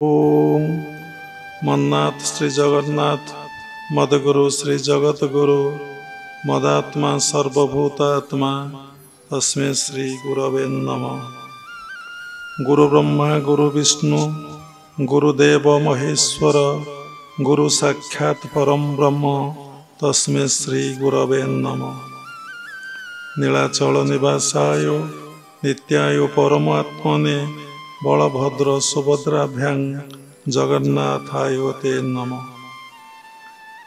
ओम मन्नाथ श्री जगन्नाथ मदगुरु श्री जगत गुरु मदात्मा सर्वभूतात्मा तस्मै श्री गुरवे नमः। गुरु ब्रह्मा गुरु विष्णु गुरुदेव महेश्वर गुरु साक्षात् परम ब्रह्म तस्मै श्री गुरवे नमः। नीलाचल निवासाय नित्याय परमात्मने बलभद्र सुभद्राभ्यां जगन्नाथाय ते नमः।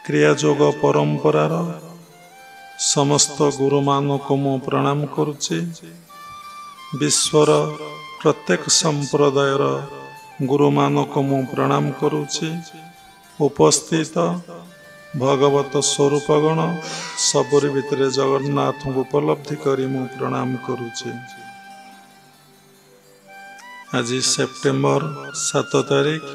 क्रियायोग परंपरार समस्त गुरु मानक मु प्रणाम करुछि। विश्वर प्रत्येक संप्रदायर गुरु मानक मु प्रणाम करुछि। उपस्थित भगवत स्वरूपगण सबरी भितरे जगन्नाथ को उपलब्धि करी मु प्रणाम करुछि। आज सेप्टेम्बर 7 तारीख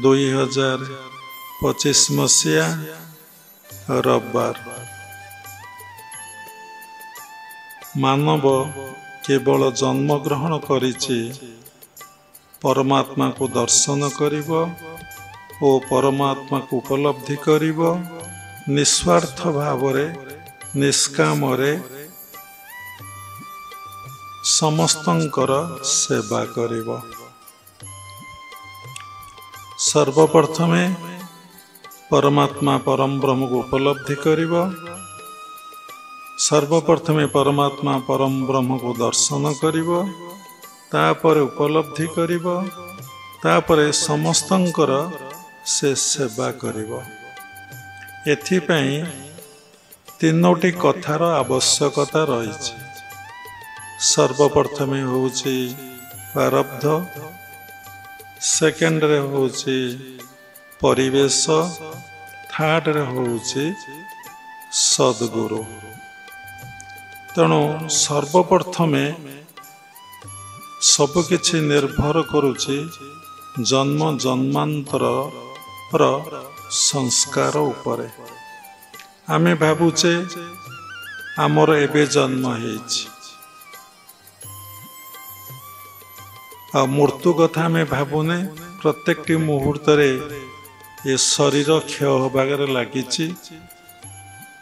2025 मसीहा रविवार। मानव केवल जन्म ग्रहण करिछि परमात्मा को दर्शन करिब ओ परमात्मा को उपलब्धि करिब। निस्वार्थ भावरे निष्कामरे समस्तंकर सेवा करिब। सर्वप्रथमे परमात्मा परम ब्रह्म को उपलब्धि करिब। सर्वप्रथमे परमात्मा परम ब्रह्म को दर्शन करिब, तापर उपलब्धि करिब, तापर समस्तंकर से सेवा करिब। एथिपाई तीनोटी कथार आवश्यकता रही। सर्वप्रथमे होउछि प्रारब्ध, सेकेंड रे होउछि परिवेश, थर्ड रे होउछि सद्गुरु। तेणु सर्वप्रथमे सबकिछि निर्भर करुछि जन्म जन्मांतर संस्कार उपरे। आमे भाबुचे आमर एबे जन्म हेछि आ मृत्यु कथा में भावुने। प्रत्येक मुहूर्त ये शरीर क्षय होबार लगी।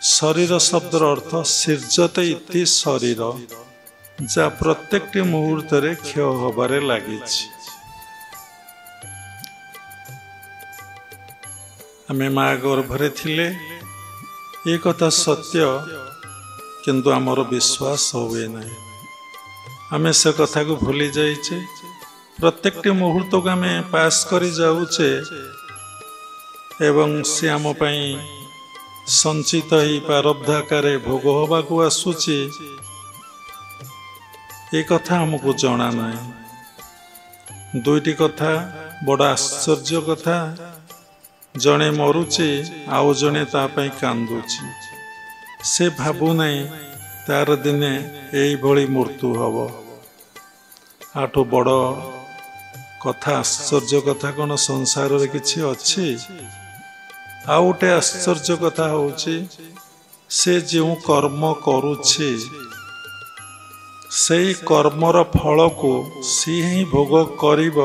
शरीर शब्दर अर्थ सृजते इति शरीर, जा प्रत्येक मुहूर्त क्षय होबार लगी। आमे माँ गर्भरे थिले ये कथा सत्य, किंतु आमर विश्वास हुए ना। आमे से कथा को भूली जाइए। प्रत्येक मुहूर्त को आम पास करी जाऊचे एवं से आम संचित ही प्रारब्धाकार भोग हवा को आसुची। ये कथा हमको जना ना। दुईटी कथा बड़ आश्चर्य कथा। जड़े मरुची आउ जड़े तापाई कांदुची। से भाबु नहीं तार दिने यही भली मृत्यु हब। आठो बड़ कथा आश्चर्य कथा कौन संसार रे किछि अछि। आ गोटे आश्चर्य कथा होछि से जो कर्म करुछि से कर्मर फल को सी ही भोग करिब।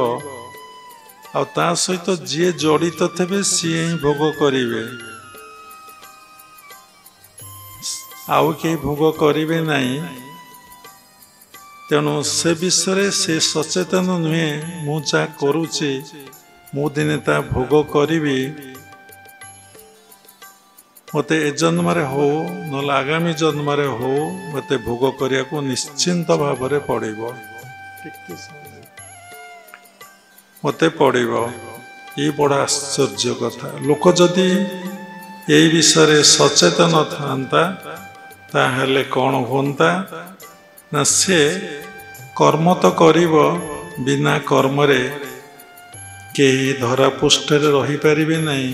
आ ता सहित जे जड़ित थे सी ही भोग करिवे, आउ के भोग करिवे नहीं। तेणु से विषय से सचेतन नुहे। मु जा करुची मु दिने ता भोग करी। मते ए जन्म हो न आगामी जन्म हो मते भोग करिया को निश्चिंत भाव में पड़िबो। मते पड़िबो। ये बड़ा आश्चर्य कथा। लोक जदि ये विषय सचेतन था ताहले कौन होता ना। से कर्म तो करिब, बिना कर्म रे केही धरा पृष्ठ रही पारिबे नहीं।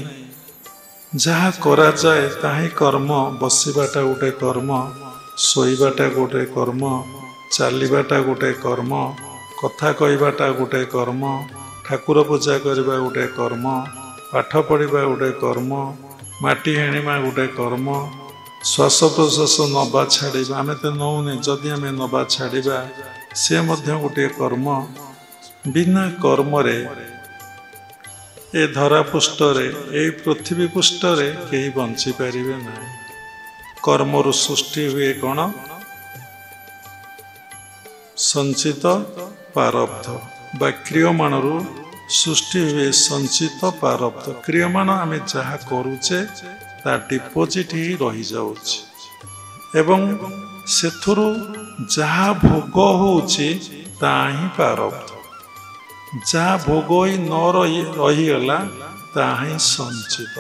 जहाँ करा जाए ताही कर्म। बसिबाटा गोटे कर्म, शोइबाटा गोटे कर्म, चलिबाटा गोटे कर्म, कथा कहबाटा गोटे कर्म, ठाकुर पूजा करबा गोटे कर्म, पाठ पढ़िबा गोटे कर्म, माटी हाणिबा गोटे कर्म, श्वास प्रश्वास नवा छाड़ा आम तो नौने। जदि आम नवा छाड़ा सी गोटे कर्म। ବିନା କର୍ମରେ ଏ ଧରା ପୃଷ୍ଠରେ ଏଇ ପୃଥିବୀ ପୃଷ୍ଠରେ କେହି ବଞ୍ଚିପାରିବେ ନାହିଁ। କର୍ମରୁ ସୃଷ୍ଟି ହୁଏ କ'ଣ? ସଞ୍ଚିତ ପ୍ରାରବ୍ଧ ବା କ୍ରିୟମାଣରୁ ସୃଷ୍ଟି ହୁଏ ସଞ୍ଚିତ ପ୍ରାରବ୍ଧ। କ୍ରିୟମାଣ ଆମେ ଯାହା କରୁଛେ ତା ଡିପୋଜିଟ୍ ହିଁ ରହିଯାଉଛି ଏବଂ ସେଥିରୁ ଯାହା ଭୋଗ ହେଉଛି ତାହା ହିଁ ପ୍ରାରବ୍ଧ। ଯାହା ଭୋଗ ହିଁ ନ ରହିଗଲା ତାହା ହିଁ ସଞ୍ଚିତ।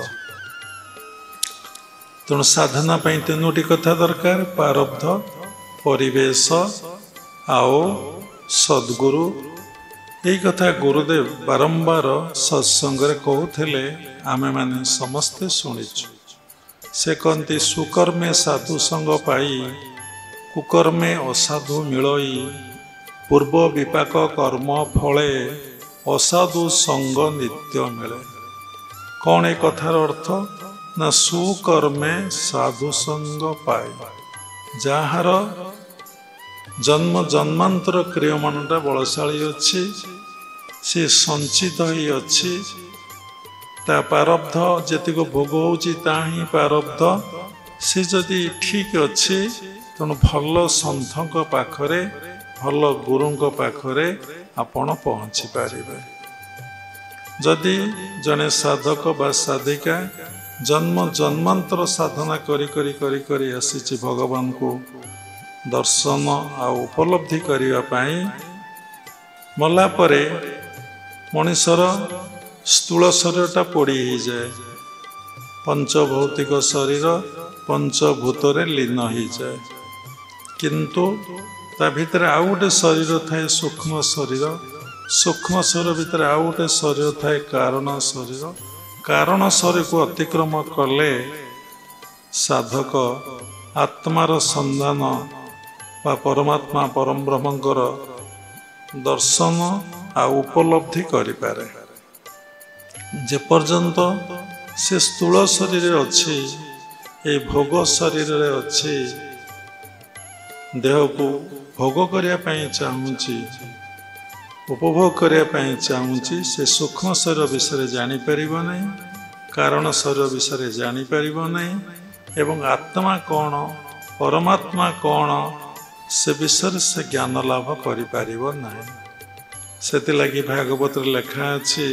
ତେଣୁ ସାଧନା ପାଇଁ ତିନୋଟି କଥା ଦରକାର: ପ୍ରାରବ୍ଧ, ପରିବେଶ ଆଉ ସଦ୍ଗୁରୁ। ଏଇ କଥା ଗୁରୁଦେବ ବାରମ୍ବାର ସତ୍ସଙ୍ଗରେ କହୁଥିଲେ, ଆମେମାନେ ସମସ୍ତେ ଶୁଣିଛୁ। ସେ କହନ୍ତି, ସୁକର୍ମେ ସାଧୁ ସଙ୍ଗ ପାଇ, କୁକର୍ମେ ଅସାଧୁ ମିଳଇ, ପୂର୍ବ ବିପାକ କର୍ମ ଫଳେ, ଅସାଧୁ ସଙ୍ଗ ନିତ୍ୟ ମିଳେ। କ'ଣ ଏ କଥାର ଅର୍ଥ? ନା ସୁକର୍ମେ ସାଧୁ ସଙ୍ଗ ପାଇ, ଯାହାର ଜନ୍ମ ଜନ୍ମାନ୍ତର କ୍ରିୟମାଣଟା ବଳଶାଳୀ ଅଛି, ସେ ସଞ୍ଚିତ ହେଇ ଅଛି, ତା ପ୍ରାରବ୍ଧ ଯେତିକ ଭୋଗ ହେଉଛି ତାହା ହିଁ ପ୍ରାରବ୍ଧ। ସେ ଯଦି ଠିକ୍ ଅଛି, ତେଣୁ ଭଲ ସନ୍ଥଙ୍କ ପାଖରେ, ଭଲ ଗୁରୁଙ୍କ ପାଖରେ ଆପଣ ପହଞ୍ଚି ପାରିବେ। ଯଦି ଜଣେ ସାଧକ ବା ସାଧିକା ଜନ୍ମ ଜନ୍ମାନ୍ତର ସାଧନା କରି କରି କରି କରି ଆସିଛି ଭଗବାନଙ୍କୁ ଦର୍ଶନ ଆଉ ଉପଲବ୍ଧି କରିବା ପାଇଁ, ମଲା ପରେ ମଣିଷର ସ୍ଥୂଳ ଶରୀରଟା ପୋଡ଼ି ହେଇଯାଏ, ପଞ୍ଚଭୌତିକ ଶରୀର ପଞ୍ଚଭୂତରେ ଲୀନ ହେଇଯାଏ। କିନ୍ତୁ ତା ଭିତରେ ଆଉ ଗୋଟେ ଶରୀର ଥାଏ, ସୂକ୍ଷ୍ମ ଶରୀର। ସୂକ୍ଷ୍ମ ଶରୀର ଭିତରେ ଆଉ ଗୋଟେ ଶରୀର ଥାଏ, କାରଣ ଶରୀର। କାରଣ ଶରୀରକୁ ଅତିକ୍ରମ କଲେ ସାଧକ ଆତ୍ମାର ସନ୍ଧାନ ବା ପରମାତ୍ମା ପରମ ବ୍ରହ୍ମଙ୍କର ଦର୍ଶନ ଆଉ ଉପଲବ୍ଧି କରିପାରେ। ଯେପର୍ଯ୍ୟନ୍ତ ସେ ସ୍ଥୂଳ ଶରୀରରେ ଅଛି, ଏଇ ଭୋଗ ଶରୀରରେ ଅଛି, ଦେହକୁ ଭୋଗ କରିବା ପାଇଁ ଚାହୁଁଛି, ଉପଭୋଗ କରିବା ପାଇଁ ଚାହୁଁଛି, ସେ ସୂକ୍ଷ୍ମ ଶରୀର ବିଷୟରେ ଜାଣିପାରିବ ନାହିଁ, କାରଣ ଶରୀର ବିଷୟରେ ଜାଣିପାରିବ ନାହିଁ ଏବଂ ଆତ୍ମା କ'ଣ, ପରମାତ୍ମା କ'ଣ, ସେ ବିଷୟରେ ସେ ଜ୍ଞାନ ଲାଭ କରିପାରିବ ନାହିଁ। ସେଥିଲାଗି ଭାଗବତରେ ଲେଖା ଅଛି,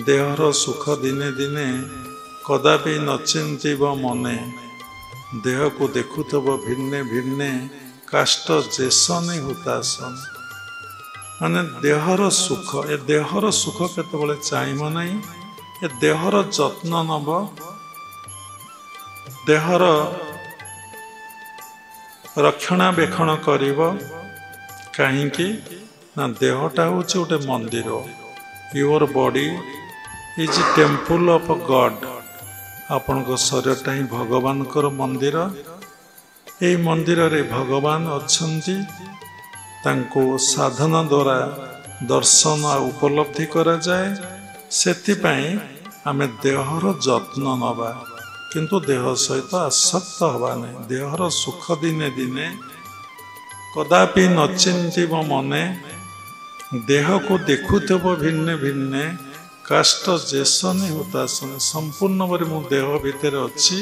ଦେହର ସୁଖ ଦିନେ ଦିନେ କଦାପି ନଚିନ୍ତିବ ମନେ, ଦେହକୁ ଦେଖୁଥିବ ଭିନ୍ନେ ଭିନ୍ନେ, କାଷ୍ଟ ଯେସନେ ହୁତାସନ। ମାନେ ଦେହର ସୁଖ, ଏ ଦେହର ସୁଖ କେତେବେଳେ ଚାହିଁବ ନାହିଁ, ଏ ଦେହର ଯତ୍ନ ନେବ, ଦେହର ରକ୍ଷଣାବେକ୍ଷଣ କରିବ। କାହିଁକି ନା ଦେହଟା ହେଉଛି ଗୋଟେ ମନ୍ଦିର। Your body is temple of God. ଆପଣଙ୍କ ଶରୀରଟା ହିଁ ଭଗବାନଙ୍କର ମନ୍ଦିର। ଏଇ ମନ୍ଦିରରେ ଭଗବାନ ଅଛନ୍ତି, ତାଙ୍କୁ ସାଧନା ଦ୍ୱାରା ଦର୍ଶନ ଆଉ ଉପଲବ୍ଧି କରାଯାଏ। ସେଥିପାଇଁ ଆମେ ଦେହର ଯତ୍ନ ନେବା, କିନ୍ତୁ ଦେହ ସହିତ ଆସକ୍ତ ହେବା ନାହିଁ। ଦେହର ସୁଖ ଦିନେ ଦିନେ କଦାପି ନଚିନ୍ତିବ ମନେ, ଦେହକୁ ଦେଖୁଥିବ ଭିନ୍ନେ ଭିନ୍ନେ, କାଷ୍ଟ ଯେସନେ ହୁତାସନେ। ସମ୍ପୂର୍ଣ୍ଣ ଭାବରେ ମୁଁ ଦେହ ଭିତରେ ଅଛି,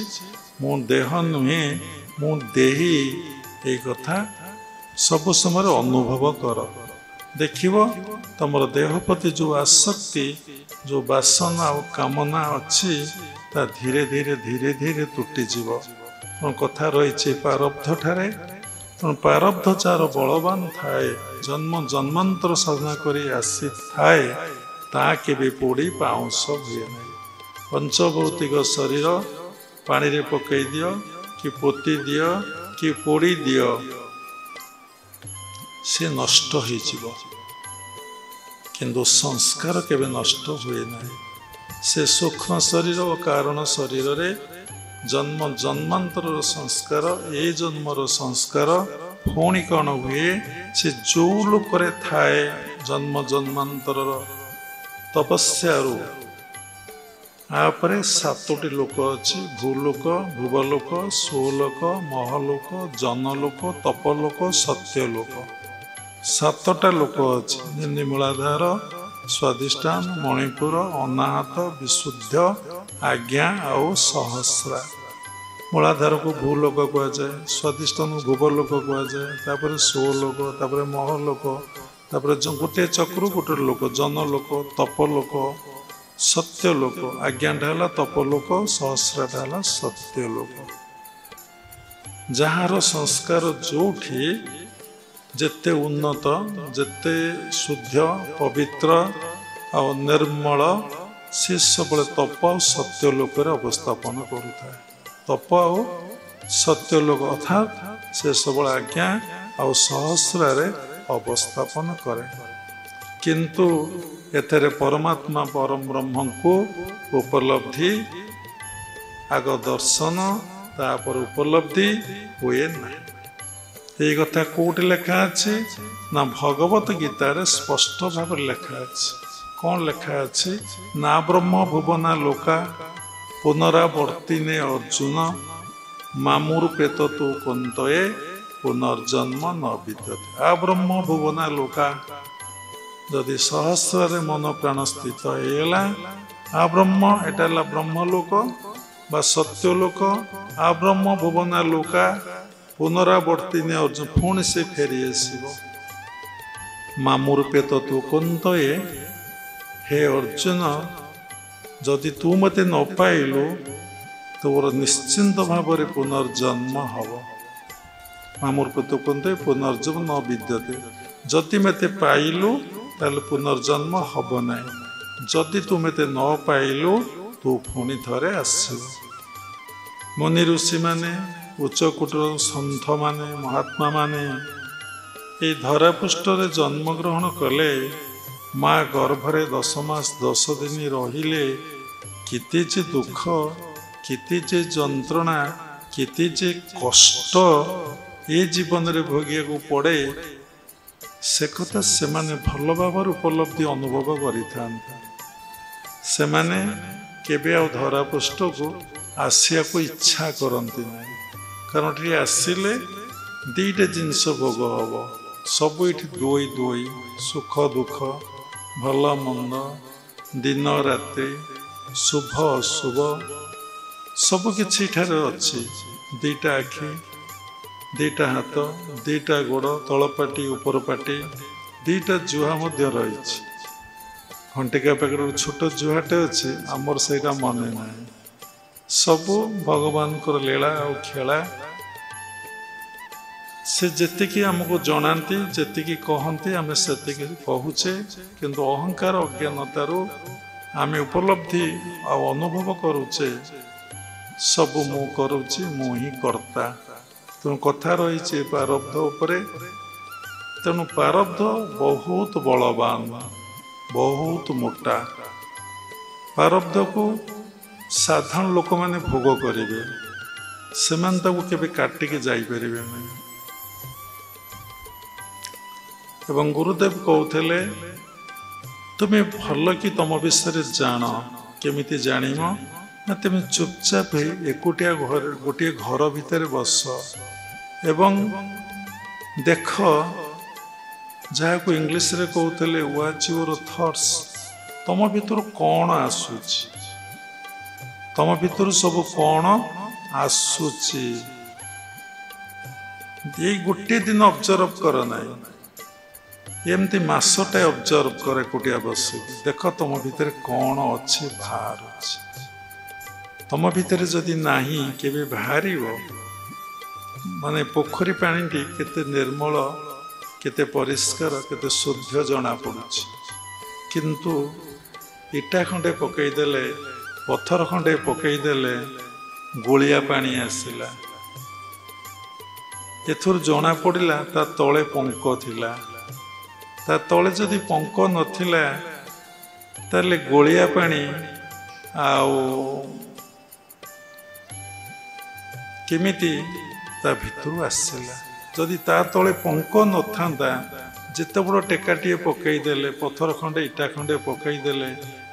ମୁଁ ଦେହ ନୁହେଁ, ମୁଁ ଦେହି। ଏଇ କଥା ସବୁ ସମୟରେ ଅନୁଭବ କର। ଦେଖିବ ତମର ଦେହ ପ୍ରତି ଯେଉଁ ଆସକ୍ତି, ଯେଉଁ ବାସନା ଆଉ କାମନା ଅଛି, ତା ଧୀରେ ଧୀରେ ଧୀରେ ଧୀରେ ତୁଟିଯିବ। ତେଣୁ କଥା ରହିଛି ପ୍ରାରବ୍ଧ ଠାରେ। ତେଣୁ ପ୍ରାରବ୍ଧ ଯାହାର ବଳବାନ ଥାଏ, ଜନ୍ମ ଜନ୍ମାନ୍ତର ସାଧନା କରି ଆସିଥାଏ, ତାହା କେବେ ପୋଡ଼ି ପାଉଁଶ ହୁଏ ନାହିଁ। ପଞ୍ଚଭୌତିକ ଶରୀର ପାଣିରେ ପକାଇ ଦିଅ, କି ପୋତି ଦିଅ, କି ପୋଡ଼ି ଦିଅ, ସେ ନଷ୍ଟ ହେଇଯିବ, କିନ୍ତୁ ସଂସ୍କାର କେବେ ନଷ୍ଟ ହୁଏ ନାହିଁ। ସେ ସୂକ୍ଷ୍ମ ଶରୀର ଓ କାରଣ ଶରୀରରେ ଜନ୍ମ ଜନ୍ମାନ୍ତରର ସଂସ୍କାର, ଏ ଜନ୍ମର ସଂସ୍କାର ପୁଣି କ'ଣ ହୁଏ, ସେ ଯେଉଁ ଲୋକରେ ଥାଏ ଜନ୍ମ ଜନ୍ମାନ୍ତରର ତପସ୍ୟାରୁ, ତାପରେ 7ଟି ଲୋକ ଅଛି: ଭୂଲୋକ, ଭୁବଲୋକ, ସୁଲୋକ, ମହଲୋକ, ଜନଲୋକ, ତପଲୋକ, ସତ୍ୟଲୋକ। ସାତଟା ଲୋକ ଅଛି, ଯେମିତି ମୂଳାଧାର, ସ୍ୱାଧିଷ୍ଠାନ, ମଣିପୁର, ଅନାହତ, ବିଶୁଦ୍ଧ, ଆଜ୍ଞା ଆଉ ସହସ୍ରା। ମୂଳାଧାରକୁ ଭୂଲୋକ କୁହାଯାଏ, ସ୍ୱାଧିଷ୍ଠାନକୁ ଭୁବଲୋକ କୁହାଯାଏ, ତାପରେ ସୋଲୋକ, ତାପରେ ମହଲୋକ, ତାପରେ ଗୋଟିଏ ଚକ୍ର ଗୋଟେ ଲୋକ, ଜନଲୋକ, ତପଲୋକ, ସତ୍ୟଲୋକ। ଆଜ୍ଞାଟା ହେଲା ତପଲୋକ, ସହସ୍ରାଟା ହେଲା ସତ୍ୟଲୋକ। ଯାହାର ସଂସ୍କାର ଯୋଉଠି ଯେତେ ଉନ୍ନତ, ଯେତେ ଶୁଦ୍ଧ, ପବିତ୍ର ଆଉ ନିର୍ମଳ, ସେ ସବୁବେଳେ ତପ ଆଉ ସତ୍ୟଲୋକରେ ଅବସ୍ଥାପନ କରୁଥାଏ। ତପ ଆଉ ସତ୍ୟଲୋକ ଅର୍ଥାତ୍ ସେ ସବୁବେଳେ ଆଜ୍ଞା ଆଉ ସହସ୍ରାରେ ଅବସ୍ଥାପନ କରେ। କିନ୍ତୁ ଏଥିରେ ପରମାତ୍ମା ପରମ ବ୍ରହ୍ମଙ୍କୁ ଉପଲବ୍ଧି, ଆଗ ଦର୍ଶନ ତାପରେ ଉପଲବ୍ଧି ହୁଏ ନାହିଁ। ଏଇ କଥା କୋଉଠି ଲେଖା ଅଛି ନା ଭଗବତ ଗୀତାରେ ସ୍ପଷ୍ଟ ଭାବରେ ଲେଖା ଅଛି। କଣ ଲେଖା ଅଛି ନା ବ୍ରହ୍ମ ଭୁବନା ଲୋକା ପୁନରାବର୍ତ୍ତିନେ ଅର୍ଜୁନ ମାମୁରୂପେତ ତୁ କୁନ୍ତଏ ପୁନର୍ଜନ୍ମ ନ ବିଦ୍ୟତେ। ଆ ବ୍ରହ୍ମ ଭୁବନା ଲୋକା, ଯଦି ସହସ୍ରରେ ମନ ପ୍ରାଣ ସ୍ଥିତ ହେଇଗଲା, ଆ ବ୍ରହ୍ମ ଏଟା ହେଲା ବ୍ରହ୍ମଲୋକ ବା ସତ୍ୟଲୋକ। ଆ ବ୍ରହ୍ମ ଭୁବନା ଲୋକା ପୁନରାବର୍ତ୍ତିନେ ଅର୍ଜୁନ, ପୁଣି ସେ ଫେରି ଆସିବ। ମାମୁରୂପେତ ତୁ କୁନ୍ତଏ, ହେ ଅର୍ଜୁନ ଯଦି ତୁ ମୋତେ ନ ପାଇଲୁ ତୋର ନିଶ୍ଚିନ୍ତ ଭାବରେ ପୁନର୍ଜନ୍ମ ହବ। ମାମୁରୂପେତ କୁନ୍ତଏ ପୁନର୍ଜନ୍ମ ନ ବିଦ୍ୟତେ। ଯଦି ମୋତେ ପାଇଲୁ ତାହେଲେ ପୁନର୍ଜନ୍ମ ହବ ନାହିଁ, ଯଦି ତୁ ମୋତେ ନ ପାଇଲୁ ତୁ ପୁଣି ଥରେ ଆସିବୁ। ମୁନି ଋଷିମାନେ, ଉଚ୍ଚକୋଟୀର ସନ୍ଥମାନେ, ମହାତ୍ମାମାନେ এই ଧରାପୃଷ୍ଠରେ ଜନ୍ମଗ୍ରହଣ କଲେ, ମା ଗର୍ଭରେ 10 ମାସ 10 ଦିନ ରହିଲେ, କେତେ ଯେ ଦୁଃଖ, କେତେ ଯେ ଯନ୍ତ୍ରଣା, କେତେ ଯେ କଷ୍ଟ ଏ ଜୀବନରେ ଭୋଗିବାକୁ ପଡ଼େ, ସେ କଥା ସେମାନେ ଭଲ ଭାବରେ ଉପଲବ୍ଧି ଅନୁଭବ କରିଥାନ୍ତି। ସେମାନେ କେବେ ଆଉ ଧରାପୃଷ୍ଠକୁ ଆସିବାକୁ ଇଚ୍ଛା କରନ୍ତି ନାହିଁ, କାରଣ ଏଠି ଆସିଲେ ଦୁଇଟା ଜିନିଷ ଭୋଗ ହବ। ସବୁ ଏଠି ଦୁଇ ଦୁଇ, ସୁଖ ଦୁଃଖ, ଭଲ ମନ୍ଦ, ଦିନ ରାତି, ଶୁଭ ଅଶୁଭ, ସବୁ କିଛି ଏଠାରେ ଅଛି। ଦୁଇଟା ଆଖି, ଦୁଇଟା ହାତ, ଦୁଇଟା ଗୋଡ଼, ତଳପାଟି ଉପରପାଟି, ଦୁଇଟା ଜୁହା ମଧ୍ୟ ରହିଛି। ଘଣ୍ଟିକା ପାଖରେ ଗୋଟେ ଛୋଟ ଜୁହାଟେ ଅଛି, ଆମର ସେଇଟା ମନେ ନାହିଁ। ସବୁ ଭଗବାନଙ୍କର ଲୀଳା ଆଉ ଖେଳା। ସେ ଯେତିକି ଆମକୁ ଜଣାନ୍ତି, ଯେତିକି କହନ୍ତି ଆମେ ସେତିକି କହୁଛେ, କିନ୍ତୁ ଅହଙ୍କାର ଅଜ୍ଞାନତାରୁ ଆମେ ଉପଲବ୍ଧି ଆଉ ଅନୁଭବ କରୁଛେ ସବୁ ମୁଁ କରୁଛି, ମୁଁ ହିଁ କର୍ତ୍ତା। ତେଣୁ କଥା ରହିଛି ପ୍ରାରବ୍ଧ ଉପରେ। ତେଣୁ ପ୍ରାରବ୍ଧ ବହୁତ ବଳବାନ, ବହୁତ ମୋଟା। ପ୍ରାରବ୍ଧକୁ ସାଧାରଣ ଲୋକମାନେ ଭୋଗ କରିବେ, ସେମାନେ ତାକୁ କେବେ କାଟିକି ଯାଇପାରିବେ ନାହିଁ। ଏବଂ ଗୁରୁଦେବ କହୁଥିଲେ, ତୁମେ ଭଲ କି ତମ ବିଷୟରେ ଜାଣ। କେମିତି ଜାଣିବ ନା ତୁମେ ଚୁପଚାପ ହେଇ ଏକୁଟିଆ ଗୋଟିଏ ଘର ଭିତରେ ବସ ଏବଂ ଦେଖ, ଯାହାକୁ ଇଂଲିଶରେ କହୁଥିଲେ ୱାଚ୍ ୟୁର ଥଟ୍ସ। ତମ ଭିତରୁ କ'ଣ ଆସୁଛି, ତମ ଭିତରୁ ସବୁ କ'ଣ ଆସୁଛି, ଏଇ ଗୋଟିଏ ଦିନ ଅବଜର୍ଭ କର ନାହିଁ, ଏମିତି ମାସଟାଏ ଅବଜର୍ଭ କର ଏକୁଟିଆ ବସିକି। ଦେଖ ତମ ଭିତରେ କ'ଣ ଅଛି, ବାହାରୁଛି। ତମ ଭିତରେ ଯଦି ନାହିଁ, କେବେ ବାହାରିବ? ମାନେ ପୋଖରୀ ପାଣିଟି କେତେ ନିର୍ମଳ, କେତେ ପରିଷ୍କାର, କେତେ ଶୁଦ୍ଧ ଜଣା ପଡ଼ୁଛି, କିନ୍ତୁ ଇଟା ଖଣ୍ଡେ ପକେଇଦେଲେ, ପଥର ଖଣ୍ଡେ ପକେଇଦେଲେ ଗୋଳିଆ ପାଣି ଆସିଲା। ଏଥିରୁ ଜଣା ପଡ଼ିଲା ତା ତଳେ ପଙ୍କ ଥିଲା। ତା ତଳେ ଯଦି ପଙ୍କ ନଥିଲା ତାହେଲେ ଗୋଳିଆ ପାଣି ଆଉ କେମିତି ତା ଭିତରୁ ଆସିଲା? ଯଦି ତା ତଳେ ପଙ୍କ ନଥାନ୍ତା, ଯେତେ ବଡ଼ ଟେକାଟିଏ ପକେଇଦେଲେ, ପଥର ଖଣ୍ଡେ ଇଟା ଖଣ୍ଡେ ପକେଇଦେଲେ,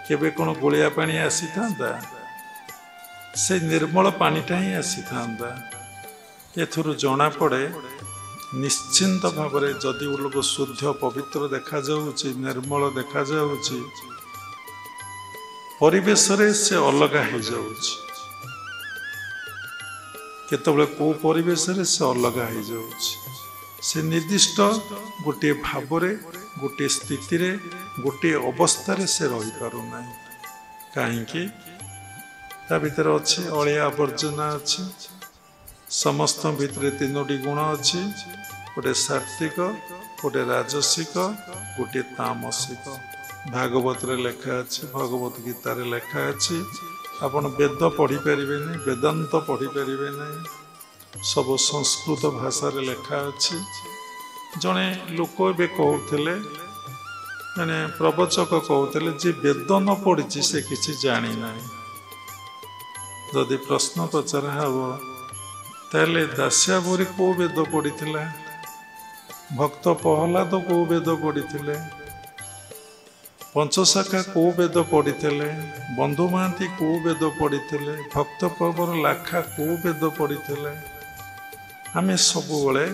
କେବେ କ'ଣ ଗୋଳିଆ ପାଣି ଆସିଥାନ୍ତା? ସେ ନିର୍ମଳ ପାଣିଟା ହିଁ ଆସିଥାନ୍ତା। ଏଥିରୁ ଜଣାପଡ଼େ ନିଶ୍ଚିନ୍ତ ଭାବରେ ଯଦି ଲୋକ ଶୁଦ୍ଧ ପବିତ୍ର ଦେଖାଯାଉଛି, ନିର୍ମଳ ଦେଖାଯାଉଛି, ପରିବେଶରେ ସେ ଅଲଗା ହେଇଯାଉଛି। କେତେବେଳେ କୋଉ ପରିବେଶରେ ସେ ଅଲଗା ହେଇଯାଉଛି। ସେ ନିର୍ଦ୍ଦିଷ୍ଟ ଗୋଟିଏ ଭାବରେ, ଗୋଟିଏ ସ୍ଥିତିରେ, ଗୋଟିଏ ଅବସ୍ଥାରେ ସେ ରହିପାରୁନାହିଁ। କାହିଁକି? ତା ଭିତରେ ଅଛି ଅଳିଆ ଆବର୍ଜନା ଅଛି। ସମସ୍ତଙ୍କ ଭିତରେ ତିନୋଟି ଗୁଣ ଅଛି, ଗୋଟେ ସାତ୍ଵିକ, ଗୋଟେ ରାଜସିକ, ଗୋଟେ ତାମସିକ। ଭାଗବତରେ ଲେଖା ଅଛି, ଭଗବତ ଗୀତାରେ ଲେଖା ଅଛି। ଆପଣ ବେଦ ପଢ଼ିପାରିବେନି, ବେଦାନ୍ତ ପଢ଼ିପାରିବେ ନାହିଁ, ସବୁ ସଂସ୍କୃତ ଭାଷାରେ ଲେଖା ଅଛି। ଜଣେ ଲୋକ ଏବେ କହୁଥିଲେ, ମାନେ ପ୍ରବଚକ କହୁଥିଲେ, ଯେ ବେଦ ନ ପଢ଼ିଛି ସେ କିଛି ଜାଣିନାହିଁ। ଯଦି ପ୍ରଶ୍ନ ପଚରା ହେବ, ତାହେଲେ ଦାସ୍ୟାବରୀ କୋଉ ବେଦ ପଢ଼ିଥିଲା? ଭକ୍ତ ପ୍ରହ୍ଲାଦ କୋଉ ବେଦ ପଢ଼ିଥିଲେ? ପଞ୍ଚସଖା କୋଉ ବେଦ ପଢ଼ିଥିଲେ? ବନ୍ଧୁ ମହାନ୍ତି କୋଉ ବେଦ ପଢ଼ିଥିଲେ? ଭକ୍ତ ପ୍ରବର ଲାଖା କୋଉ ବେଦ ପଢ଼ିଥିଲେ? ଆମେ ସବୁବେଳେ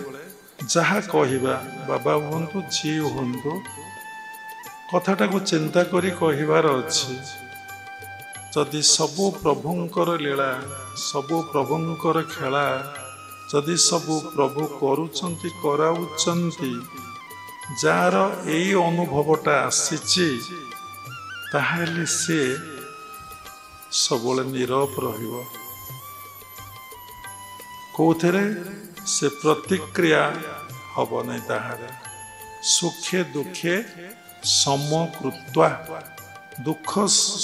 ଯାହା କହିବା, ବାବା ହୁଅନ୍ତୁ, ଝିଅ ହୁଅନ୍ତୁ, କଥାଟାକୁ ଚିନ୍ତା କରି କହିବାର ଅଛି। ଯଦି ସବୁ ପ୍ରଭୁଙ୍କର ଲୀଳା, ସବୁ ପ୍ରଭୁଙ୍କର ଖେଳା, ଯଦି ସବୁ ପ୍ରଭୁ କରୁଛନ୍ତି, କରାଉଛନ୍ତି, ଯାହାର ଏଇ ଅନୁଭବଟା ଆସିଛି, ତାହେଲେ ସେ ସବୁବେଳେ ନୀରବ ରହିବ। କୋଉଥିରେ ସେ ପ୍ରତିକ୍ରିୟା ହବ ନାହିଁ। ତାହାର ସୁଖେ ଦୁଃଖେ ସମକୃତ୍ୱା, ଦୁଃଖ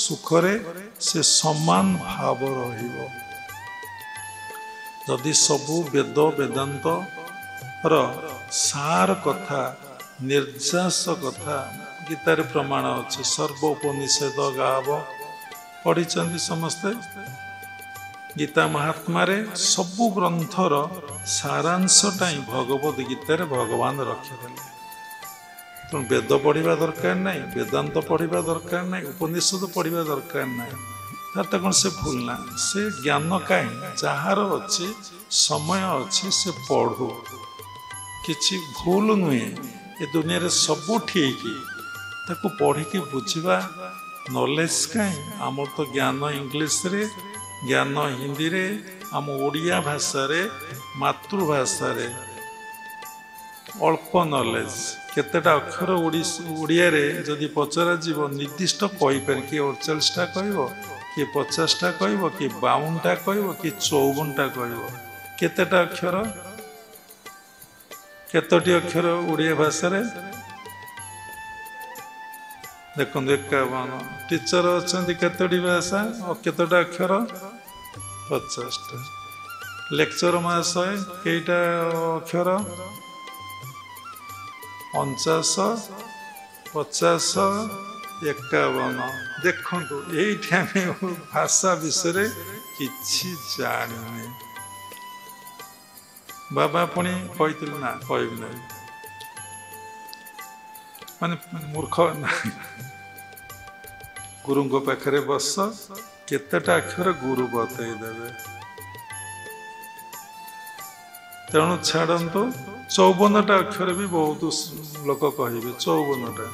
ସୁଖରେ ସେ ସମାନ ଭାବ ରହିବ। ଯଦି ସବୁ ବେଦ ବେଦାନ୍ତର ସାର କଥା, ନିର୍ଯାସ କଥା ଗୀତାରେ ପ୍ରମାଣ ଅଛି। ସର୍ବ ଉପନିଷେଦ ଗାବ ପଢ଼ିଛନ୍ତି ସମସ୍ତେ। ଗୀତା ମହାତ୍ମାରେ ସବୁ ଗ୍ରନ୍ଥର ସାରାଂଶଟା ହିଁ ଭଗବତ ଗୀତାରେ ଭଗବାନ ରଖିଦେଲେ। ତେଣୁ ବେଦ ପଢ଼ିବା ଦରକାର ନାହିଁ, ବେଦାନ୍ତ ପଢ଼ିବା ଦରକାର ନାହିଁ, ଉପନିଷଦ ପଢ଼ିବା ଦରକାର ନାହିଁ। ତାର କ'ଣ ସେ ଭୁଲ ନା? ସେ ଜ୍ଞାନ କାହିଁ? ଯାହାର ଅଛି, ସମୟ ଅଛି, ସେ ପଢ଼ୁ। କିଛି ଭୁଲ ନୁହେଁ। ଏ ଦୁନିଆରେ ସବୁ ଠିକ୍, ତାକୁ ପଢ଼ିକି ବୁଝିବା ନଲେଜ କାହିଁ? ଆମର ତ ଜ୍ଞାନ ଇଂଲିଶରେ, ଜ୍ଞାନ ହିନ୍ଦୀରେ, ଆମ ଓଡ଼ିଆ ଭାଷାରେ, ମାତୃଭାଷାରେ ଅଳ୍ପ ନଲେଜ। କେତେଟା ଅକ୍ଷର ଓଡ଼ିଆରେ ଯଦି ପଚରାଯିବ, ନିର୍ଦ୍ଦିଷ୍ଟ କହିପାରେ। କିଏ 48ଟା କହିବ, କିଏ 50ଟା କହିବ, କିଏ 52ଟା କହିବ, କିଏ 54ଟା କହିବ। କେତେଟା ଅକ୍ଷର? କେତୋଟି ଅକ୍ଷର ଓଡ଼ିଆ ଭାଷାରେ? ଦେଖନ୍ତୁ 51। ଟିଚର ଅଛନ୍ତି କେତୋଟି ଭାଷା ଓ କେତୋଟା ଅକ୍ଷର? 50ଟା। ଲେକ୍ଚର ମହାଶୟ କେଇଟା ଅକ୍ଷର? 49, 50, 51। ଦେଖନ୍ତୁ, ଏଇଠି ଆମେ ଭାଷା ବିଷୟରେ କିଛି ଜାଣିନି। ବାବା ପୁଣି କହିଥିଲେ ନା, କହିବି ନାହିଁ, ମାନେ ମୂର୍ଖ ନାହିଁ। ଗୁରୁଙ୍କ ପାଖରେ ବସ, କେତେଟା ଅକ୍ଷର ଗୁରୁ ବତେଇ ଦେବେ। ତେଣୁ ଛାଡ଼ନ୍ତୁ। 54ଟା ଅକ୍ଷର ବି ବହୁତ ଲୋକ କହିବେ। 54ଟା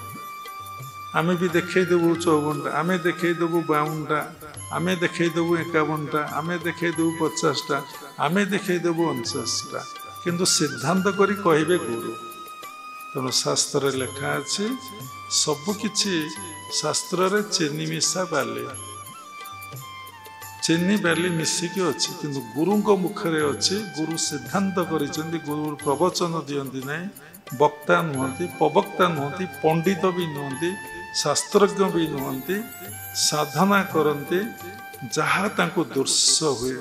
ଆମେ ବି ଦେଖେଇଦେବୁ। 54ଟା ଆମେ ଦେଖେଇଦେବୁ। 52ଟା ଆମେ ଦେଖେଇଦେବୁ। 51ଟା ଆମେ ଦେଖେଇଦେବୁ। 50ଟା ଆମେ ଦେଖେଇଦେବୁ। 49ଟା କିନ୍ତୁ ସିଦ୍ଧାନ୍ତ କରି କହିବେ ଗୁରୁ। ତେଣୁ ଶାସ୍ତ୍ରରେ ଲେଖା ଅଛି, ସବୁକିଛି ଶାସ୍ତ୍ରରେ ଚିନି ମିଶା ବାଲି, ଚିନି ବାଲି ମିଶିକି ଅଛି। କିନ୍ତୁ ଗୁରୁଙ୍କ ମୁଖରେ ଅଛି। ଗୁରୁ ସିଦ୍ଧାନ୍ତ କରିଛନ୍ତି। ଗୁରୁ ପ୍ରବଚନ ଦିଅନ୍ତି ନାହିଁ। ବକ୍ତା ନୁହନ୍ତି, ପ୍ରବକ୍ତା ନୁହନ୍ତି, ପଣ୍ଡିତ ବି ନୁହନ୍ତି, ଶାସ୍ତ୍ରଜ୍ଞ ବି ନୁହନ୍ତି। ସାଧନା କରନ୍ତି। ଯାହା ତାଙ୍କୁ ଦୃଶ୍ୟ ହୁଏ,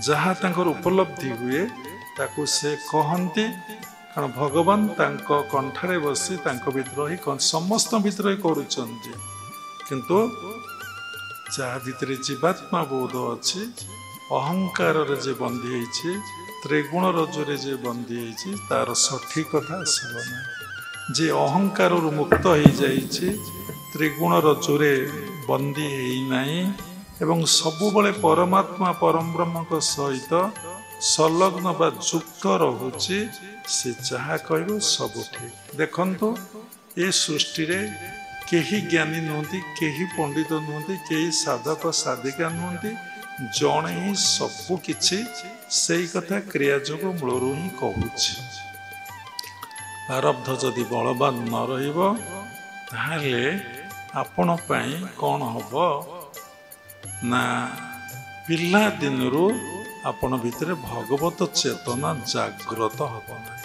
ଯାହା ତାଙ୍କର ଉପଲବ୍ଧି ହୁଏ, ତାକୁ ସେ କହନ୍ତି। କାରଣ ଭଗବାନ ତାଙ୍କ କଣ୍ଠରେ ବସି ତାଙ୍କ ଭିତରେ ହିଁ ସମସ୍ତ ଭିତରେ କରୁଛନ୍ତି। କିନ୍ତୁ ଯାହା ଭିତରେ ଜୀବାତ୍ମା ବୋଧ ଅଛି, ଅହଙ୍କାରରେ ଯେ ବନ୍ଦୀ ହେଇଛି, ତ୍ରିଗୁଣ ରଜ୍ଜୁରେ ଯେ ବନ୍ଦୀ ହେଇଛି, ତାର ସଠିକ କଥା ଆସିବ ନାହିଁ। ଯେ ଅହଙ୍କାରରୁ ମୁକ୍ତ ହେଇଯାଇଛି, ତ୍ରିଗୁଣ ରଜ୍ଜୁରେ ବନ୍ଦୀ ହେଇନାହିଁ ଏବଂ ସବୁବେଳେ ପରମାତ୍ମା ପରମବ୍ରହ୍ମଙ୍କ ସହିତ संलग्न बा युक्त रहुछि से जहा कहबो सब ठीक। देखंतु ए सृष्टि रे केही ज्ञानी नुहति, केही पंडित नुहति, केही साधक साधिका नुहति, जणे ही सब किछि सेई कथा क्रिया जोग मूलरू ही कहूछि। प्रारब्ध जदि बलवान न रहिबो ताहले आपण पई कोन हबो ना पिला दिनरू आपण भितरे भगवत चेतना जागृत हबो ना।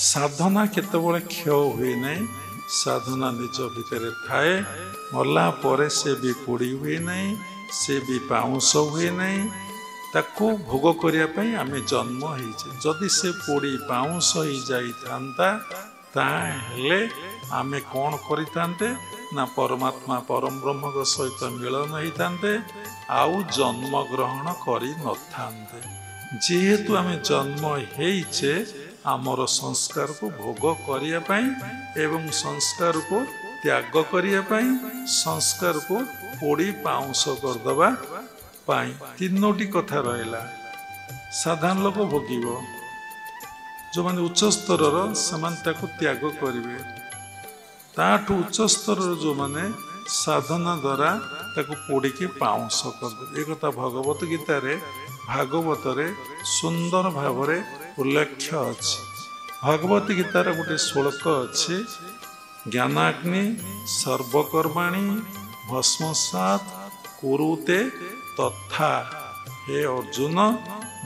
साधना केतेबेले क्षय हुए नहीं, साधना निज भितर थाए, मरला परे से भी पोड़ी हुए नहीं, से भी पाउंस हुए नहीं, ताकू भोग करिया पई आमे जन्म होइछे। जदि से पोड़ी पाउंस होई जाई थांता ताहेले आमे कोन करितांते ना परमात्मा परम ब्रह्म को सहित मिलन होइतांते, आउ जन्म ग्रहण करि नथांते। जेहेतु आमे जन्म हेइछे आमर संस्कार को भोग करिया पई एवं संस्कार को त्याग करिया पई, संस्कार को पोड़ी पाउंस करदबा पई तीनोटी कथा रहला। साधारण लोक भोगिबो, जो माने उच्च स्तरर समान ताको त्याग करिवे, ताठू उच्च स्तरर जो माने साधना द्वारा ताको पोड़ी के पाउंस करदे। ए कथा भगवत गीता रे भागवत रे सुंदर भावरे उल्लेख अछि। भगवत गीतार गोटे श्लोक अछि, ज्ञानाग्नि सर्वकर्माणि भस्मसात् कुरुते तथा। हे अर्जुन,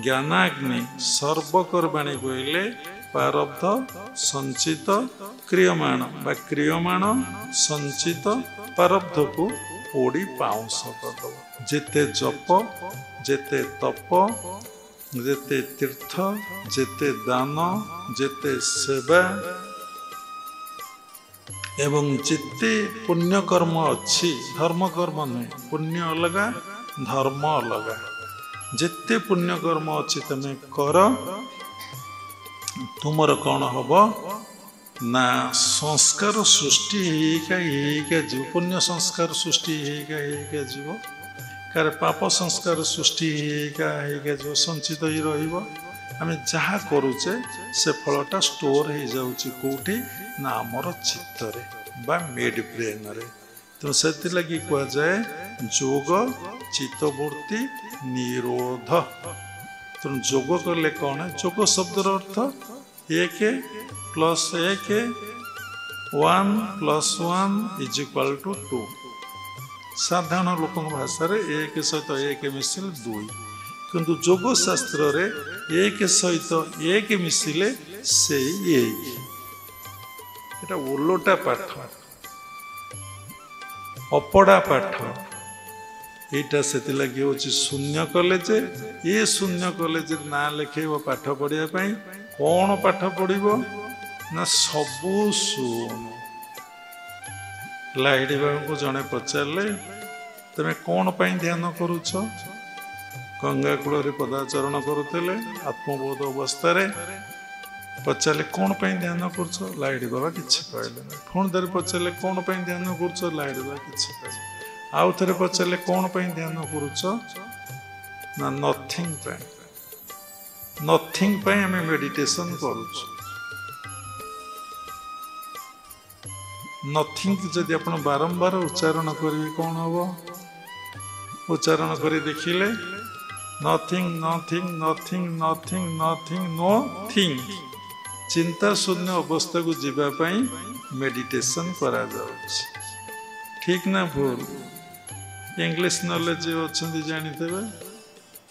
ज्ञानाग्नि सर्वकर्माणि कहले प्रारब्ध संचित क्रियमाण बा क्रियमाण संचित प्रारब्ध को पोड़ी पाउंस करदब। जेते जप, जेते तप, जेते तीर्थ, जेते दान, जेते सेवा एवं जेते पुण्य कर्म अच्छी, धर्म कर्म नहीं, पुण्य अलगा धर्म अलगा, जेते पुण्य कर्म अच्छी तमे कर, तुमर कौन हब ना संस्कार सृष्टि हेका जीव। पुण्य संस्कार सृष्टि हेका जीव, कार पाप संस्कार सृष्टि हेका जीव संचित ही रहिबो। आमे जहा करूचे से फलटा स्टोर हो जाउची कोठी ना हमर चित्त रे बा मिड ब्रेन रे। तो सेति लगी कह जाए जोग चित्तवृत्ति निरोध। तो जोग करले कौन है? जोग शब्दर अर्थ 1 + 1 1 + 1 = 2। साधारण लोक भाषा रे 1 सहित 1 मिसिले 2, किंतु जोग शास्त्र रे 1 सहित 1 मिसिले से 1। एटा ओलोटा पाठ, अपड़ा पाठ। एटा सेति लगी होची शून्य कॉलेज। ये शून्य कॉलेज ना लिखेब पाठ पढ़िया पई। कौन पाठ पढ़िबो ना सबु सुन। लाइडी बाबू को जड़े पचारे तमें कौन पाई ध्यान करुच? गंगा कूल पदाचरण करुले आत्मबोध अवस्था पचारे कौन पाई ध्यान कर? लाइडी बाबा किसी कहले ना। पुणी थे पचारे कौन पाई ध्यान कर? लाइडी बाबा किसी कहले। आउ थे पचारे कौन पाई ध्यान करुच ना नथिंग पाई। नथिंग पाई आम मेडिटेशन करुच। नथिंग जदि आप बारंबार उच्चारण करेंगे कौन हम? उच्चारण कर देखिले nothing nothing nothing nothing nothing nothing. चिंता शून्य अवस्था को जीवाई मेडिटेशन करा जाउछि। ठीक ना भूल? इंग्लिश नॉलेज अच्छा जानीते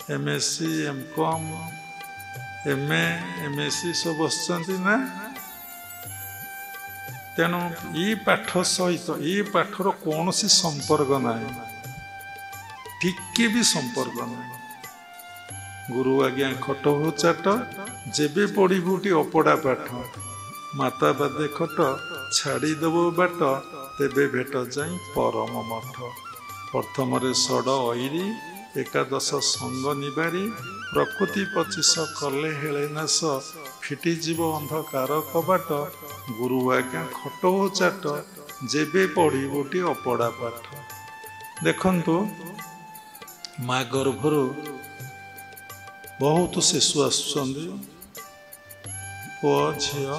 MSc MCom MA MSc सब बसचंती ना। तेणु ये पाठ सहित ये पाठर कौन सी संपर्क ना, टिके भी संपर्क ना। गुरु आज्ञा खट हो चाट जेबे पढ़ी बुटी अपड़ा पाठ। माता बादे खट छाड़ीदेव बाट तेबे भेट जाई परम मठ। प्रथम षड ऐरी एकादश संग निबारी। प्रकृति 25 कले हेले नाश फिटी जीव अंधकार कबाट। गुरु आज्ञा खट हो चाट जेबे पढ़ी बुटी अपड़ा पाठ। देखंतु माँ गर्भरू ବହୁତ ଶିଶୁ ଆସୁଛନ୍ତି, ପୁଅ ଝିଅ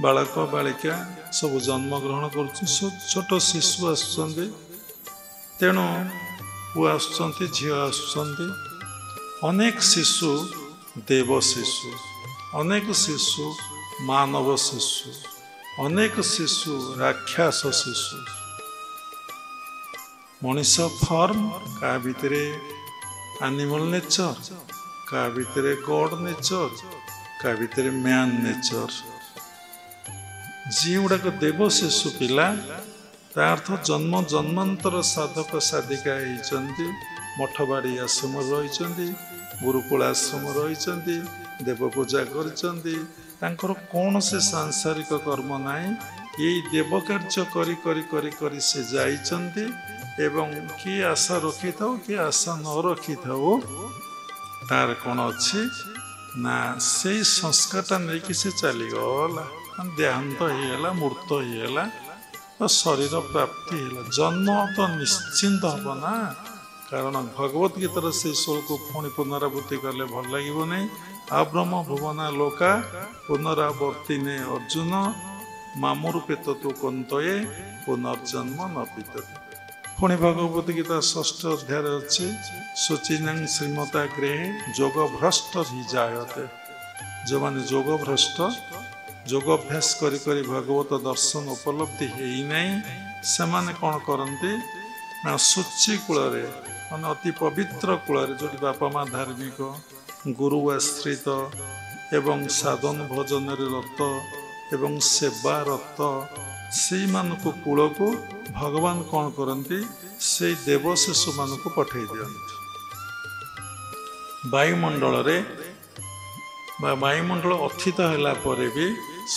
ବାଳକ ବାଳିକା ସବୁ ଜନ୍ମଗ୍ରହଣ କରୁଛନ୍ତି, ଛୋଟ ଶିଶୁ ଆସୁଛନ୍ତି। ତେଣୁ ପୁଅ ଆସୁଛନ୍ତି, ଝିଅ ଆସୁଛନ୍ତି। ଅନେକ ଶିଶୁ ଦେବ ଶିଶୁ, ଅନେକ ଶିଶୁ ମାନବ ଶିଶୁ, ଅନେକ ଶିଶୁ ରାକ୍ଷସ ଶିଶୁ। ମଣିଷ ଫର୍ମ, କାହା ଭିତରେ ଆନିମଲ ନେଚର, କାହା ଭିତରେ ଗଡ ନେଚର, କାହା ଭିତରେ ମ୍ୟାନ ନେଚର। ଯିଏ ଗୁଡାକ ଦେବ ଶିଶୁ ପିଲା, ତା ଅର୍ଥ ଜନ୍ମ ଜନ୍ମାନ୍ତର ସାଧକ ସାଧିକା ହେଇଛନ୍ତି, ମଠବାଡ଼ି ଆଶ୍ରମରେ ରହିଛନ୍ତି, ଗୁରୁକୁଳ ଆଶ୍ରମ ରହିଛନ୍ତି, ଦେବ ପୂଜା କରିଛନ୍ତି। ତାଙ୍କର କୌଣସି ସାଂସାରିକ କର୍ମ ନାହିଁ। ଏଇ ଦେବ କାର୍ଯ୍ୟ କରି କରି କରି କରି ସେ ଯାଇଛନ୍ତି। ଏବଂ କିଏ ଆଶା ରଖିଥାଉ କିଏ ଆଶା ନ ରଖିଥାଉ, ତାର କ'ଣ ଅଛି ନା ସେଇ ସଂସ୍କାରଟା ନେଇକି ସେ ଚାଲିଗଲା, ଦେହାନ୍ତ ହେଇଗଲା, ମୂର୍ତ୍ତ ହେଇଗଲା, ଶରୀର ପ୍ରାପ୍ତି ହେଲା। ଜନ୍ମ ତ ନିଶ୍ଚିନ୍ତ ହବ ନା, କାରଣ ଭଗବତ ଗୀତାର ସେଇ ସ୍ୱରକୁ ପୁଣି ପୁନରାବୃତ୍ତି କଲେ ଭଲ ଲାଗିବ ନାହିଁ। ଆବ୍ରହ୍ମ ଭୁବନା ଲୋକା ପୁନରାବର୍ତ୍ତିନେ ଅର୍ଜୁନ, ମାମୁରୂପେତ ତୁ କନ୍ତୟେ ପୁନର୍ଜନ୍ମ ନ ବିଦ୍ୟତେ। ପୁଣି ଭଗବତ ଗୀତା 6ଠ ଅଧ୍ୟାୟରେ ଅଛି, ଶୁଚିନାଂ ଶ୍ରୀମତା ଗୃହେ ଯୋଗ ଭ୍ରଷ୍ଟ ଜାୟତେ। ଯେଉଁମାନେ ଯୋଗ ଭ୍ରଷ୍ଟ, ଯୋଗ ଅଭ୍ୟାସ କରି କରି ଭଗବତ ଦର୍ଶନ ଉପଲବ୍ଧି ହେଇନାହିଁ, ସେମାନେ କ'ଣ କରନ୍ତି ନା ଶୁଚି କୂଳରେ, ମାନେ ଅତି ପବିତ୍ର କୂଳରେ, ଯେଉଁଠି ବାପା ମା ଧାର୍ମିକ, ଗୁରୁ ଆଶ୍ରିତ ଏବଂ ସାଧନ ଭଜନରେ ରତ ଏବଂ ସେବାରତ, ସେଇମାନଙ୍କୁ କୂଳକୁ ଭଗବାନ କ'ଣ କରନ୍ତି, ସେଇ ଦେବ ଶିଶୁମାନଙ୍କୁ ପଠାଇ ଦିଅନ୍ତି। ବାୟୁମଣ୍ଡଳରେ ବା ବାୟୁମଣ୍ଡଳ ଅଥିତ ହେଲା ପରେ ବି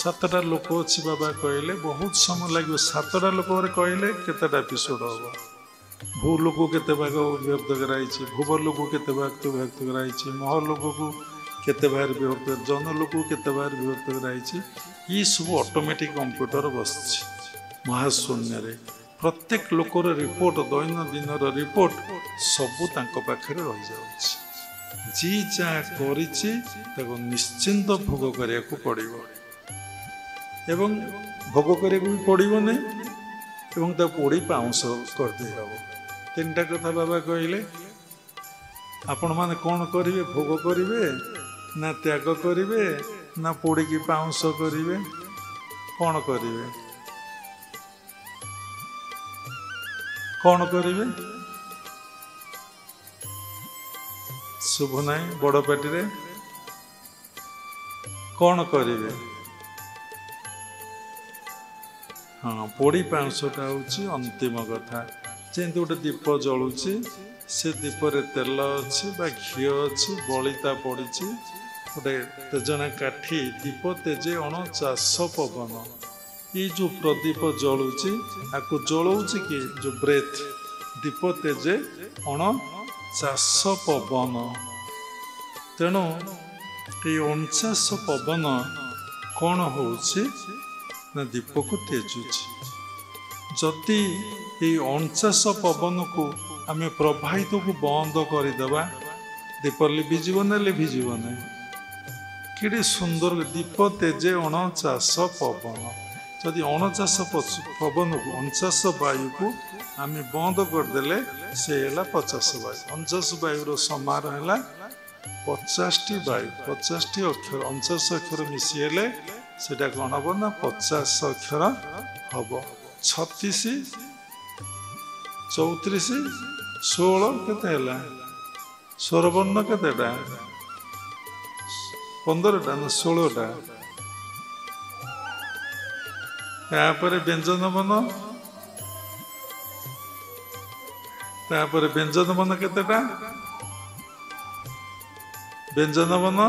7ଟା ଲୋକ ଅଛି ବାବା କହିଲେ, ବହୁତ ସମୟ ଲାଗିବ। 7ଟା ଲୋକରେ କହିଲେ କେତେଟା ଏପିସୋଡ ହବ? ଭୂ ଲୋକ କେତେ ଭାଗ ବିଭକ୍ତ କରାଯାଇଛି, ଭୁବ ଲୋକ କେତେ ଭାଗ ବିଭକ୍ତ କରାଯାଇଛି, ମହ ଲୋକକୁ କେତେ ଭାଗରେ ବିଭକ୍ତ, ଜନ ଲୋକକୁ କେତେ ଭାଗରେ ବିଭକ୍ତ କରାଯାଇଛି। ଇଏ ସବୁ ଅଟୋମେଟିକ କମ୍ପ୍ୟୁଟର ବସିଛି ମହାଶୂନ୍ୟରେ। ପ୍ରତ୍ୟେକ ଲୋକର ରିପୋର୍ଟ, ଦୈନନ୍ଦିନର ରିପୋର୍ଟ ସବୁ ତାଙ୍କ ପାଖରେ ରହିଯାଉଛି। ଯିଏ ଯାହା କରିଛି ତାକୁ ନିଶ୍ଚିନ୍ତ ଭୋଗ କରିବାକୁ ପଡ଼ିବ, ଏବଂ ଭୋଗ କରିବାକୁ ବି ପଡ଼ିବନି, ଏବଂ ତାକୁ ପୋଡ଼ି ପାଉଁଶ କରିଦେଇ ହେବ। 3ଟା କଥା ବାବା କହିଲେ। ଆପଣମାନେ କ'ଣ କରିବେ? ଭୋଗ କରିବେ ନା ତ୍ୟାଗ କରିବେ ନା ପୋଡ଼ିକି ପାଉଁଶ କରିବେ? କ'ଣ କରିବେ? କ'ଣ କରିବେ? ଶୁଭ ନାହିଁ ବଡ଼ ପାଟିରେ। କ'ଣ କରିବେ? ହଁ, ପୋଡ଼ି ପାଉଁଶଟା ହେଉଛି ଅନ୍ତିମ କଥା। ଯେମିତି ଗୋଟେ ଦୀପ ଜଳୁଛି, ସେ ଦୀପରେ ତେଲ ଅଛି ବା ଘିଅ ଅଛି, ବଳିତା ପଡ଼ିଛି, ଗୋଟେ ତେଜଣା କାଠି, ଦୀପ ତେଜେ 49 ପବନ। ଏଇ ଯେଉଁ ପ୍ରଦୀପ ଜଳୁଛି, ଆକୁ ଜଳଉଛି କି ଯେଉଁ ବ୍ରେଥ୍, ଦୀପ ତେଜେ 49 ପବନ। ତେଣୁ ଏଇ 49 ପବନ କ'ଣ ହେଉଛି ନା ଦୀପକୁ ତେଜୁଛି। ଯଦି ଏଇ 49 ପବନକୁ ଆମେ ପ୍ରବାହିତକୁ ବନ୍ଦ କରିଦେବା, ଦୀପ ଲିଭିଯିବ ନା ଲିଭିଯିବ ନାହିଁ? କେଡ଼େ ସୁନ୍ଦର ଦୀପ ତେଜେ 49 ପବନ। ଯଦି 49 ପବନକୁ, 49 ବାୟୁକୁ ଆମେ ବନ୍ଦ କରିଦେଲେ, ସେ ହେଲା 50 ବାୟୁ। 49 ବାୟୁର ସମାର ହେଲା 50ଟି ବାୟୁ, 50ଟି ଅକ୍ଷର। 49 ଅକ୍ଷର ମିଶିଗଲେ ସେଟା କ'ଣ ହବ ନା 50 ଅକ୍ଷର ହବ। 36, 34, 16 କେତେ ହେଲା? ସ୍ୱରବର୍ଣ୍ଣ କେତେଟା? 15ଟା ନା 16ଟା? ତାପରେ ବ୍ୟଞ୍ଜନ ବର୍ଣ୍ଣ, ତାପରେ ବ୍ୟଞ୍ଜନ ବର୍ଣ୍ଣ କେତେଟା? ବ୍ୟଞ୍ଜନ ବର୍ଣ୍ଣ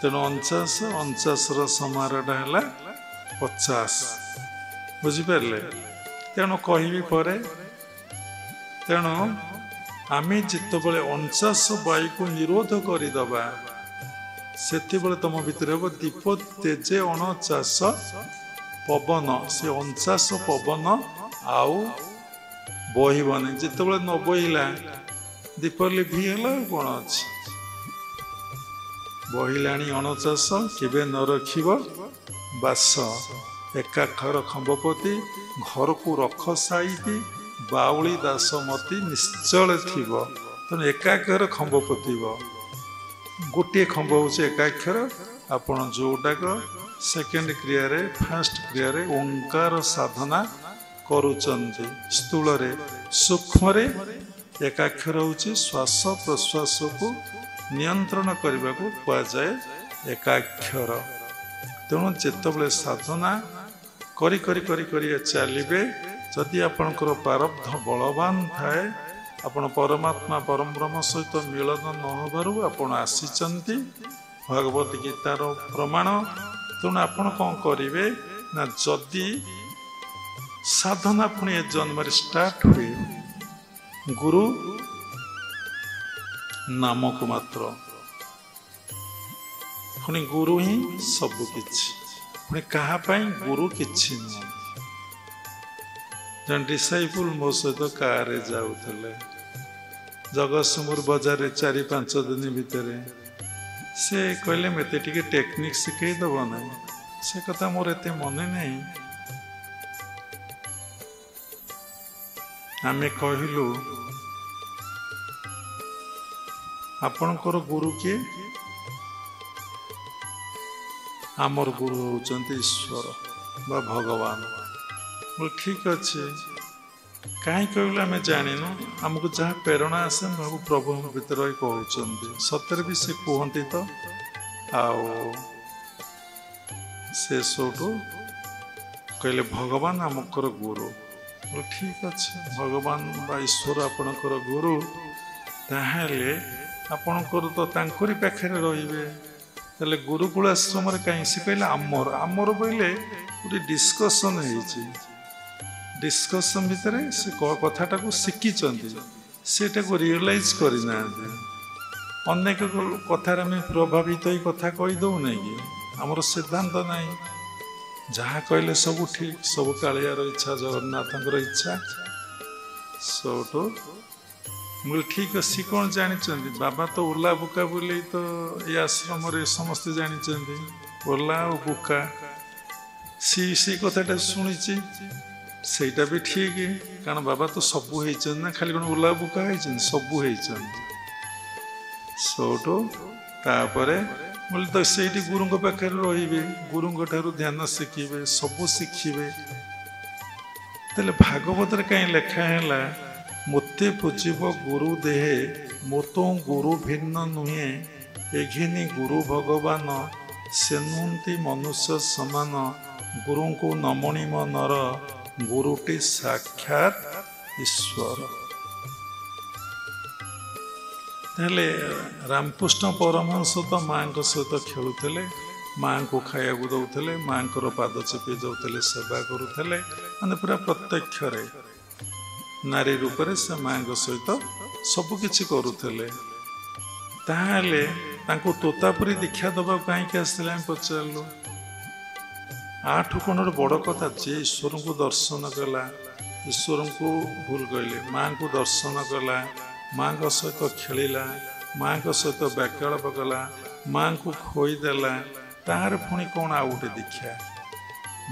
ତେଣୁ 49ର ସମାରଟା ହେଲା 50। ବୁଝିପାରିଲେ? ତେଣୁ କହିବି ପରେ, ତେଣୁ ଆମେ ଯେତେବେଳେ 49 ବାୟୁକୁ ନିରୋଧ କରିଦେବା, ସେତେବେଳେ ତମ ଭିତରେ ହେବ ଦୀପ ତେଜେ 49 पवन से 49 पवन आउ बहबनी जिते न बहला दीप लिभिगला कौन अच्छी बहला 49 केवे न रखिब बास एकाक्षर खंबपति घर को रख साइति बाउली दासमती निश्चल थीब तेणु एकाक्षर खंब पोतीब गोटे खंब हूँ एकाक्षर आपण जोटाक सेकेंड क्रिया फास्ट क्रिया ओंकार साधना करुचंती स्थूल सूक्ष्म एकाक्षर हूँ श्वास प्रश्वास को नियंत्रण करने को कहुए एकाक्षर तेणु जितेबाला साधना करी करी करी करी चलिए जदि आपणकर प्रारब्ध बलवान थाए आपण परमात्मा परम ब्रह्म सहित मिलन नहबारू आपण आसीचंती भगवत गीतार प्रमाण तेणु आपण कौन करेंगे ना जदि साधना पुणी ए जन्म स्टार्ट हुए गुरु नामक मात्र पुणी गुरु ही सबु किछि पुणी कहापाई गुरु किछि नुह जन डिसाइपुल मो सहित कार जाऊले जगतसिंहपुर बजार 4-5 दिन भितर से कहले मत टे टेक्निक शिखेदब ना से कथा मोर एत मन नहीं आम कहलु आपणकर गुरु किए आमर गुरु होउचंती ईश्वर बा भगवान बोले ठीक अच्छे कहीं कहले आम जाणीनु आमको जहाँ प्रेरणा आसे बाबू प्रभु भीतर कहते सतरे भी से कहती तो आओ से सोटू कहले भगवान आमकर गुरु बोले ठीक अच्छे भगवान बा ईश्वर आपणकर गुरु ताहले आपणकर तो तांकरी पाखे रे तेल गुरुकुल आश्रम कहीं से कहले आमर आमर बोले गोटे डिस्कसन होती डिस्कसन भितर से कथाटा को शिखिंट सेटा को रियलाइज करना अनेक कथार आम प्रभावित ही कथा कहीदे ना कि आमर सिद्धांत ना जहाँ कहले सब ठीक सब कालियार इच्छा जगन्नाथ इच्छा सबठू मुझे ठीक सी कौन जानते बाबा तो ओला बुका बोले तो ये आश्रम समस्ते जानते ओला और बुका सी कथाटा शुणी सेटा भी ठीक कारण बाबा तो सबू ना खाली कौन ओला बुका सबू सोटू तापर बोले तो से गुरु पाखे रे गुरु ध्यान शिखे सबू शिखे तेल भागवत कहीं लिखाला मोते पूजिब गुरु देहे मोतो गुरु भिन्न नुहे एघिनी गुरु भगवान से नुहति मनुष्य समान गुरु को नमणिम नर गुरुटी साक्षात ईश्वर तेले रामकृष्ण परमहंस तो माँ सहित खेलुले माँ को खाया दौले माँ पाद चेपी जाते सेवा करुले माने पूरा प्रत्यक्ष नारी रूप से माँ सहित सबकि करुले ताहले तोतापुरी दीक्षा दबा कहीं आसते पचारू आठू कौन बड़ कथा जे ईश्वर को दर्शन कला ईश्वर को भूल कहले माँ को दर्शन कला माँ सहित खेला माँ सहित वाक्यालाप कला माँ को खोईदेला तार पुणी कौन आउ गोटे दीक्षा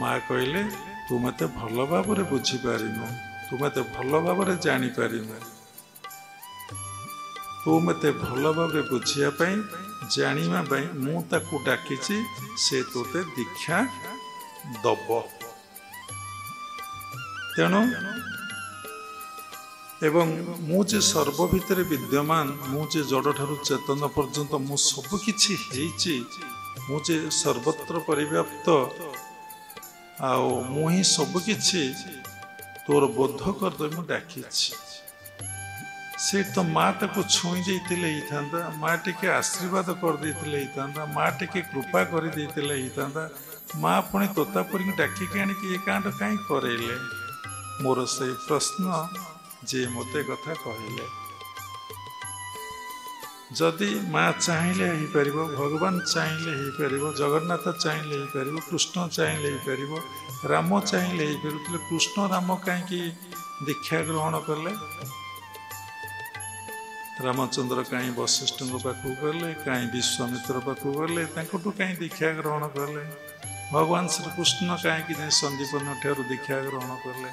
माँ कहले तू मत भल भाव बुझीपारिनु तू मत भल भाव जानीपारिनु तू मत भल भाव बुझापी जानापी मुझे डाकी से तोते दीक्षा दब तेणु एवं मुझे सर्व भितर विद्यमान मुझे जड़ ठारू चेतन पर्यंत मु सबकि मुझे सर्वत्र परिव्याप्त आओ मुही सबकि तोर बोध करदे मु डाकी से तो माँ ताको छुई देते था माँ टे आशीर्वाद करदे माँ टे कृपा करदे माँ पुणी तोतापुरी डाकिक आनिकी ये कांड कहीं करेले मोर से प्रश्न जे मते कथा कहले जदि माँ चाहिए हो पार, भगवान चाहिए हो पार, जगन्नाथ चाहिए हो पार, कृष्ण चाहिए हो पार, राम चाहिए हो पार। कृष्ण राम कहीं दीक्षा ग्रहण कले? रामचंद्र कहीं वशिष्ठ पाखु गले, कहीं विश्वामित्र पाखु गले, कहीं दीक्षा ग्रहण कले? भगवान श्रीकृष्ण कहीं संदीपन ठार दीक्षा ग्रहण कले?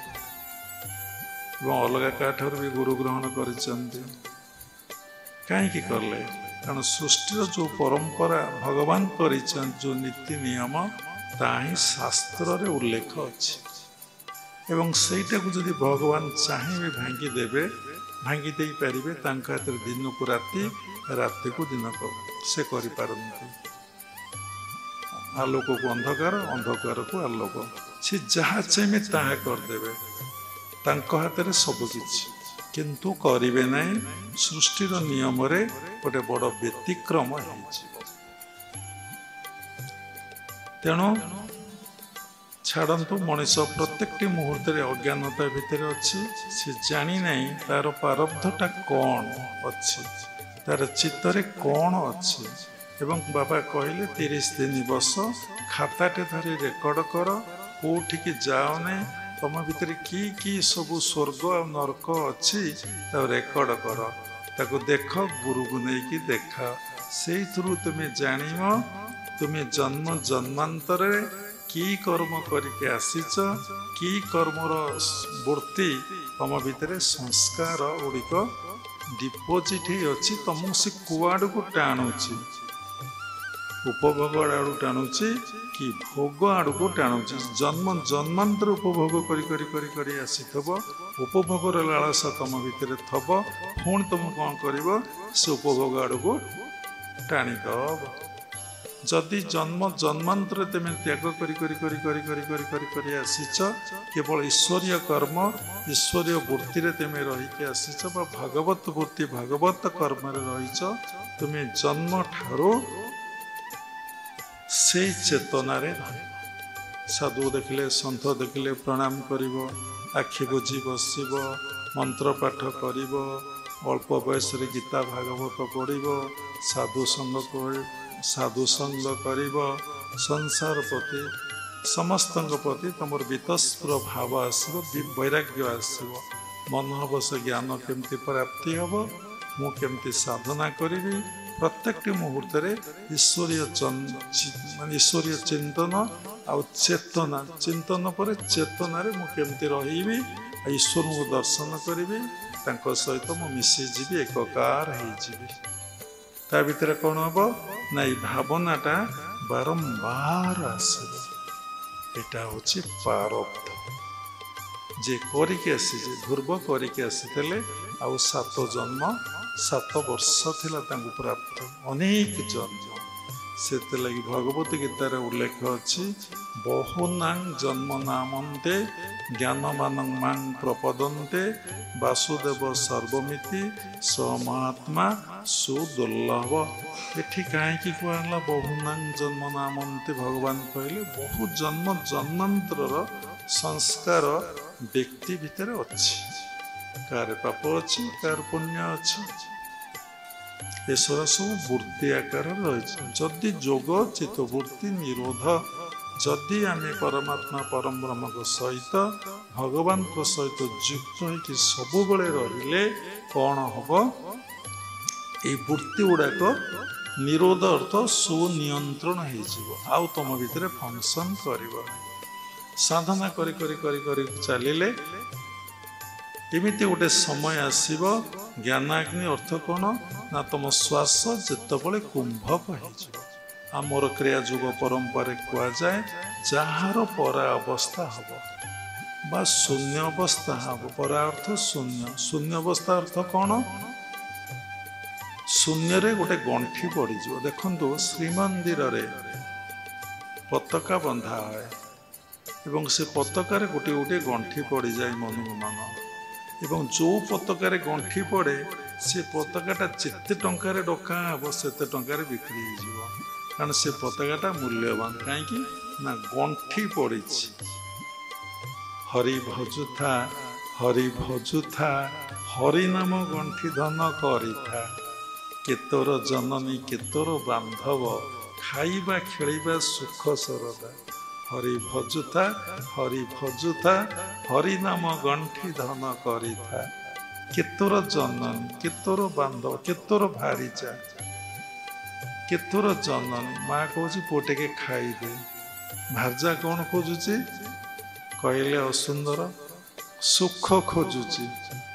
अलग क्या भी गुरु ग्रहण कर कहीं कले? कारण सृष्टिर जो परंपरा भगवान कर जो नीति नियम ताही शास्त्र रे उल्लेख अच्छी। एवं सेटा को जदि भगवान चाहिए भांगी देवे, भांगी दे पारे, हाथ दिन को राति, राति को दिन को से करिपारନ୍ତି। आलोक को अंधकार, अंधकार को आलोक, से जहाँ चाहिए ताहा करदेवे। तांको हाथ में सबकिछि, किंतु करिवे नहीं। सृष्टिर नियम रे गोटे बड़ व्यतिक्रम हो। तेणु छाड़ू, मनीष प्रत्येक मुहूर्त अज्ञानता भितर अच्छी, से जानी नहीं तार प्रारब्धटा कौन अच्छी, तार चित्तरे कौन अच्छी। एवं बाबा कहले 30 दिन बस खाताटे धरी रेकर्ड कर, कोठिकी जाओ नहीं, तुम भितर की सबू स्वर्ग और नरक अच्छी रेकर्ड कर, ताको देख, गुरु को लेकिन देख, से तुम्हें जान तुम्हें जन्म जन्मांतर की कर्म करके आसीच, की कर्मर वृत्ति तुम भितर संस्कार गुड़िक डिपोजिट अच्छी, तुमको से कुआड़ को टाणुची, उपभोग आड़ टाणुची कि भोग आड़ को टाणुची। जन्म जन्मांतर उपभोग करी आसीथब, उपभोगर लालसा तुम भितर थब, पुणी तुम कौन कर से उपभोग आड़ को टाणीदब। जदि जन्म जन्मांतर तुम त्याग करी आसीच, केवल ईश्वरीय कर्म ईश्वरीय वृत्ति तुम रहीकि आसीच, भागवत वृत्ति भागवत कर्म रहीच, तुम्हें जन्म ठारो से चेतना रे साधु देखले सन्थ देखले प्रणाम करिवो, आखि बुझी बसिब, मंत्र पाठ करिब, अल्प बयस गीता भागवत पढ़िबो, साधु संग करिब, संसार प्रति समस्त प्रति तुम बीतस्पुर भाव आसब, वैराग्य आसब, मन हम से ज्ञान केमती प्राप्ति हम, मुझे साधना करी। प्रत्येक मुहूर्त ईश्वरीय ईश्वरीय चिंतन आ चेतना, चिंतन पर चेतन मुझे रही, ईश्वर को दर्शन करी, सहित मु मिशीजी एकार हो भीतर कौन हम ना भावनाटा बारंबार आसब। एटा हूँ प्रारब्ध जे करके आसी ध्रुव करके आसी 7 जन्म 7 वर्ष थिला प्राप्त, अनेक जन्म। से लगी भगवत गीतार उल्लेख अच्छी, बहुनां जन्म नामन्ते ज्ञानमान मां प्रपदन्ते, वासुदेव सर्वमिति स महात्मा सुदुर्लभ। एठी कहीं कहला बहुनां जन्म नामन्ते, भगवान कहले बहु जन्म जन्मांतर संस्कार व्यक्ति भितर अच्छी, कार पाप अच्छी, कार पुण्य अच्छी, ये सब वृत्ति आकार रही। जदि जोग चित्त वृत्ति निरोध, जदि आम परमात्मा परम ब्रह्म सहित भगवान को सहित युक्त हो सब बेले रहिले कौन हम, ये वृत्ति गुड़ाक निरोध अर्थ सुनियंत्रण हो, तुम भितर फंक्शन कर। साधना करी चलिले एमती गोटे समय आसब, ज्ञानाग्नि अर्थ कौन ना तुम श्वास जितेबाला कुंभक होमर क्रिया जुग परंपरा कहुए, जार परा अवस्था हम बा शून्य अवस्था हम। परा अर्थ शून्य, शून्य अवस्था अर्थ कौन? शून्य रे गोटे गंठी पड़। देखु श्रीमंदिर रे पताका बंधा है, एवं से पताकार गोटे गोटे गंठी पड़ जाए मन मन, एवं जो पताकार गंठी पड़े से पताकाटा जिते टंकार डका हम से टंकार बिक्री हो, कारण से पताकाटा मूल्यवान कहीं ना गंठी पड़ी। हरि भजुथा हरि भजुथा, हरि नाम गंठी धन करिथा। କେତୋର ଜନନୀ କେତୋର ବାନ୍ଧବ, ଖାଇବା ଖେଳିବା ସୁଖ ସରଦା। ହରି ଭଜୁଥା ହରି ନାମ ଗଣ୍ଠି ଧନ କରିଥା। କେତୋର ଜନନୀ କେତୋର ବାନ୍ଧବ, କେତୋର ଭାରିଜା, କେତୋର ଜନନୀ ମା କହୁଛି ପୁଅ ଟିକେ ଖାଇଦେ। ଭାର୍ଯ୍ୟା କଣ ଖୋଜୁଛି କହିଲେ ଅସୁନ୍ଦର, ସୁଖ ଖୋଜୁଛି।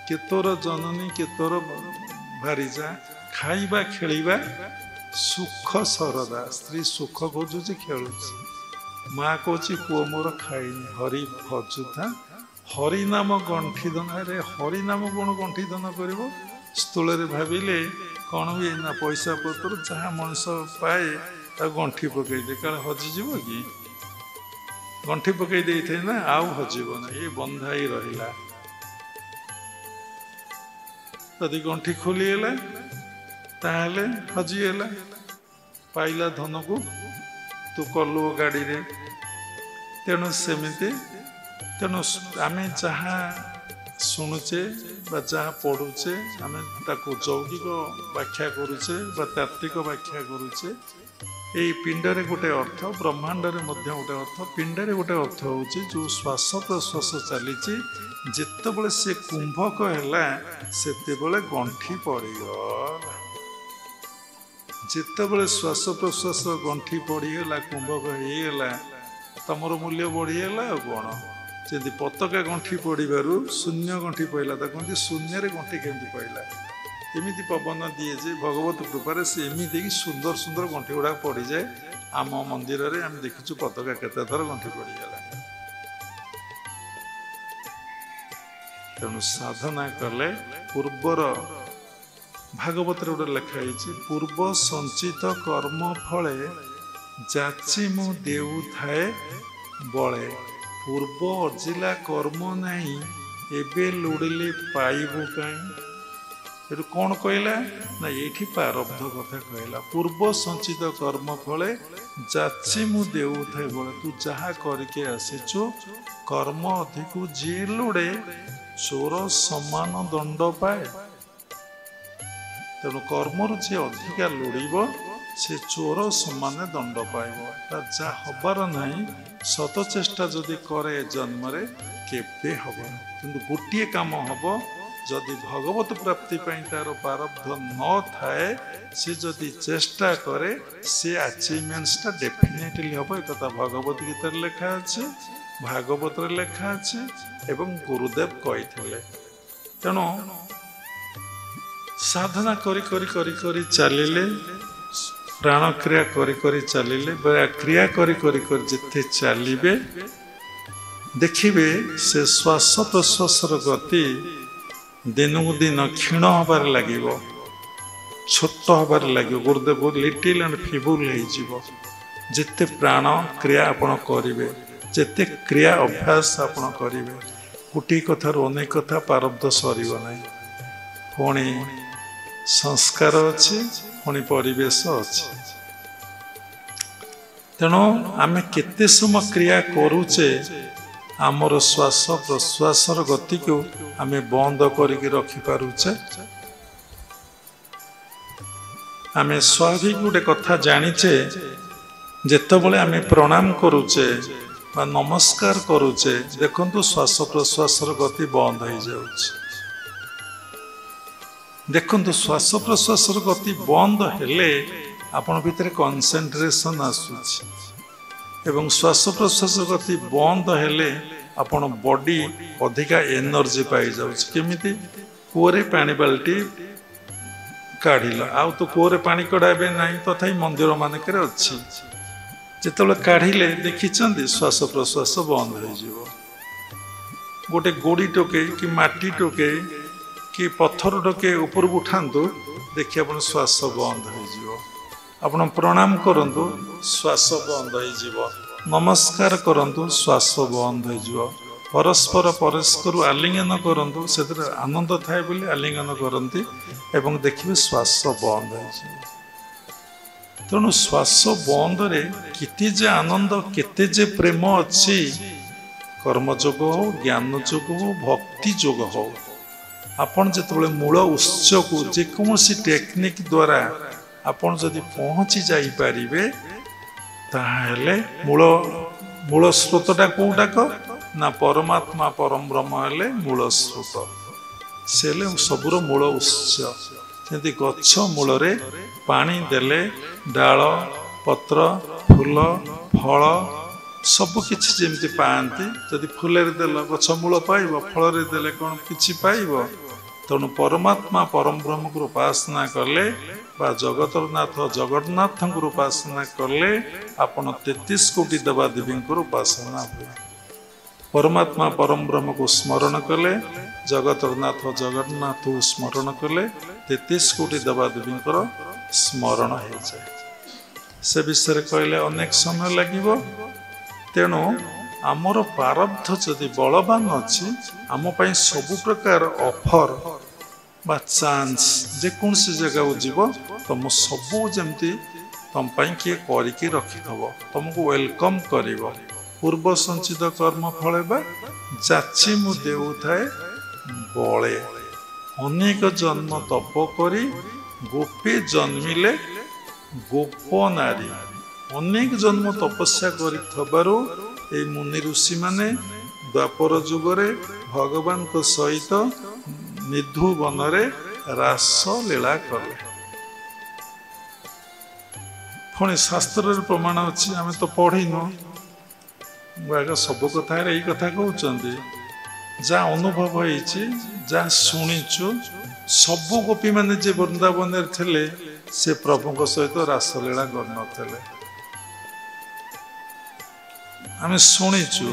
କେତୋର ଜନନୀ କେତୋର ଭାରିଜା, ଖାଇବା ଖେଳିବା ସୁଖ ସରଦା। ସ୍ତ୍ରୀ ସୁଖ ଖୋଜୁଛି, ଖେଳୁଛି। ମା କହୁଛି ପୁଅ ମୋର ଖାଇନି। ହରି ଭଜୁଥା ହରି ନାମ ଗଣ୍ଠି ଧନ। ଆରେ ହରି ନାମ କଣ ଗଣ୍ଠି ଧନ କରିବ? ସ୍ଥୂଳରେ ଭାବିଲେ କଣ ହୁଏ ନା ପଇସା ପତ୍ର ଯାହା ମଣିଷ ପାଏ ତାକୁ ଗଣ୍ଠି ପକେଇଦିଏ, କାଳେ ହଜିଯିବ କି? ଗଣ୍ଠି ପକେଇ ଦେଇଥାଏ ନା, ଆଉ ହଜିବ ନା, ଏ ବନ୍ଧା ହେଇ ରହିଲା। ଯଦି ଗଣ୍ଠି ଖୋଲିଗଲା ତାହେଲେ ହଜିଗଲା। ପାଇଲା ଧନକୁ ତୁ କଲୁ ଗାଡ଼ିରେ। ତେଣୁ ସେମିତି ଆମେ ଯାହା ଶୁଣୁଛେ ବା ଯାହା ପଢ଼ୁଛେ ଆମେ ତାକୁ ଯୌଗିକ ବ୍ୟାଖ୍ୟା କରୁଛେ ବା ତାତ୍ତ୍ୱିକ ବ୍ୟାଖ୍ୟା କରୁଛେ। ଏଇ ପିଣ୍ଡରେ ଗୋଟେ ଅର୍ଥ, ବ୍ରହ୍ମାଣ୍ଡରେ ମଧ୍ୟ ଗୋଟେ ଅର୍ଥ। ପିଣ୍ଡରେ ଗୋଟେ ଅର୍ଥ ହେଉଛି ଯେଉଁ ଶ୍ୱାସ ପ୍ରଶ୍ୱାସ ଚାଲିଛି, ଯେତେବେଳେ ସେ କୁମ୍ଭକ ହେଲା ସେତେବେଳେ ଗଣ୍ଠି ପଡ଼ିଗଲା। ଯେତେବେଳେ ଶ୍ୱାସ ପ୍ରଶ୍ୱାସ ଗଣ୍ଠି ପଡ଼ିଗଲା, କୁମ୍ଭକ ହେଇଗଲା, ତମର ମୂଲ୍ୟ ବଢ଼ିଗଲା। ଆଉ କ'ଣ? ଯେମିତି ପତାକା ଗଣ୍ଠି ପଡ଼ିବାରୁ ଶୂନ୍ୟ ଗଣ୍ଠି ପଡ଼ିଲା, ତାକୁ କୁହନ୍ତି ଶୂନ୍ୟରେ ଗଣ୍ଠି କେମିତି ପଡ଼ିଲା। ଏମିତି ପବନ ଦିଏ ଯେ ଭଗବତ କୃପାରେ ସେ ଏମିତି ସୁନ୍ଦର ସୁନ୍ଦର ଗଣ୍ଠି ଗୁଡ଼ାକ ପଡ଼ିଯାଏ। ଆମ ମନ୍ଦିରରେ ଆମେ ଦେଖିଛୁ ପତାକା କେତେ ଥର ଗଣ୍ଠି ପଡ଼ିଗଲା। ତେଣୁ ସାଧନା କଲେ ପୂର୍ବର ଭାଗବତରେ ଗୋଟେ ଲେଖା ହେଇଛି, ପୂର୍ବ ସଞ୍ଚିତ କର୍ମ ଫଳେ ଯାଚି ମୁଁ ଦେଉଥାଏ ବଳେ। ପୂର୍ବ ଅର୍ଜିଲା କର୍ମ ନାହିଁ, ଏବେ ଲୋଡ଼ିଲେ ପାଇବୁ କାହିଁ। ଏଠୁ କ'ଣ କହିଲା ନା ଏଇଠି ପ୍ରାରବ୍ଧ କଥା କହିଲା। ପୂର୍ବ ସଞ୍ଚିତ କର୍ମ ଫଳେ ଯାଚି ମୁଁ ଦେଉଥାଏ ବଳେ। ତୁ ଯାହା କରିକି ଆସିଛୁ କର୍ମ ଅଧିକୁ ଯିଏ ଲୋଡ଼େ ଚୋର ସମାନ ଦଣ୍ଡ ପାଏ। ତେଣୁ କର୍ମରୁ ଯିଏ ଅଧିକା ଲୋଡ଼ିବ ସେ ଚୋର ସମାନ ଦଣ୍ଡ ପାଇବ। ତା ଯାହା ହବାର ନାହିଁ ଶତ ଚେଷ୍ଟା ଯଦି କରେ ଜନ୍ମରେ କେବେ ହବନି। କିନ୍ତୁ ଗୋଟିଏ କାମ ହବ, ଯଦି ଭଗବତ ପ୍ରାପ୍ତି ପାଇଁ ତାର ପ୍ରାରବ୍ଧ ନଥାଏ, ସେ ଯଦି ଚେଷ୍ଟା କରେ ସେ ଆଚିଭମେଣ୍ଟସଟା ଡେଫିନେଟଲି ହବ। ଏକଥା ଭଗବତ ଗୀତାରେ ଲେଖା ଅଛି, ଭାଗବତରେ ଲେଖା ଅଛି ଏବଂ ଗୁରୁଦେବ କହିଥିଲେ। ତେଣୁ ସାଧନା କରି କରି କରି କରି ଚାଲିଲେ, ପ୍ରାଣକ୍ରିୟା କରି କରି ଚାଲିଲେ, କ୍ରିୟା କରି କରି କରି ଯେତେ ଚାଲିବେ ଦେଖିବେ ସେ ଶ୍ୱାସ ପ୍ରଶ୍ୱାସର ଗତି ଦିନକୁ ଦିନ କ୍ଷୀଣ ହେବାରେ ଲାଗିବ, ଛୋଟ ହେବାରେ ଲାଗିବ। ଗୁରୁଦେବ ଲିଟିଲ୍ ଆଣ୍ଡ ଫିବୁଲ୍ ହେଇଯିବ। ଯେତେ ପ୍ରାଣ କ୍ରିୟା ଆପଣ କରିବେ, ଯେତେ କ୍ରିୟା ଅଭ୍ୟାସ ଆପଣ କରିବେ, ଗୋଟିଏ କଥାରୁ ଅନେକ କଥା ପ୍ରାରବ୍ଧ ସରିବ ନାହିଁ। ପୁଣି ସଂସ୍କାର ଅଛି, ପୁଣି ପରିବେଶ ଅଛି। ତେଣୁ ଆମେ କେତେ ସମୟ କ୍ରିୟା କରୁଛେ, ଆମର ଶ୍ୱାସ ପ୍ରଶ୍ୱାସର ଗତିକୁ ଆମେ ବନ୍ଦ କରିକି ରଖିପାରୁଛେ। ଆମେ ସ୍ୱାଭାବିକ ଗୋଟେ କଥା ଜାଣିଛେ, ଯେତେବେଳେ ଆମେ ପ୍ରଣାମ କରୁଛେ ବା ନମସ୍କାର କରୁଛେ, ଦେଖନ୍ତୁ ଶ୍ୱାସ ପ୍ରଶ୍ୱାସର ଗତି ବନ୍ଦ ହେଇଯାଉଛି। ଦେଖନ୍ତୁ ଶ୍ୱାସ ପ୍ରଶ୍ୱାସର ଗତି ବନ୍ଦ ହେଲେ ଆପଣ ଭିତରେ କନସେନ୍ଟ୍ରେସନ୍ ଆସୁଛି ଏବଂ ଶ୍ୱାସ ପ୍ରଶ୍ୱାସ ଗତି ବନ୍ଦ ହେଲେ ଆପଣ ବଡି ଅଧିକା ଏନର୍ଜି ପାଇଯାଉଛି। କେମିତି? କୂଅରେ ପାଣି ବାଲ୍ଟି କାଢ଼ିଲ, ଆଉ ତ କୂଅରେ ପାଣି କଢ଼ାଇବେ ନାହିଁ, ତଥାପି ମନ୍ଦିର ମାନଙ୍କରେ ଅଛି। ଯେତେବେଳେ କାଢ଼ିଲେ ଦେଖିଛନ୍ତି ଶ୍ୱାସ ପ୍ରଶ୍ୱାସ ବନ୍ଦ ହେଇଯିବ। ଗୋଟେ ଗୋଡ଼ି ଟୋକେଇ କି ମାଟି ଟୋକେଇ କି ପଥର ଟୋକେଇ ଉପରକୁ ଉଠାନ୍ତୁ, ଦେଖି ଆପଣ ଶ୍ୱାସ ବନ୍ଦ ହେଇଯିବ। ଆପଣ ପ୍ରଣାମ କରନ୍ତୁ, ଶ୍ୱାସ ବନ୍ଦ ହେଇଯିବ। ନମସ୍କାର କରନ୍ତୁ, ଶ୍ୱାସ ବନ୍ଦ ହେଇଯିବ। ପରସ୍ପର ଆଲିଙ୍ଗନ କରନ୍ତୁ, ସେଥିରେ ଆନନ୍ଦ ଥାଏ ବୋଲି ଆଲିଙ୍ଗନ କରନ୍ତି ଏବଂ ଦେଖିବେ ଶ୍ୱାସ ବନ୍ଦ ହେଇଯିବ। ତେଣୁ ଶ୍ୱାସ ବନ୍ଦରେ କେତେ ଯେ ଆନନ୍ଦ, କେତେ ଯେ ପ୍ରେମ ଅଛି। କର୍ମଯୋଗ ହଉ, ଜ୍ଞାନ ଯୋଗ ହଉ, ଭକ୍ତି ଯୋଗ ହଉ, ଆପଣ ଯେତେବେଳେ ମୂଳ ଉତ୍ସକୁ ଯେକୌଣସି ଟେକ୍ନିକ୍ ଦ୍ୱାରା ଆପଣ ଯଦି ପହଞ୍ଚି ଯାଇପାରିବେ ତାହେଲେ ମୂଳ ସ୍ରୋତଟା କୋଉଟାକ ନା ପରମାତ୍ମା ପରମ ବ୍ରହ୍ମ ହେଲେ ମୂଳ ସ୍ରୋତ, ସେ ହେଲେ ସବୁର ମୂଳ ଉତ୍ସ। ଯେମିତି ଗଛ ମୂଳରେ ପାଣି ଦେଲେ ଡାଳ ପତ୍ର ଫୁଲ ଫଳ ସବୁ କିଛି ଯେମିତି ପାଆନ୍ତି, ଯଦି ଫୁଲରେ ଦେଲ ଗଛ ମୂଳ ପାଇବ, ଫଳରେ ଦେଲେ କ'ଣ କିଛି ପାଇବ। ତେଣୁ ପରମାତ୍ମା ପରମ ବ୍ରହ୍ମକୁ ଉପାସନା କଲେ ବା ଜଗତର ନାଥ ଜଗନ୍ନାଥଙ୍କୁ ଉପାସନା କଲେ ଆପଣ 33 କୋଟି ଦେବାଦେବୀଙ୍କର ଉପାସନା ହୁଏ। ପରମାତ୍ମା ପରମ ବ୍ରହ୍ମକୁ ସ୍ମରଣ କଲେ, ଜଗତର ନାଥ ଜଗନ୍ନାଥକୁ ସ୍ମରଣ କଲେ 33 କୋଟି ଦେବାଦେବୀଙ୍କର ସ୍ମରଣ ହେଇଯାଏ। ସେ ବିଷୟରେ କହିଲେ ଅନେକ ସମୟ ଲାଗିବ। ତେଣୁ ଆମର ପ୍ରାରବ୍ଧ ଯଦି ବଳବାନ ଅଛି, ଆମ ପାଇଁ ସବୁ ପ୍ରକାର ଅଫର ବା ଚାନ୍ସ, ଯେକୌଣସି ଜାଗାକୁ ଯିବ ତମ ସବୁ ଯେମିତି ତମ ପାଇଁ କିଏ କରିକି ରଖିଥବ, ତମକୁ ୱେଲକମ୍ କରିବ। ପୂର୍ବ ସଞ୍ଚିତ କର୍ମ ଫଳେ ବା ଯାଚି ମୁଁ ଦେଉଥାଏ ବଳେ। ଅନେକ ଜନ୍ମ ତପ କରି ଗୋପୀ ଜନ୍ମିଲେ ଗୋପ ନାରୀ। ଅନେକ ଜନ୍ମ ତପସ୍ୟା କରିଥିବାରୁ ଏଇ ମୁନି ଋଷିମାନେ ଦ୍ୱାପର ଯୁଗରେ ଭଗବାନଙ୍କ ସହିତ ନିଧୁ ବନରେ ରାସ ଲୀଳା କଲେ। ପୁଣି ଶାସ୍ତ୍ରରେ ପ୍ରମାଣ ଅଛି, ଆମେ ତ ପଢିନୁ, ସବୁ କଥାରେ ଏଇ କଥା କହୁଛନ୍ତି। ଯାହା ଅନୁଭବ ହେଇଛି, ଯାହା ଶୁଣିଛୁ, ସବୁ ଗୋପୀମାନେ ଯେ ବୃନ୍ଦାବନରେ ଥିଲେ ସେ ପ୍ରଭୁଙ୍କ ସହିତ ରାସଲୀଳା କରିନଥିଲେ। ଆମେ ଶୁଣିଛୁ,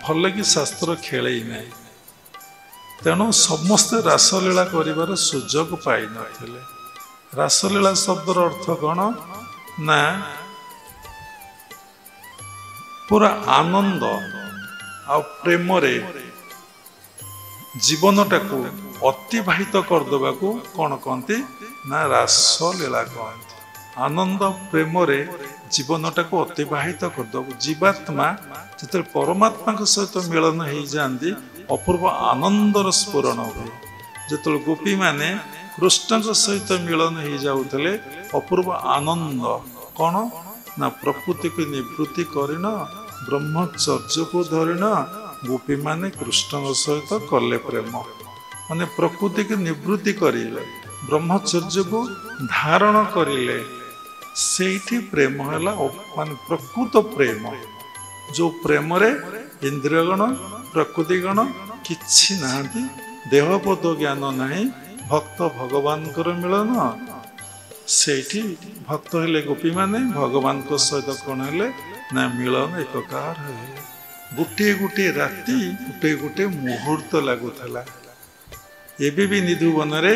ଭଲ କି ଶାସ୍ତ୍ର ଖେଳେଇ ନାହିଁ। ତେଣୁ ସମସ୍ତେ ରାସଲୀଳା କରିବାର ସୁଯୋଗ ପାଇନଥିଲେ। ରାସଲୀଳା ଶବ୍ଦର ଅର୍ଥ କ'ଣ ନା ପୁରା ଆନନ୍ଦ ଆଉ ପ୍ରେମରେ ଜୀବନଟାକୁ ଅତିବାହିତ କରିଦେବାକୁ କ'ଣ କହନ୍ତି ନା ରାସଲୀଳା କହନ୍ତି। ଆନନ୍ଦ ପ୍ରେମରେ ଜୀବନଟାକୁ ଅତିବାହିତ କରିଦେବାକୁ ଜୀବାତ୍ମା ଯେତେବେଳେ ପରମାତ୍ମାଙ୍କ ସହିତ ମିଳନ ହେଇଯାଆନ୍ତି ଅପୂର୍ବ ଆନନ୍ଦର ସ୍ଫୁରଣ ହୁଏ। ଯେତେବେଳେ ଗୋପୀମାନେ କୃଷ୍ଣଙ୍କ ସହିତ ମିଳନ ହେଇଯାଉଥିଲେ ଅପୂର୍ବ ଆନନ୍ଦ କ'ଣ ନା ପ୍ରକୃତିକୁ ନିବୃତ୍ତି କରିନ, ବ୍ରହ୍ମଚର୍ଯ୍ୟକୁ ଧରିନ, ଗୋପୀମାନେ କୃଷ୍ଣଙ୍କ ସହିତ କଲେ ପ୍ରେମ। ମାନେ ପ୍ରକୃତିକୁ ନିବୃତ୍ତି କରିଲେ, ବ୍ରହ୍ମଚର୍ଯ୍ୟକୁ ଧାରଣ କରିଲେ। ସେଇଠି ପ୍ରେମ ହେଲା ମାନେ ପ୍ରକୃତ ପ୍ରେମ, ଯୋଉ ପ୍ରେମରେ ଇନ୍ଦ୍ରିୟଗଣ ପ୍ରକୃତିଗଣ କିଛି ନାହାନ୍ତି, ଦେହବୋଧ ଜ୍ଞାନ ନାହିଁ, ଭକ୍ତ ଭଗବାନଙ୍କର ମିଳନ। ସେଇଠି ଭକ୍ତ ହେଲେ ଗୋପୀମାନେ, ଭଗବାନଙ୍କ ସହିତ କ'ଣ ହେଲେ ନା ମିଳନ ଏକକାର ହେଲେ। ଗୋଟିଏ ଗୋଟିଏ ରାତି, ଗୋଟିଏ ଗୋଟିଏ ମୁହୂର୍ତ୍ତ ଲାଗୁଥିଲା। ଏବେ ବି ନିଧୁବନରେ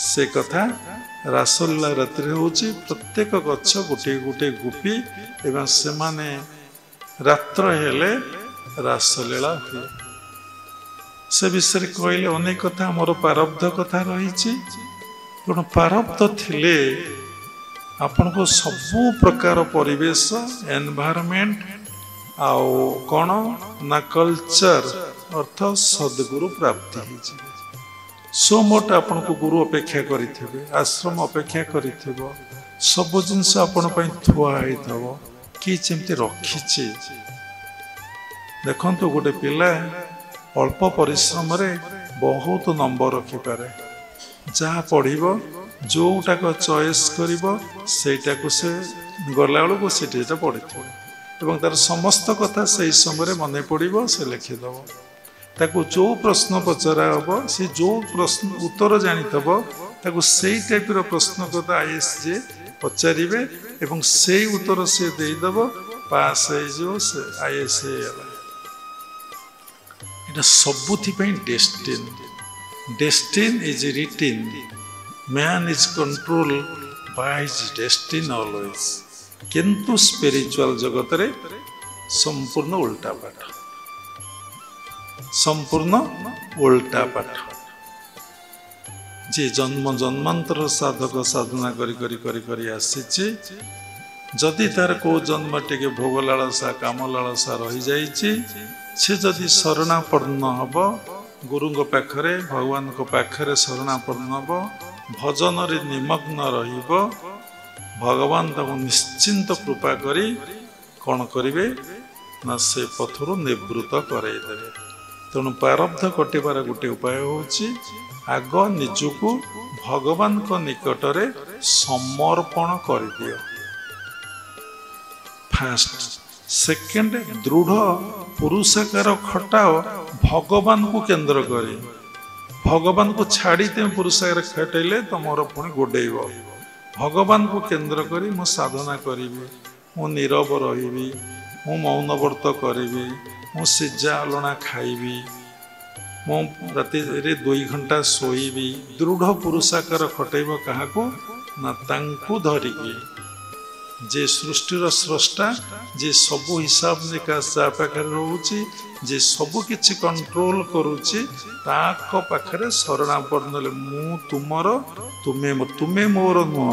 ସେ କଥା ରାସଲୀଳା ରାତିରେ ହେଉଛି। ପ୍ରତ୍ୟେକ ଗଛ ଗୋଟିଏ ଗୋଟିଏ ଗୋପୀ ଏବଂ ସେମାନେ ରାତ୍ର ହେଲେ ରାସଲୀଳା ହୁଏ। ସେ ବିଷୟରେ କହିଲେ ଅନେକ କଥା, ଆମର ପ୍ରାରବ୍ଧ କଥା ରହିଛି। ତେଣୁ ପ୍ରାରବ୍ଧ ଥିଲେ ଆପଣଙ୍କୁ ସବୁ ପ୍ରକାର ପରିବେଶ, ଏନଭାୟରମେଣ୍ଟ ଆଉ କ'ଣ ନା କଲଚର ଅର୍ଥ ସଦ୍ଗୁରୁ ପ୍ରାପ୍ତି ହେଇଯିବ। ସୋମୋଟ ଆପଣଙ୍କୁ ଗୁରୁ ଅପେକ୍ଷା କରିଥିବେ, ଆଶ୍ରମ ଅପେକ୍ଷା କରିଥିବ, ସବୁ ଜିନିଷ ଆପଣ ପାଇଁ ଥୁଆ ହେଇଥିବ। କି ଯେମିତି ରଖିଛି। ଦେଖନ୍ତୁ ଗୋଟେ ପିଲା ଅଳ୍ପ ପରିଶ୍ରମରେ ବହୁତ ନମ୍ବର ରଖିପାରେ। ଯାହା ପଢ଼ିବ, ଯୋଉଟାକ ଚଏସ୍ କରିବ ସେଇଟାକୁ ସେ ଗଲାବେଳକୁ ସେଟା ପଢ଼ିଥିବ ଏବଂ ତାର ସମସ୍ତ କଥା ସେଇ ସମୟରେ ମନେ ପଡ଼ିବ, ସେ ଲେଖିଦେବ। ତାକୁ ଯୋଉ ପ୍ରଶ୍ନ ପଚରା ହବ, ସେ ଯୋଉ ପ୍ରଶ୍ନ ଉତ୍ତର ଜାଣିଥିବ, ତାକୁ ସେଇ ଟାଇପର ପ୍ରଶ୍ନ କଥା ଆଇଏସ୍ ଯେ ପଚାରିବେ ଏବଂ ସେଇ ଉତ୍ତର ସେ ଦେଇଦେବ, ପାସ୍ ହେଇଯିବ, ସେ ଆଇଏସ୍ ହେଇଗଲା। এটা ସବୁଥିପାଇଁ destiny. Destiny is written, man is control by his destiny always. କିନ୍ତୁ ସ୍ପିରିଚୁଆଲ ଜଗତରେ ସମ୍ପୂର୍ଣ୍ଣ ଉଲ୍ଟା ପାଠ, ସମ୍ପୂର୍ଣ୍ଣ ଉଲ୍ଟା ପାଠ। ଯେ ଜନ୍ମ ଜନ୍ମାନ୍ତର ସାଧକ ସାଧନା କରି କରି କରି କରି ଆସିଛି, ଯଦି ତାର କୋଉ ଜନ୍ମ ଟିକେ ଭୋଗ ଲାଳସା କାମ ଲାଳସା ରହିଯାଇଛି, ସେ ଯଦି ଶରଣାପନ୍ନ ହବ गुरुଙ୍କ पाखरे भगवान को पाखरे शरणापन्न हब भजन रे निमग्न रहिब भगवान तक निश्चिंत कृपा करी कौन करिवे ना से पथरु निवृत्त करैदेवे। तेणु प्रारब्ध कटिबार गोटे उपाय होछि आग निजको भगवान को निकटरे समर्पण कर दियो फास्ट। सेकेंड दृढ़ पुरुषाकार खटाओ भगवान को केंद्र करी भगवान को छाड़ी तुम पुरुषाकार खटाइले तुमर पुणी गोडेब भगवान को केंद्र करी मु साधना करी मु नीरव रही मु मौन व्रत करी मु सिजा अलणा खाइबी मु राति 2 घंटा शोइबी। दृढ़ पुरुषाकार खटाइब क्या ना तांकु धरिकी जे सृष्टिर स्रष्टा जे सबु हिसाब निकास जा पाखे रोची जे सबु किछि कंट्रोल करूची ताक पाखरे शरणापन्न मु तुमर तुमे मोर नुह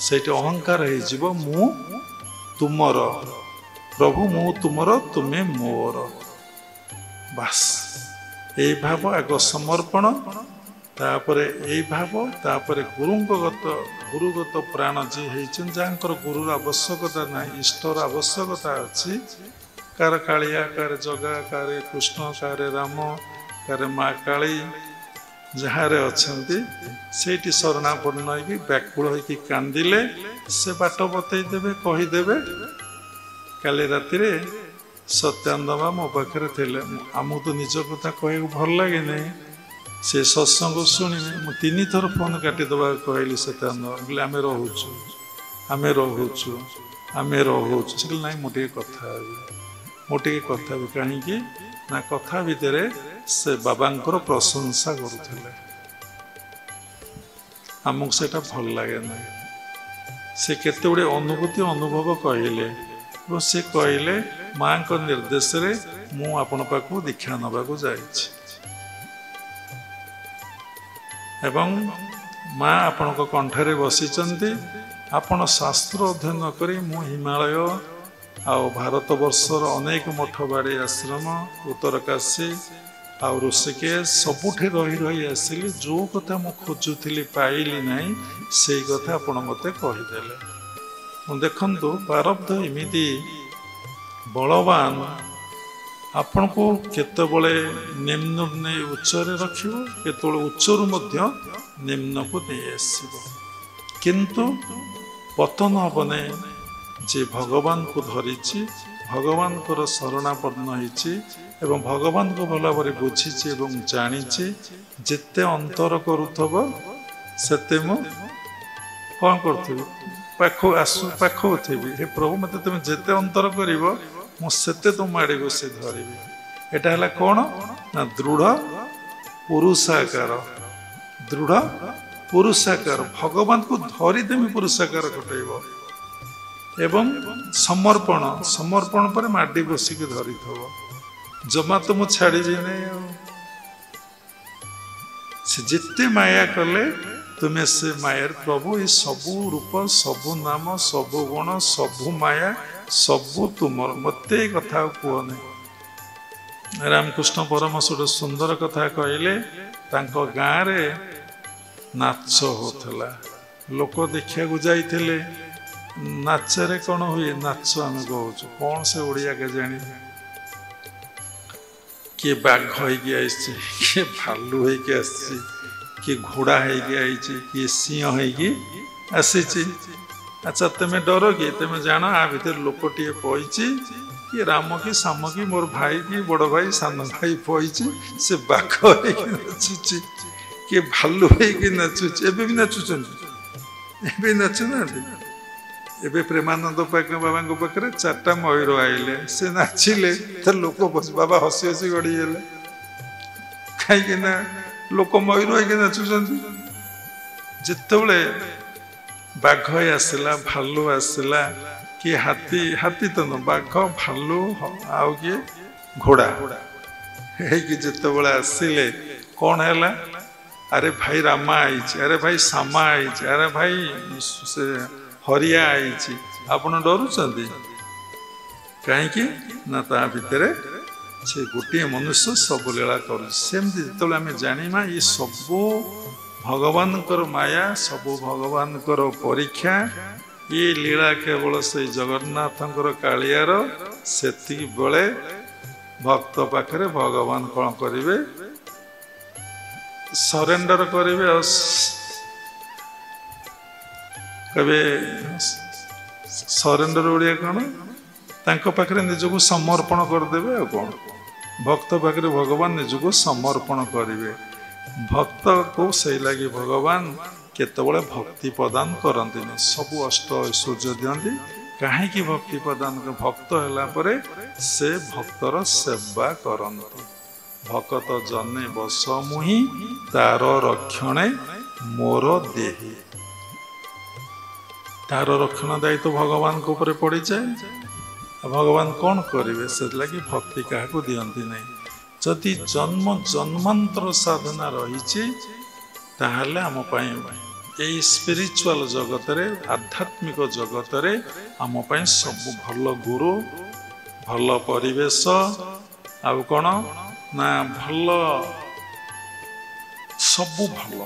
सेठी अहंकार है जीव मु तुमर प्रभु मु तुमर तुमे मोर बस ए भाव आग समर्पण तापरे ए भाव तापरे गुरुगत प्राण जी होइछन जांकर गुरुर आवश्यकता ना इष्टर आवश्यकता अछि कार कालिया कार जगा car Krishna car Ram car माँ काली जहारे अछंती सेठी शरणापन्न होइकी व्याकुल होइकी कांदिले से बाट बतई देबे कहि देबे। काली राति रे सत्यानंद मो पाखरे थिले आमु तो निज कथा कहे भल लागे नै से सत्संग शुणी मु 3 थर फोन काटी दबा कहली सत्यानंद बोले आमे रोचु से नहीं मोटे कथा भी कहीं ना कथा भितर से बाबांकर प्रशंसा करुले आमको सेटा भल लगे ना से केते गुड़े अनुभूति अनुभव कहले से कहले माँ को निर्देश रे मु आपण पाखु दीक्षा नबाकू जाइछि एवं माँ आपण को कंठरे बसीचंती आपण शास्त्र अध्ययन करी मु हिमालय आउ भारत वर्षर अनेक मठ बाड़ी आश्रम उत्तरकाशी आउ ऋषिकेश सबुठे रही रही आसिली जो कथा मु खोजुली पाइली नहीं से कथा आपण मते कहीदेले। देखंतु प्रारब्ध एमिति बलवान आपण को केतबले निम्न नहीं उच्चरे रखिबो केतबले उच्चरु मध्य निम्न को दे आसीबो किंतु पतन हबने जे भगवान को धरिछि भगवान को शरणापन्न होइछि एवं भगवान को भला भाବରେ बुझिछि एवं जानिछि जेते अंतर करूथबो सेते मु कोन करथबि पाखो आसु पाखो थेबि हे प्रभु मते तुम जेते अंतर करिवो मु सेते तुम आड़े से धरिबि। एटा हला कोन ना दृढ़ पुरुषाकार भगवान को धरी देमी पुरुषाकार कटेइबो एवं समर्पण पर माडी बसिक धरी थबो जमा तो मु छाड़ी जे नै से जिते माया कले तुम्हें से मायर प्रभु ये सबु रूप सबु नाम सबु गुण सबु माया सबु तुमर मते कथा कहने। रामकृष्ण परमहंस गोटे सुंदर कथा कहले तांको गाँ रे नाच होतला लोक देखिया को जाइथिले नाचरे कौन हुए नाच आम कहूँ कौन से ओडिया के जानी किए बाघ होइकी आइछि किए भालू होइकी आइछि किए घोड़ा होइकी आइछि किए सिंह होइकी आसिछि। अच्छा तुम डर कि तुम जान आ भीतर लोकटे पईछि कि राम की साम की मोर भाई की बड़ भाई सान भाई पईछि से बाघ होइकी नाचुछि किए भालू होइकी नाचुछि एबे भी नाचुछन्ति एबे नाचुना एबे प्रेमानंद बाबा पाखे 4टा मयूर आइले से नाचिले तो लोक बाबा हसी हसी गड़ीगले कहीं लोक मयूर होइके नाचुछन्ति जितेबले बाघ आसला भालू आसला कि हाथी तो न बाघ भालू आउ किए घोड़ा जितेबले आसिले कौन है अरे भाई रामा आई अरे भाई सामा आई अरे भाई से हरिया आई आपड़ डरुंच कहीं ना ता भितर से गोटे मनुष्य सब लीला करमती जो आम जाना ये सब भगवान माया सब भगवान परीक्षा ये लीला केवल से जगन्नाथ कालियार से बेले भक्त पाखे भगवान कौन करेंगे सरेंडर करेंगे कहे सरेंडर ओडिया कौन तांको पाखे निजक समर्पण करदेवे आ कौन भक्त पाखे भगवान निजक समर्पण करेंगे भक्त को सही लगी भगवान केतबले भक्ति प्रदान करती सब अष्ट ऐश्वर्य दिखती कहीं भक्ति प्रदान भक्त है से भक्तर सेवा करती भक्त जने बस मुहि तार रक्षणे मोर देही तार रक्षण दायित्व भगवान को ऊपर पड़ जाए भगवान कौन करेंगे से लगी भक्ति क्या दिखती नहीं जदि जन्म जन्मांतर साधना रही आम यही स्पिरिचुअल जगत रे आध्यात्मिक जगत रे आम सब भल गुरु भल परिवेश आउ कौन ना भल सब भल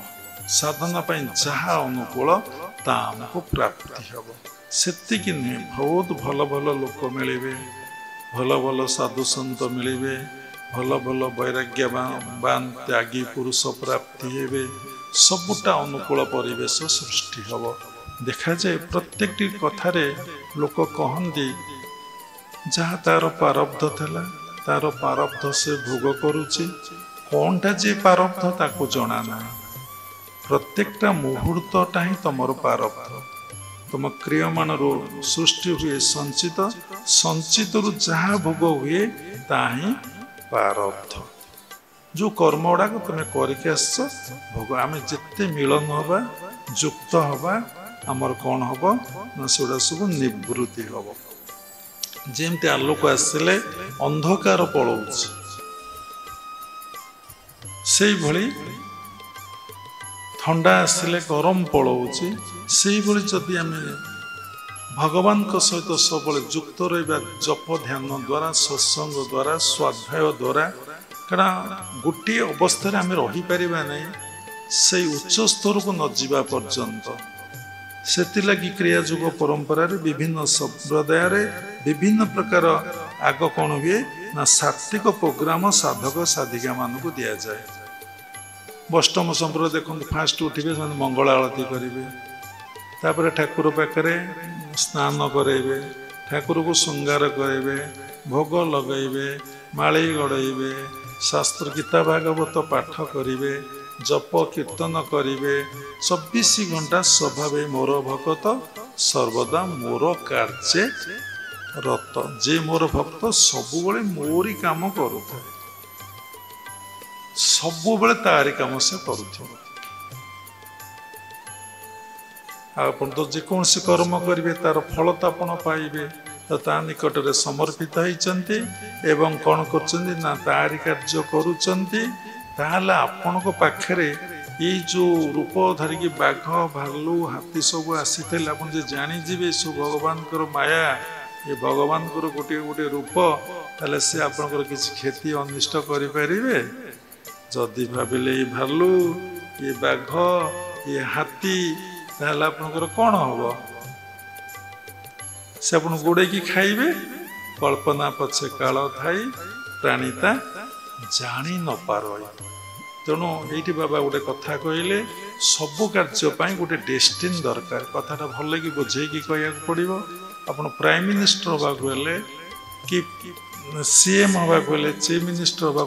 साधना जहाँ अनुकूल ता आमको प्राप्ति हम सेतिकी नुहे बहुत भल भल लोक मिले भल भल साधु सन्त मिले भल भल वैराग्यवान त्यागी पुरुष प्राप्ति हे सबुटा अनुकूल परिवेश सृष्टि हम देखा जाए प्रत्येक कथारे लोक कहती जहाँ तार प्रारब्ध थला तार प्रारब्ध से भोग करुची कौनटा जे प्रारब्ध ताको जना ना प्रत्येकटा मुहूर्तटा ही तुमर प्रारब्ध तुम क्रियमान सृष्टि हुए संचित संचित जहाँ भोग हुए ता ही प्रारब्ध जो कर्म गुड़ाक तुम्हें करके भोग आम जिते मिलन हवा युक्त हवा आमर कौन हम ना सेटा सब निवृत्ति हम जमती आलोक आसिले अंधकार पलाऊँ से भली ठंडा आसिले गरम पलाऊँ से भली जदि आम भगवान सहित सब युक्त रहा जप ध्यान द्वारा सत्संग द्वारा स्वाध्याय द्वारा कारण गोटे अवस्था आम रहीपर ना से उच्च स्तर को न जावा पर्यंत से क्रिया युग परंपरा विभिन्न संप्रदाय विभिन्न प्रकार आग कौन हुए ना सात्विक प्रोग्राम साधक साधिका मान को दि जाए वैष्णव संप्रदाय देखो फास्ट उठे मंगल आरती करेंगे तापर ठाकुर पाखे स्नान करेंगे ठाकुर को श्रृंगार करेंगे भोग लगेबे माली गड़ेबे शास्त्र गीता भागवत पाठ करेंगे जप कीर्तन करेंगे 24 घंटा स्वभाव मोर भक्त सर्वदा मोर कार्य रत जे मोर भक्त सबुबले मोरी काम करुए सबुबले तारी काम से करुथिबो आपण तो जेकोसी कर्म करेंगे तार फल तो आपण पाइबे तो ता निकट में समर्पित होती एवं कौन कर तारी कार्य करुँचे आपण पाखे ये जो रूप धरिकी बाघ भालू हाथी सब आसी आप जानीजे सब भगवान माया ये भगवान गोटे गोटे रूप ताले से आपणकर किसी क्षति अनिष्ट करें जदि भाविले ये भालू ये बाघ ये हाथी ताले आपणकर कौन हम से आप गोड़े की खाइबे कल्पना पछे काल थाई प्राणीता जानी न पार तेणु ये बाबा गोटे कथा कहले सबु कार्य गोटे डेस्टिन दरकार कथाटा भल कि बुझेकी कह पड़ो आप प्राइम मिनिस्टर हवा कि सीएम हवा चीफ मिनिस्टर हवा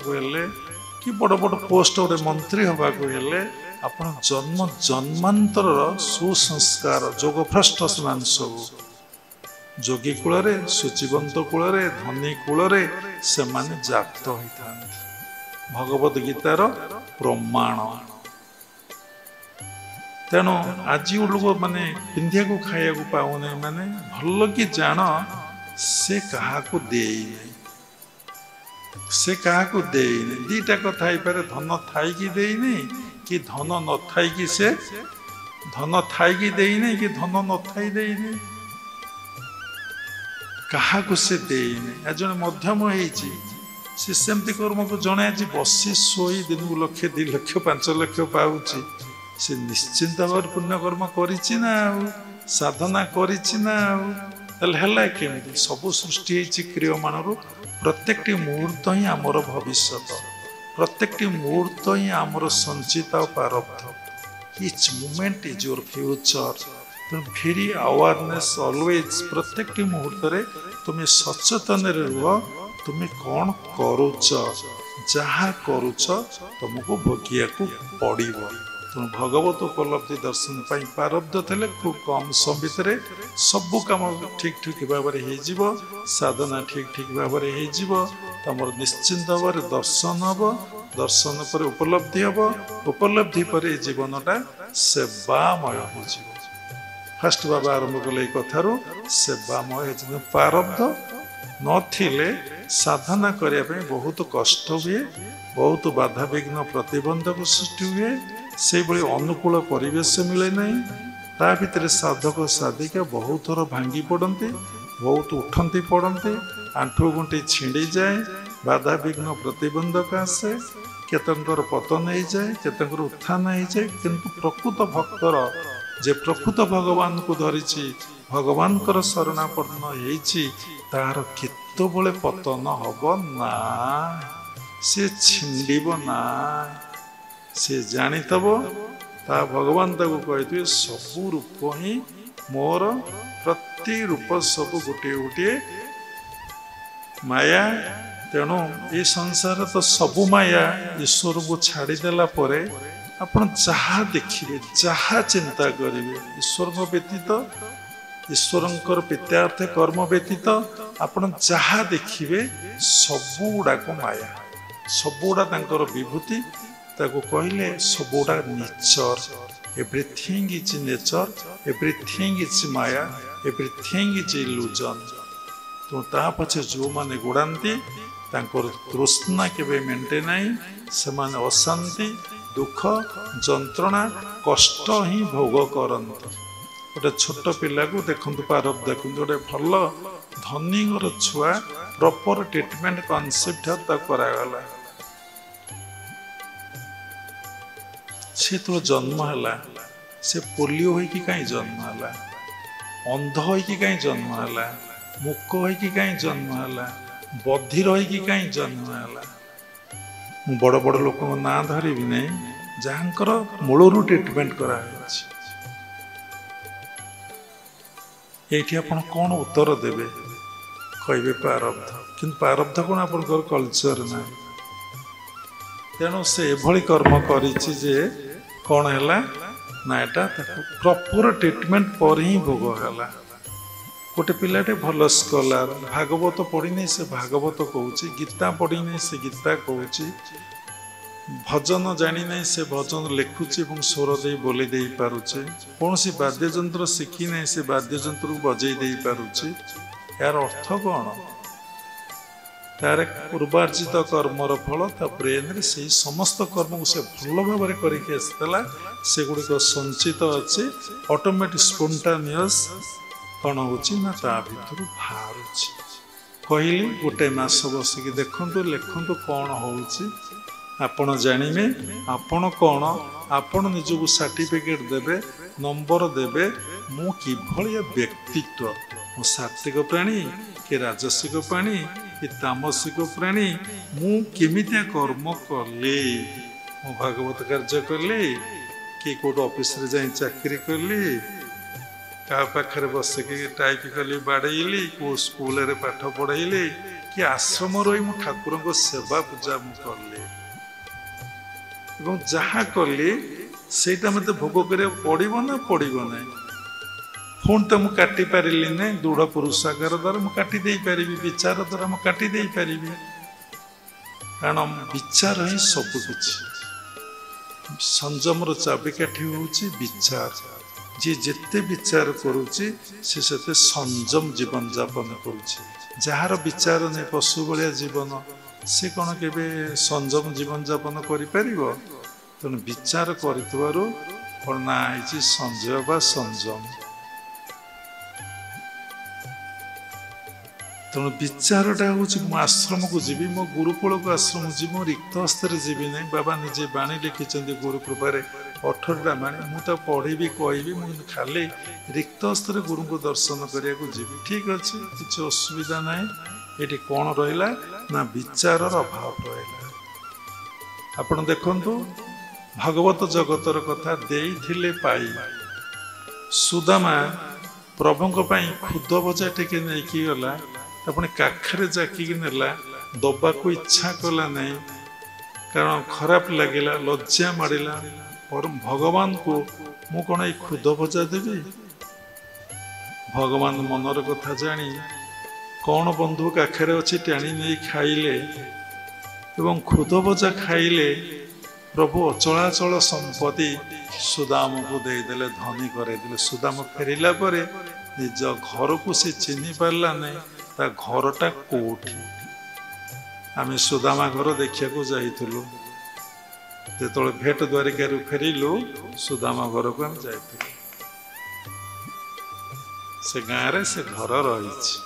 कि बड़ बड़ पोस्ट गोटे मंत्री हवा आप जन्म जन्मांतर सुसंस्कार जोगभ्रष्ट मान सब जोगी कूल सूचिवंत कूल धनी कूल से जात होता भगवद गीतार प्रमाण तेणु आज लोग माने पिंधिया को खाया को पाऊने माने भल कि जान से क्या से क्या दीटा कथा धन थाई देनी कि धन न थाई से धन थाई देनी कि धन न थाई देनी क्या से देने जन मध्यम ସେ ସେମିତି କର୍ମକୁ ଜଣେ ଆଜି ବସି ଶୋଇ ଦିନକୁ 1,00,000 2,00,000 5,00,000 ପାଉଛି, ସେ ନିଶ୍ଚିନ୍ତ ଭାବରେ ପୁଣ୍ୟକର୍ମ କରିଛି ନା ଆଉ, ସାଧନା କରିଛି ନା ଆଉ। ତାହେଲେ ହେଲା କେମିତି? ସବୁ ସୃଷ୍ଟି ହେଇଛି କ୍ରିୟମାନରୁ। ପ୍ରତ୍ୟେକଟି ମୁହୂର୍ତ୍ତ ହିଁ ଆମର ଭବିଷ୍ୟତ, ପ୍ରତ୍ୟେକଟି ମୁହୂର୍ତ୍ତ ହିଁ ଆମର ସଞ୍ଚିତ ପ୍ରାରବ୍ଧ। Each moment is your future. ତେଣୁ ଭେରି ଆୱାରନେସ୍ ଅଲୱେଜ୍, ପ୍ରତ୍ୟେକଟି ମୁହୂର୍ତ୍ତରେ ତୁମେ ସଚେତନରେ ରୁହ। ତୁମେ କ'ଣ କରୁଛ? ଯାହା କରୁଛ ତୁମକୁ ଭୋଗିବାକୁ ପଡ଼ିବ। ତେଣୁ ଭଗବତ ଉପଲବ୍ଧି ଦର୍ଶନ ପାଇଁ ପ୍ରାରବ୍ଧ ଥିଲେ ଖୁବ୍ କମ୍ ସମୟ ଭିତରେ ସବୁ କାମ ଠିକ୍ ଠିକ୍ ଭାବରେ ହେଇଯିବ, ସାଧନା ଠିକ୍ ଠିକ୍ ଭାବରେ ହେଇଯିବ। ତମର ନିଶ୍ଚିନ୍ତ ଭାବରେ ଦର୍ଶନ ହେବ, ଦର୍ଶନ ପରେ ଉପଲବ୍ଧି ହେବ, ଉପଲବ୍ଧି ପରେ ଏ ଜୀବନଟା ସେବାମୟ ହେଇଯିବ। ଫାଷ୍ଟ ବାବା ଆରମ୍ଭ କଲେ ଏଇ କଥାରୁ, ସେବାମୟ ହେଇଯିବ। ପ୍ରାରବ୍ଧ ନଥିଲେ ସାଧନା କରିବା ପାଇଁ ବହୁତ କଷ୍ଟ ହୁଏ, ବହୁତ ବାଧାବିଘ୍ନ ପ୍ରତିବନ୍ଧକ ସୃଷ୍ଟି ହୁଏ, ସେଇଭଳି ଅନୁକୂଳ ପରିବେଶ ମିଳେ ନାହିଁ। ତା ଭିତରେ ସାଧକ ସାଧିକା ବହୁତ ଥର ଭାଙ୍ଗି ପଡ଼ନ୍ତି, ବହୁତ ଉଠନ୍ତି ପଡ଼ନ୍ତି, ଆଣ୍ଠୁ ଗଣ୍ଠି ଛିଣ୍ଡିଯାଏ, ବାଧାବିଘ୍ନ ପ୍ରତିବନ୍ଧକ ଆସେ, କେତେଙ୍କର ପତନ ହେଇଯାଏ, କେତେଙ୍କର ଉତ୍ଥାନ ହେଇଯାଏ। କିନ୍ତୁ ପ୍ରକୃତ ଭକ୍ତର, ଯେ ପ୍ରକୃତ ଭଗବାନଙ୍କୁ ଧରିଛି, ଭଗବାନଙ୍କର ଶରଣାପନ୍ନ ହେଇଛି, ତାହାର କେତେବେଳେ ପତନ ହବ ନା, ସେ ଛିଣ୍ଡିବ ନା। ସେ ଜାଣିଥବ, ତା ଭଗବାନ ତାକୁ କହିଥିବେ ସବୁ ରୂପ ହିଁ ମୋର, ପ୍ରତି ରୂପ ସବୁ ଗୋଟିଏ ଗୋଟିଏ ମାୟା। ତେଣୁ ଏ ସଂସାରରେ ତ ସବୁ ମାୟା। ଈଶ୍ୱରକୁ ଛାଡ଼ିଦେଲା ପରେ ଆପଣ ଯାହା ଦେଖିବେ, ଯାହା ଚିନ୍ତା କରିବେ, ଈଶ୍ୱରଙ୍କ ବ୍ୟତୀତ, ଈଶ୍ୱରଙ୍କର ପିତାର୍ଥ କର୍ମ ବ୍ୟତୀତ ଆପଣ ଯାହା ଦେଖିବେ ସବୁଗୁଡ଼ାକ ମାୟା, ସବୁଗୁଡ଼ା ତାଙ୍କର ବିଭୂତି। ତାକୁ କହିଲେ ସବୁଗୁଡ଼ା nature. Everything is nature, everything is maya, everything is illusion. ତେଣୁ ତା ପଛେ ଯେଉଁମାନେ ଗୋଡ଼ାନ୍ତି ତାଙ୍କର ତୃଷ୍ଣା କେବେ ମେଣ୍ଟେ ନାହିଁ। ସେମାନେ ଅଶାନ୍ତି, ଦୁଃଖ, ଯନ୍ତ୍ରଣା, କଷ୍ଟ ହିଁ ଭୋଗ କରନ୍ତି। ଗୋଟେ ଛୋଟ ପିଲାକୁ ଦେଖନ୍ତୁ, ପ୍ରାରବ୍ଧ ଦେଖନ୍ତୁ, ଗୋଟେ ଭଲ ଧନୀ ଘର ଛୁଆ, ପ୍ରପର ଟ୍ରିଟମେଣ୍ଟ କନସେପ୍ଟ ତାକୁ କରାଗଲା। ସେ ତ ଜନ୍ମ ହେଲା, ସେ ପୋଲିଓ ହେଇକି କାହିଁ ଜନ୍ମ ହେଲା, ଅନ୍ଧ ହେଇକି କାହିଁ ଜନ୍ମ ହେଲା, ମୂକ ହେଇକି କାହିଁ ଜନ୍ମ ହେଲା, ବଧିର ହେଇକି କାହିଁ ଜନ୍ମ ହେଲା? ମୁଁ ବଡ଼ ବଡ଼ ଲୋକଙ୍କ ନାଁ ଧରିବି ନାହିଁ, ଯାହାଙ୍କର ମୂଳରୁ ଟ୍ରିଟମେଣ୍ଟ କରାଯାଇଛି। ଏଇଠି ଆପଣ କ'ଣ ଉତ୍ତର ଦେବେ? କହିବେ ପ୍ରାରବ୍ଧ। କିନ୍ତୁ ପ୍ରାରବ୍ଧ କ'ଣ ଆପଣଙ୍କର କଲଚର ନାହିଁ। ତେଣୁ ସେ ଏଭଳି କର୍ମ କରିଛି ଯେ କ'ଣ ହେଲା ନା, ଏଟା ତାକୁ ପ୍ରପର ଟ୍ରିଟମେଣ୍ଟ ପରେ ହିଁ ଭୋଗ ହେଲା। ଗୋଟେ ପିଲାଟେ ଭଲ ସ୍କଲାର, ଭାଗବତ ପଢ଼ିନି ସେ ଭାଗବତ କହୁଛି, ଗୀତା ପଢ଼ିନି ସେ ଗୀତା କହୁଛି, ଭଜନ ଜାଣିନାହିଁ ସେ ଭଜନ ଲେଖୁଛି ଏବଂ ସ୍ୱର ଦେଇ ବୋଲି ଦେଇପାରୁଛି, କୌଣସି ବାଦ୍ୟଯନ୍ତ୍ର ଶିଖିନାହିଁ ସେ ବାଦ୍ୟଯନ୍ତ୍ରକୁ ବଜେଇ ଦେଇପାରୁଛି। ଏହାର ଅର୍ଥ କ'ଣ? ତାର ପୂର୍ବାର୍ଜିତ କର୍ମର ଫଳ ତା ବ୍ରେନରେ ସେଇ ସମସ୍ତ କର୍ମକୁ ସେ ଭଲ ଭାବରେ କରିକି ଆସିଥିଲା, ସେଗୁଡ଼ିକ ସଞ୍ଚିତ ଅଛି। ଅଟୋମେଟିକ୍ ସ୍ପୋଣ୍ଟାନିୟସ୍ କ'ଣ ହେଉଛି ନା ତା ଭିତରୁ ବାହାରୁଛି। କହିଲି ଗୋଟେ ମାସ ବସିକି ଦେଖନ୍ତୁ, ଲେଖନ୍ତୁ କ'ଣ ହେଉଛି, ଆପଣ ଜାଣିବେ। ଆପଣ କ'ଣ, ଆପଣ ନିଜକୁ ସାର୍ଟିଫିକେଟ୍ ଦେବେ, ନମ୍ବର ଦେବେ, ମୁଁ କିଭଳିଆ ବ୍ୟକ୍ତିତ୍ୱ, ମୁଁ ସାତ୍ତ୍ୱିକ ପ୍ରାଣୀ କି ରାଜସିକ ପ୍ରାଣୀ କି ତାମସିକ ପ୍ରାଣୀ, ମୁଁ କେମିତିଆ କର୍ମ କଲି, ମୁଁ ଭାଗବତ କାର୍ଯ୍ୟ କଲି କି କେଉଁଠି ଅଫିସରେ ଯାଇ ଚାକିରି କଲି, କାହା ପାଖରେ ବସିକି ଟାଇପ୍ କଲି, ବାଡ଼େଇଲି, କେଉଁ ସ୍କୁଲରେ ପାଠ ପଢ଼େଇଲି, କି ଆଶ୍ରମ ରହି ମୁଁ ଠାକୁରଙ୍କ ସେବା ପୂଜା ମୁଁ କଲି, ଏବଂ ଯାହା କଲି ସେଇଟା ମୋତେ ଭୋଗ କରିବାକୁ ପଡ଼ିବ ନା ପଡ଼ିବ ନାହିଁ? ପୁଣି ତ ମୁଁ କାଟି ପାରିଲି ନାହିଁ, ଦୃଢ଼ ପୁରୁଷାକାର ଦ୍ୱାରା ମୁଁ କାଟି ଦେଇପାରିବି, ବିଚାର ଦ୍ୱାରା ମୁଁ କାଟି ଦେଇପାରିବି। କାରଣ ବିଚାର ହିଁ ସବୁକିଛି। ସଂଯମର ଚାବିକାଠି ହେଉଛି ବିଚାର। ଯିଏ ଯେତେ ବିଚାର କରୁଛି ସେ ସେତେ ସଂଯମ ଜୀବନଯାପନ କରୁଛି। ଯାହାର ବିଚାର ନେଇ ପଶୁ ଭଳିଆ ଜୀବନ, ସେ କ'ଣ କେବେ ସଂଯମ ଜୀବନଯାପନ କରିପାରିବ? ତେଣୁ ବିଚାର କରିଥିବାରୁ କ'ଣ ନା ହେଇଛି ସଂଯମ ବା ସଂଯମ। ତେଣୁ ବିଚାରଟା ହେଉଛି ମୁଁ ଆଶ୍ରମକୁ ଯିବି, ମୋ ଗୁରୁକୁଳକୁ ଆଶ୍ରମ ଯିବି, ମୁଁ ରିକ୍ତ ହସ୍ତରେ ଯିବି ନାହିଁ। ବାବା ନିଜେ ବାଣୀ ଲେଖିଛନ୍ତି ଗୁରୁ କୃପାରେ 18ଟା ବାଣୀ, ମୁଁ ତ ପଢ଼ିବି କହିବି, ମୁଁ ଖାଲି ରିକ୍ତ ହସ୍ତରେ ଗୁରୁଙ୍କୁ ଦର୍ଶନ କରିବାକୁ ଯିବି। ଠିକ୍ ଅଛି, କିଛି ଅସୁବିଧା ନାହିଁ। ଏଠି କ'ଣ ରହିଲା ନା ବିଚାରର ଅଭାବ ରହିଲା। ଆପଣ ଦେଖନ୍ତୁ ଭାଗବତ ଜଗତର କଥା, ଦେଇଥିଲେ ପାଇ। ସୁଦାମା ପ୍ରଭୁଙ୍କ ପାଇଁ ଖୁଦ ଭଜା ଟିକେ ନେଇକି ଗଲା, ଆପଣ କାଖରେ ଜାକିକି ନେଲା, ଦବାକୁ ଇଚ୍ଛା କଲା ନାହିଁ, କାରଣ ଖରାପ ଲାଗିଲା, ଲଜ୍ଜା ମାଡ଼ିଲା। ଭଗବାନଙ୍କୁ ମୁଁ କ'ଣ ଏଇ ଖୁଦ ଭଜା ଦେବି? ଭଗବାନ ମନର କଥା ଜାଣି କ'ଣ ବନ୍ଧୁ କାଖରେ ଅଛି ଟାଣି ନେଇ ଖାଇଲେ ଏବଂ ଖୁଦ ଭଜା ଖାଇଲେ। ପ୍ରଭୁ ଅଚଳାଚଳ ସମ୍ପତ୍ତି ସୁଦାମକୁ ଦେଇଦେଲେ, ଧନୀ କରେଇଦେଲେ। ସୁଦାମ ଫେରିଲା ପରେ ନିଜ ଘରକୁ ସେ ଚିହ୍ନି ପାରିଲା ନାହିଁ, ତା ଘରଟା କୋଉଠି। ଆମେ ସୁଦାମା ଘର ଦେଖିବାକୁ ଯାଇଥିଲୁ, ଯେତେବେଳେ ଭେଟ ଦ୍ୱାରିକାରୁ ଫେରିଲୁ ସୁଦାମା ଘରକୁ ଆମେ ଯାଇଥିଲୁ। ସେ ଗାଁରେ ସେ ଘର ରହିଛି।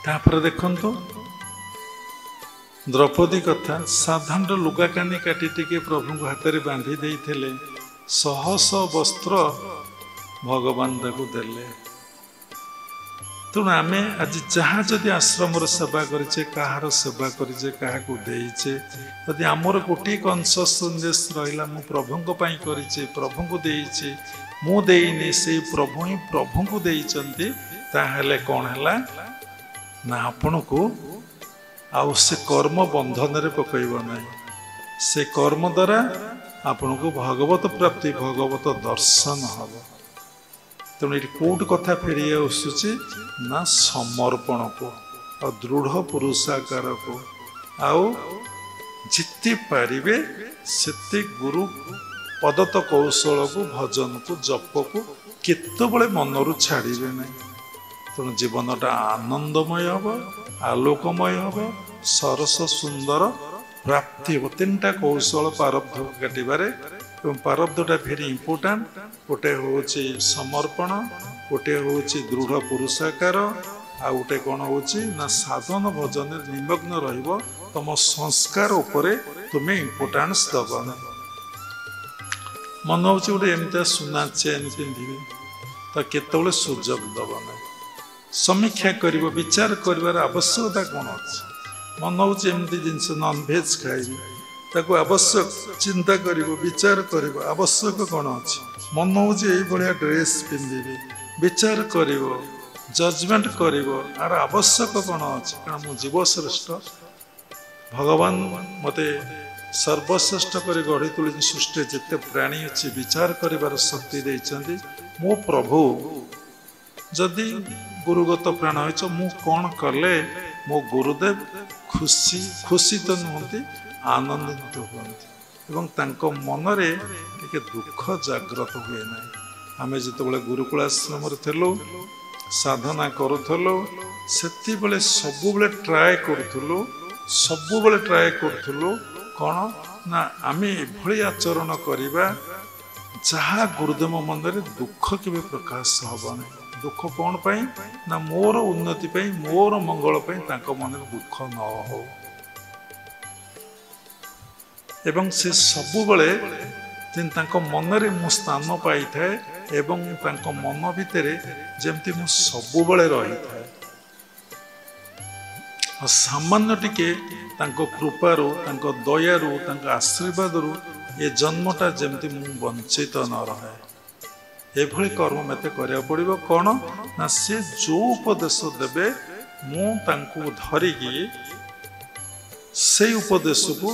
ତାପରେ ଦେଖନ୍ତୁ ଦ୍ରୌପଦୀ କଥା, ସାଧାରଣ ଲୁଗା କାନି କାଟି ଟିକେ ପ୍ରଭୁଙ୍କ ହାତରେ ବାନ୍ଧି ଦେଇଥିଲେ, ଶହ ଶହ ବସ୍ତ୍ର ଭଗବାନ ତାକୁ ଦେଲେ। ତେଣୁ ଆମେ ଆଜି ଯାହା ଯଦି ଆଶ୍ରମର ସେବା କରିଛେ, କାହାର ସେବା କରିଛେ, କାହାକୁ ଦେଇଛେ, ଯଦି ଆମର ଗୋଟିଏ କନସିୟସ୍ ସନ୍ଦେଶ ରହିଲା ମୁଁ ପ୍ରଭୁଙ୍କ ପାଇଁ କରିଛେ, ପ୍ରଭୁଙ୍କୁ ଦେଇଛେ, ମୁଁ ଦେଇନି, ସେଇ ପ୍ରଭୁ ହିଁ ପ୍ରଭୁଙ୍କୁ ଦେଇଛନ୍ତି, ତାହେଲେ କ'ଣ ହେଲା ନା ଆପଣଙ୍କୁ ଆଉ ସେ କର୍ମ ବନ୍ଧନରେ ପକାଇବ ନାହିଁ। ସେ କର୍ମ ଦ୍ୱାରା ଆପଣଙ୍କୁ ଭଗବତ ପ୍ରାପ୍ତି, ଭଗବତ ଦର୍ଶନ ହେବ। ତେଣୁ ଏଠି କୋଉଠି କଥା ଫେରି ଆସୁଛି ନା ସମର୍ପଣକୁ ଆଉ ଦୃଢ଼ ପୁରୁଷାକାରକୁ। ଆଉ ଯେତେ ପାରିବେ ସେତେ ଗୁରୁ ପଦତ କୌଶଳକୁ, ଭଜନକୁ, ଜପକୁ କେତେବେଳେ ମନରୁ ଛାଡ଼ିବେ ନାହିଁ। ତେଣୁ ଜୀବନଟା ଆନନ୍ଦମୟ ହେବ, ଆଲୋକମୟ ହେବ, ସରସ ସୁନ୍ଦର ପ୍ରାପ୍ତି ହେବ। ତିନିଟା କୌଶଳ ପାରବ୍ଧ କାଟିବାରେ, ଏବଂ ପାରବ୍ଧଟା ଭେରି ଇମ୍ପୋର୍ଟାଣ୍ଟ। ଗୋଟେ ହେଉଛି ସମର୍ପଣ, ଗୋଟେ ହେଉଛି ଦୃଢ଼ ପୁରୁଷାକାର, ଆଉ ଗୋଟେ କ'ଣ ହେଉଛି ନା ସାଧନ ଭଜନରେ ନିମଗ୍ନ ରହିବ। ତମ ସଂସ୍କାର ଉପରେ ତୁମେ ଇମ୍ପୋର୍ଟାନ୍ସ ଦେବ ନାହିଁ। ମନେ ହେଉଛି ଗୋଟେ ଏମିତିଆ ସୁନା ଚେନ୍ ପିନ୍ଧିବି, ତ କେତେବେଳେ ସୁଯୋଗ ଦେବ ନାହିଁ। ସମୀକ୍ଷା କରିବ, ବିଚାର କରିବାର ଆବଶ୍ୟକତା କ'ଣ ଅଛି। ମନେ ହେଉଛି ଏମିତି ଜିନିଷ ନନଭେଜ୍ ଖାଇବି, ତାକୁ ଆବଶ୍ୟକ ଚିନ୍ତା କରିବ, ବିଚାର କରିବ ଆବଶ୍ୟକ କ'ଣ ଅଛି। ମନେ ହେଉଛି ଏଇଭଳିଆ ଡ୍ରେସ୍ ପିନ୍ଧିବି, ବିଚାର କରିବ, ଜଜମେଣ୍ଟ କରିବ, ଆର ଆବଶ୍ୟକ କ'ଣ ଅଛି। କାରଣ ମୁଁ ଜୀବଶ୍ରେଷ୍ଠ, ଭଗବାନ ମୋତେ ସର୍ବଶ୍ରେଷ୍ଠ କରି ଗଢ଼ି ତୋଳିଛି। ସୃଷ୍ଟିରେ ଯେତେ ପ୍ରାଣୀ ଅଛି ବିଚାର କରିବାର ଶକ୍ତି ଦେଇଛନ୍ତି। ମୋ ପ୍ରଭୁ ଯଦି ଗୁରୁଗତ ପ୍ରାଣ ହୋଇଛ, ମୁଁ କ'ଣ କଲେ ମୋ ଗୁରୁଦେବ ଖୁସି ତ ନୁହନ୍ତି, ଆନନ୍ଦିତ ହୁଅନ୍ତି ଏବଂ ତାଙ୍କ ମନରେ ଟିକେ ଦୁଃଖ ଜାଗ୍ରତ ହୁଏ ନାହିଁ। ଆମେ ଯେତେବେଳେ ଗୁରୁକୁଳ ଆଶ୍ରମରେ ଥିଲୁ, ସାଧନା କରୁଥିଲୁ, ସେତେବେଳେ ସବୁବେଳେ ଟ୍ରାଏ କରୁଥିଲୁ କ'ଣ ନା ଆମେ ଏଭଳି ଆଚରଣ କରିବା ଯାହା ଗୁରୁଦେବ ମନରେ ଦୁଃଖ କେବେ ପ୍ରକାଶ ହେବ ନାହିଁ। ଦୁଃଖ କ'ଣ ପାଇଁ ନା ମୋର ଉନ୍ନତି ପାଇଁ, ମୋର ମଙ୍ଗଳ ପାଇଁ ତାଙ୍କ ମନରେ ଦୁଃଖ ନ ହଉ। ଏବଂ ସେ ସବୁବେଳେ ଯେମିତି ତାଙ୍କ ମନରେ ମୁଁ ସ୍ଥାନ ପାଇଥାଏ ଏବଂ ତାଙ୍କ ମନ ଭିତରେ ଯେମିତି ମୁଁ ସବୁବେଳେ ରହିଥାଏ। ଆଉ ସାମାନ୍ୟ ଟିକେ ତାଙ୍କ କୃପାରୁ, ତାଙ୍କ ଦୟାରୁ, ତାଙ୍କ ଆଶୀର୍ବାଦରୁ ଏ ଜନ୍ମଟା ଯେମିତି ମୁଁ ବଞ୍ଚିତ ନ ରହେ, ଏଭଳି କର୍ମ ମୋତେ କରିବାକୁ ପଡ଼ିବ। କ'ଣ ନା ସେ ଯେଉଁ ଉପଦେଶ ଦେବେ ମୁଁ ତାଙ୍କୁ ଧରିକି ସେଇ ଉପଦେଶକୁ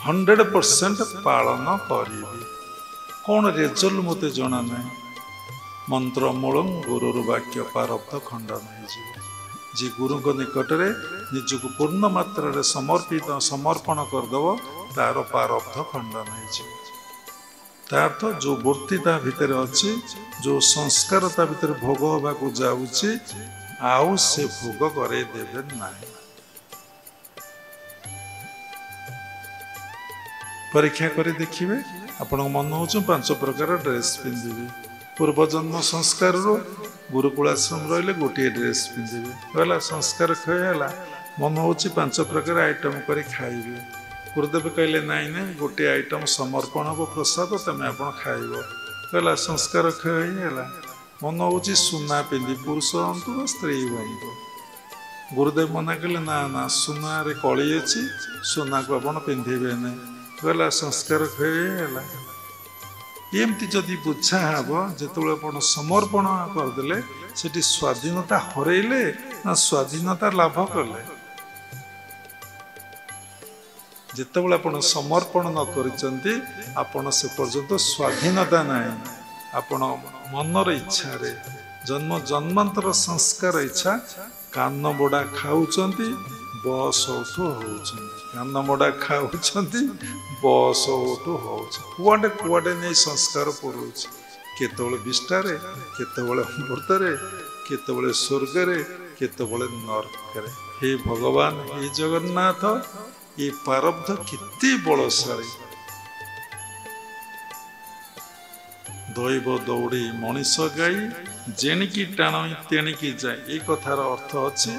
100% ପାଳନ କରିବି। କ'ଣ ରେଜଲ୍ଟ ମୋତେ ଜଣା ନାହିଁ। ମନ୍ତ୍ର ମୂଳଂ ଗୁରୁର ବାକ୍ୟ ପାରବ୍ଧ ଖଣ୍ଡନ ହେଇଯିବ। ଯିଏ ଗୁରୁଙ୍କ ନିକଟରେ ନିଜକୁ ପୂର୍ଣ୍ଣ ମାତ୍ରାରେ ସମର୍ପଣ କରିଦେବ, ତାର ପାରବ୍ଧ ଖଣ୍ଡନ ହେଇଯିବ। ତା ଅର୍ଥ ଯେଉଁ ବୃତ୍ତି ତା ଭିତରେ ଅଛି, ଯେଉଁ ସଂସ୍କାର ତା ଭିତରେ ଭୋଗ ହେବାକୁ ଯାଉଛି, ଆଉ ସେ ଭୋଗ କରେଇ ଦେବେ ନାହିଁ। ପରୀକ୍ଷା କରି ଦେଖିବେ। ଆପଣଙ୍କ ମନ ହେଉଛି 5 ପ୍ରକାର ଡ୍ରେସ୍ ପିନ୍ଧିବି, ପୂର୍ବଜନ୍ମ ସଂସ୍କାରରୁ गुरुकुल आश्रम रही गोटे ड्रेस पिंधे गला संस्कार क्षय है मन हो 5 प्रकार आइटम कर खाइबे गुरुदेव कहले नाई ना गोटे आइटम समर्पण हम प्रसाद तुम आप खाइब गला संस्कार क्षय है मन हो सुना पिंधि पुरुष हूँ स्त्री हूँ गुरुदेव मना कले ना ना सुना रे कली अच्छी सुना को आप पिंधे ना गला संस्कार क्षय है एमती जदि बुझा हम जो आप समर्पण करदे से स्वाधीनता हरइले ना स्वाधीनता लाभ कले जितेबाला आप समर्पण न करते आपण से पर्यंत स्वाधीनता ना आपण मनर इच्छा रे जन्म जन्मांतर संस्कार इच्छा कान बोड़ा खाऊंट बस उठू हो कान मोड़ा खाऊंट बस उठू हो कुआडे कुआडे नहीं संस्कार पुरोच केतबले विष्टार केतबले अमृतरे केतबले स्वर्गरे केतबले नरकरे हे भगवान हे जगन्नाथ ये प्रारब्ध कितने बलशाली दैव दौड़ी मनीष गाई जेणिकी टाण तेणिकी जाए ये कथार अर्थ अच्छे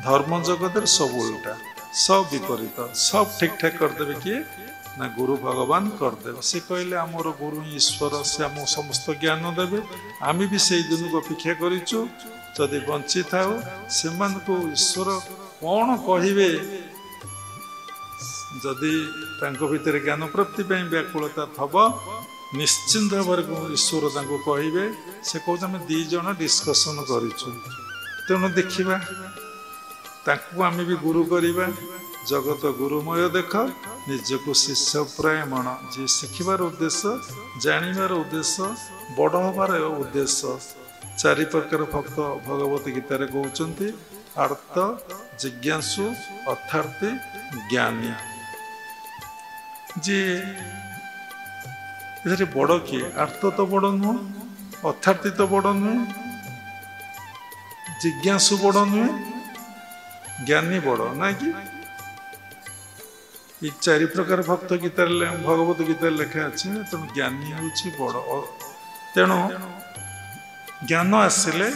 धर्म जगत सब उल्टा सब विपरीत सब ठीक ठाक करदे किए ना गुरु भगवान करदे से कहले आमर गुरु ईश्वर से आम समस्त ज्ञान देवे आम भी से दिन को अपेक्षा करूँ जदि बंची थाओ से ईश्वर कौन कहे जदि भितर ज्ञान प्राप्ति व्याकुलता थब निश्चिंत भाव ईश्वर कहे से कह आम 2 जन डिस्कसन करूँ तेणु देखा आम भी गुरु करवा जगत गुरुमय देख निजक शिष्य प्रायमण जी शिखबार उद्देश्य जानिबार उद्देश्य बड़ हबार उद्देश्य 4 प्रकार भक्त भगवत गीतार कहते आर्त जिज्ञासु अर्थार्थी ज्ञानी जी इधर बड़ किए आर्त तो बड़ नुह अर्थार्थी तो बड़ नुहे जिज्ञासु बड़ नुहे ज्ञानी बड़ ना कि ये 4 प्रकार भक्त गीतार भगवत गीतार लिखा अच्छे तेणु ज्ञानी हूँ बड़ तेणु ज्ञान आसिले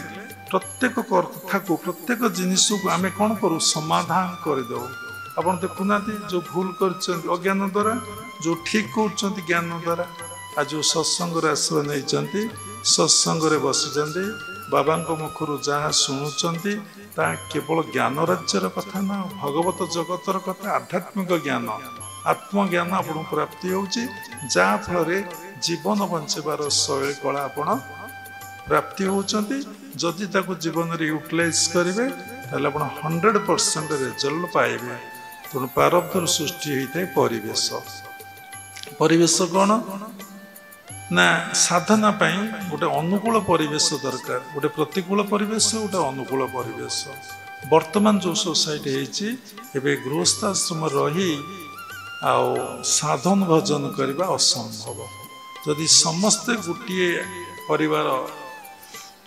प्रत्येक कथा को प्रत्येक जिनिस को आम कौन करूँ समाधान करदे आप देखुना जो भूल कर अज्ञान द्वारा जो ठीक कर ज्ञान द्वारा आज जो सत्संग आश्रय नहीं सत्संग बसी बाबा मुखर जहाँ शुणुंट केवल ज्ञान राज्यर कथा ना भगवत जगतर कथा आध्यात्मिक ज्ञान आत्मज्ञान आप प्राप्ति होफल जीवन बंचार शैली कला आप प्राप्ति होती जदि जीवन में यूटिलाइज करेंगे 100% रिजल्ट पाइबे तेणु प्रारब्धर सृष्टि होता है परिवेश परिवेश कौन ना साधना गोटे अनुकूल परिवेश दरकार गोटे प्रतिकूल परिवेश गोटे अनुकूल परिवेश वर्तमान जो सोसाइटी होती गृहस्थाश्रम रही आउ साधन भजन करने असंभव जदि समस्ते गोटे परिवार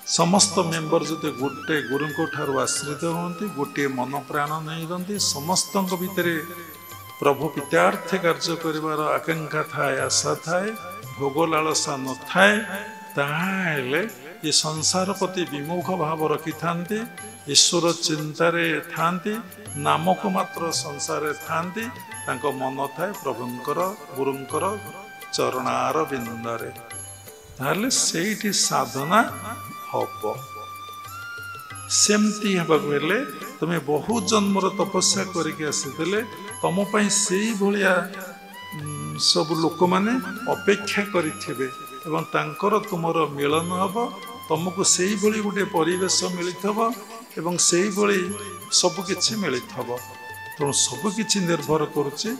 समस्त मेंबर जदि गोटे गुरु ठार आश्रित होती गोटे मन प्राण नहीं रही समस्त भितर प्रभु पितार्थ कार्य कर आकांक्षा थाए आशा थाए भोग लालसा न थाए ये संसार प्रति विमुख भाव रखि था ईश्वर चिंतार था नाम को मात्र संसार था मन थाए प्रभुंकर गुरुंकर चरणार बिंदरे ताले सेठी साधना हम सेमती हेले तुम्हें बहुत जन्मर तपस्या करके आसीते तुम से भाया सब लोक मैंने अपेक्षा करें तुमर मिलन हम तुमको से गोटे परिवेश मिलता से सबकि मिलता तेणु सबकि निर्भर करुच्चे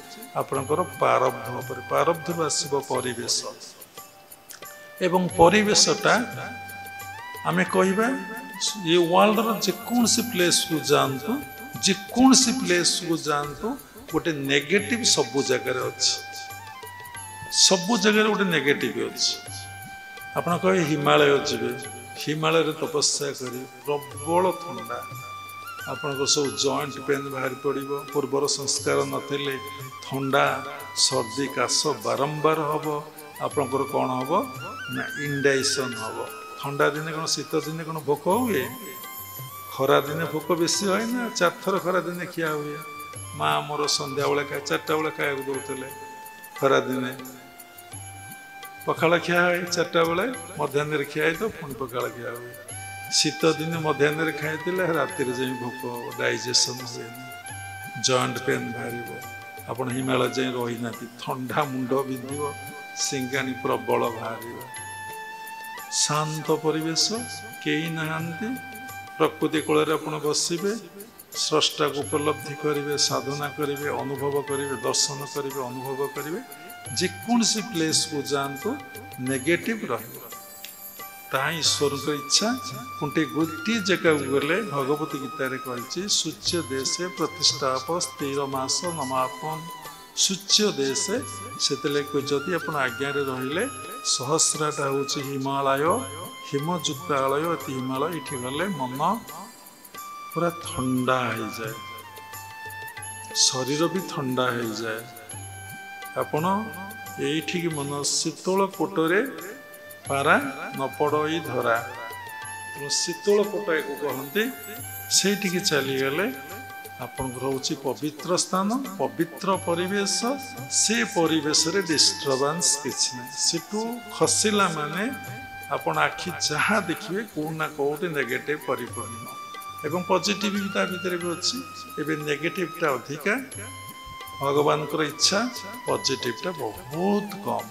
आपणकर प्रारब्ध प्रारब्ध आसव परिवेश एवं परिवेशटा आमे कहबा ये वर्ल्ड रो जेकोसी प्लेस को जानतु जेकोसी प्लेस को जानतु गोटे नेगेटिव सब जगह अच्छी सब जगह गोटे नेगेटिव अच्छी आपन कहे हिमालय जीवे हिमालय तपस्या करी प्रबल ठंडा आपन सब जॉइंट पेन बाहर पड़ो पूर्वर संस्कार नथिले ठंडा सर्दी काश बारंबार हम आपणकर कौन हम ना इंडाइसन हम ଥଣ୍ଡା ଦିନେ କ'ଣ ଶୀତ ଦିନେ କ'ଣ ଭୋକ ହୁଏ? ଖରା ଦିନେ ଭୋକ ବେଶୀ ହୁଏ ନା? 4 ଥର ଖରା ଦିନେ ଖିଆ ହୁଏ। ମା ଆମର ସନ୍ଧ୍ୟାବେଳେ 4ଟା ବେଳେ ଖାଇବାକୁ ଦେଉଥିଲେ। ଖରା ଦିନେ ପଖାଳ ଖିଆ ହୁଏ 4ଟା ବେଳେ, ମଧ୍ୟାହ୍ନରେ ଖିଆ ହେଇଥିବ ପୁଣି ପଖାଳ ଖିଆ ହୁଏ। ଶୀତ ଦିନେ ମଧ୍ୟାହ୍ନରେ ଖାଇଥିଲେ ରାତିରେ ଯାଇ ଭୋକ ହେବ, ଡାଇଜେସନ୍ ହୁଏନି, ଜଏଣ୍ଟ ପେନ୍ ବାହାରିବ। ଆପଣ ହିମାଳୟ ଯାଇ ରହିନାହାନ୍ତି, ଥଣ୍ଡା ମୁଣ୍ଡ ବିନ୍ଧିବ, ସିଙ୍ଗାଣି ପ୍ରବଳ ବାହାରିବ। ଶାନ୍ତ ପରିବେଶ, କେହି ନାହାନ୍ତି, ପ୍ରକୃତି କୂଳରେ ଆପଣ ବସିବେ, ସ୍ରଷ୍ଟାକୁ ଉପଲବ୍ଧି କରିବେ, ସାଧନା କରିବେ, ଅନୁଭବ କରିବେ, ଦର୍ଶନ କରିବେ, ଅନୁଭବ କରିବେ। ଯେକୌଣସି ପ୍ଲେସ୍କୁ ଯାଆନ୍ତୁ ନେଗେଟିଭ୍ ରହିବ, ତାହା ଈଶ୍ୱରଙ୍କ ଇଚ୍ଛା। ପୁଣି ଗୋଟିଏ ଜାଗାକୁ ଗଲେ ଭଗବତ ଗୀତାରେ କହିଛି ସୂର୍ଯ୍ୟ ଦେଶେ ପ୍ରତିଷ୍ଠାପ ସ୍ଥିର ମାସ ନମାପନ ସୂର୍ଯ୍ୟ ଦେଶେ। ସେଥିଲାଗି ଯଦି ଆପଣ ଆଜ୍ଞାରେ ରହିଲେ, ସହସ୍ରାଟା ହେଉଛି ହିମାଳୟ, ହିମଯୁକ୍ତ ଆଳୟ, ଅତି ହିମାଳୟ। ଏଠି ଗଲେ ମନ ପୁରା ଥଣ୍ଡା ହେଇଯାଏ, ଶରୀର ବି ଥଣ୍ଡା ହେଇଯାଏ। ଆପଣ ଏଇଠିକି ମନ ଶୀତଳ କୋଟରେ ପାରା ନ ପଡ଼ଇ ଧରା, ତେଣୁ ଶୀତଳ କୋଟକୁ କହନ୍ତି। ସେଇଠିକି ଚାଲିଗଲେ ଆପଣଙ୍କର ହେଉଛି ପବିତ୍ର ସ୍ଥାନ, ପବିତ୍ର ପରିବେଶ। ସେ ପରିବେଶରେ ଡିଷ୍ଟର୍ବାନ୍ସ କିଛି ନାହିଁ। ସେଠୁ ଖସିଲା ମାନେ ଆପଣ ଆଖି ଯାହା ଦେଖିବେ କେଉଁ ନା କେଉଁଠି ନେଗେଟିଭ୍ ପରିପୂର୍ଣ୍ଣ, ଏବଂ ପଜିଟିଭ୍ ବି ତା ଭିତରେ ବି ଅଛି। ଏବେ ନେଗେଟିଭ୍ଟା ଅଧିକା, ଭଗବାନଙ୍କର ଇଚ୍ଛା ପଜିଟିଭ୍ଟା ବହୁତ କମ୍।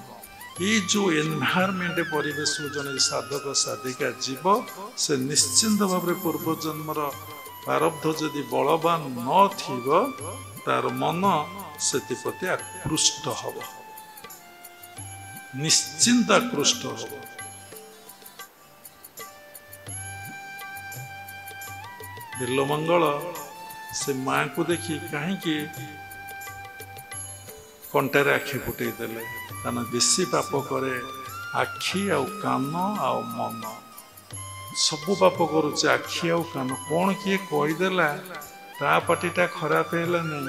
ଏଇ ଯେଉଁ ଏନଭାରମେଣ୍ଟ ପରିବେଶକୁ ଜଣେ ସାଧକ ସାଧିକା ଯିବ, ସେ ନିଶ୍ଚିନ୍ତ ଭାବରେ ପୂର୍ବଜନ୍ମର ପ୍ରାରବ୍ଧ ଯଦି ବଳବାନ ନଥିବ, ତାର ମନ ସେଥିପ୍ରତି ଆକୃଷ୍ଟ ହବ, ନିଶ୍ଚିନ୍ତ ଆକୃଷ୍ଟ ହବ। ବିଲ୍ୱମଙ୍ଗଳ ସେ ମାଆଙ୍କୁ ଦେଖି କାହିଁକି କଣ୍ଟାରେ ଆଖି ଫୁଟେଇ ଦେଲେ? କାରଣ ବେଶୀ ପାପ କରେ ଆଖି ଆଉ କାନ ଆଉ ମନ। ସବୁ ପାପ କରୁଛି ଆଖି ଆଉ କାନ। କ'ଣ କିଏ କହିଦେଲା, ତା ପାଟିଟା ଖରାପ ହେଲାନି,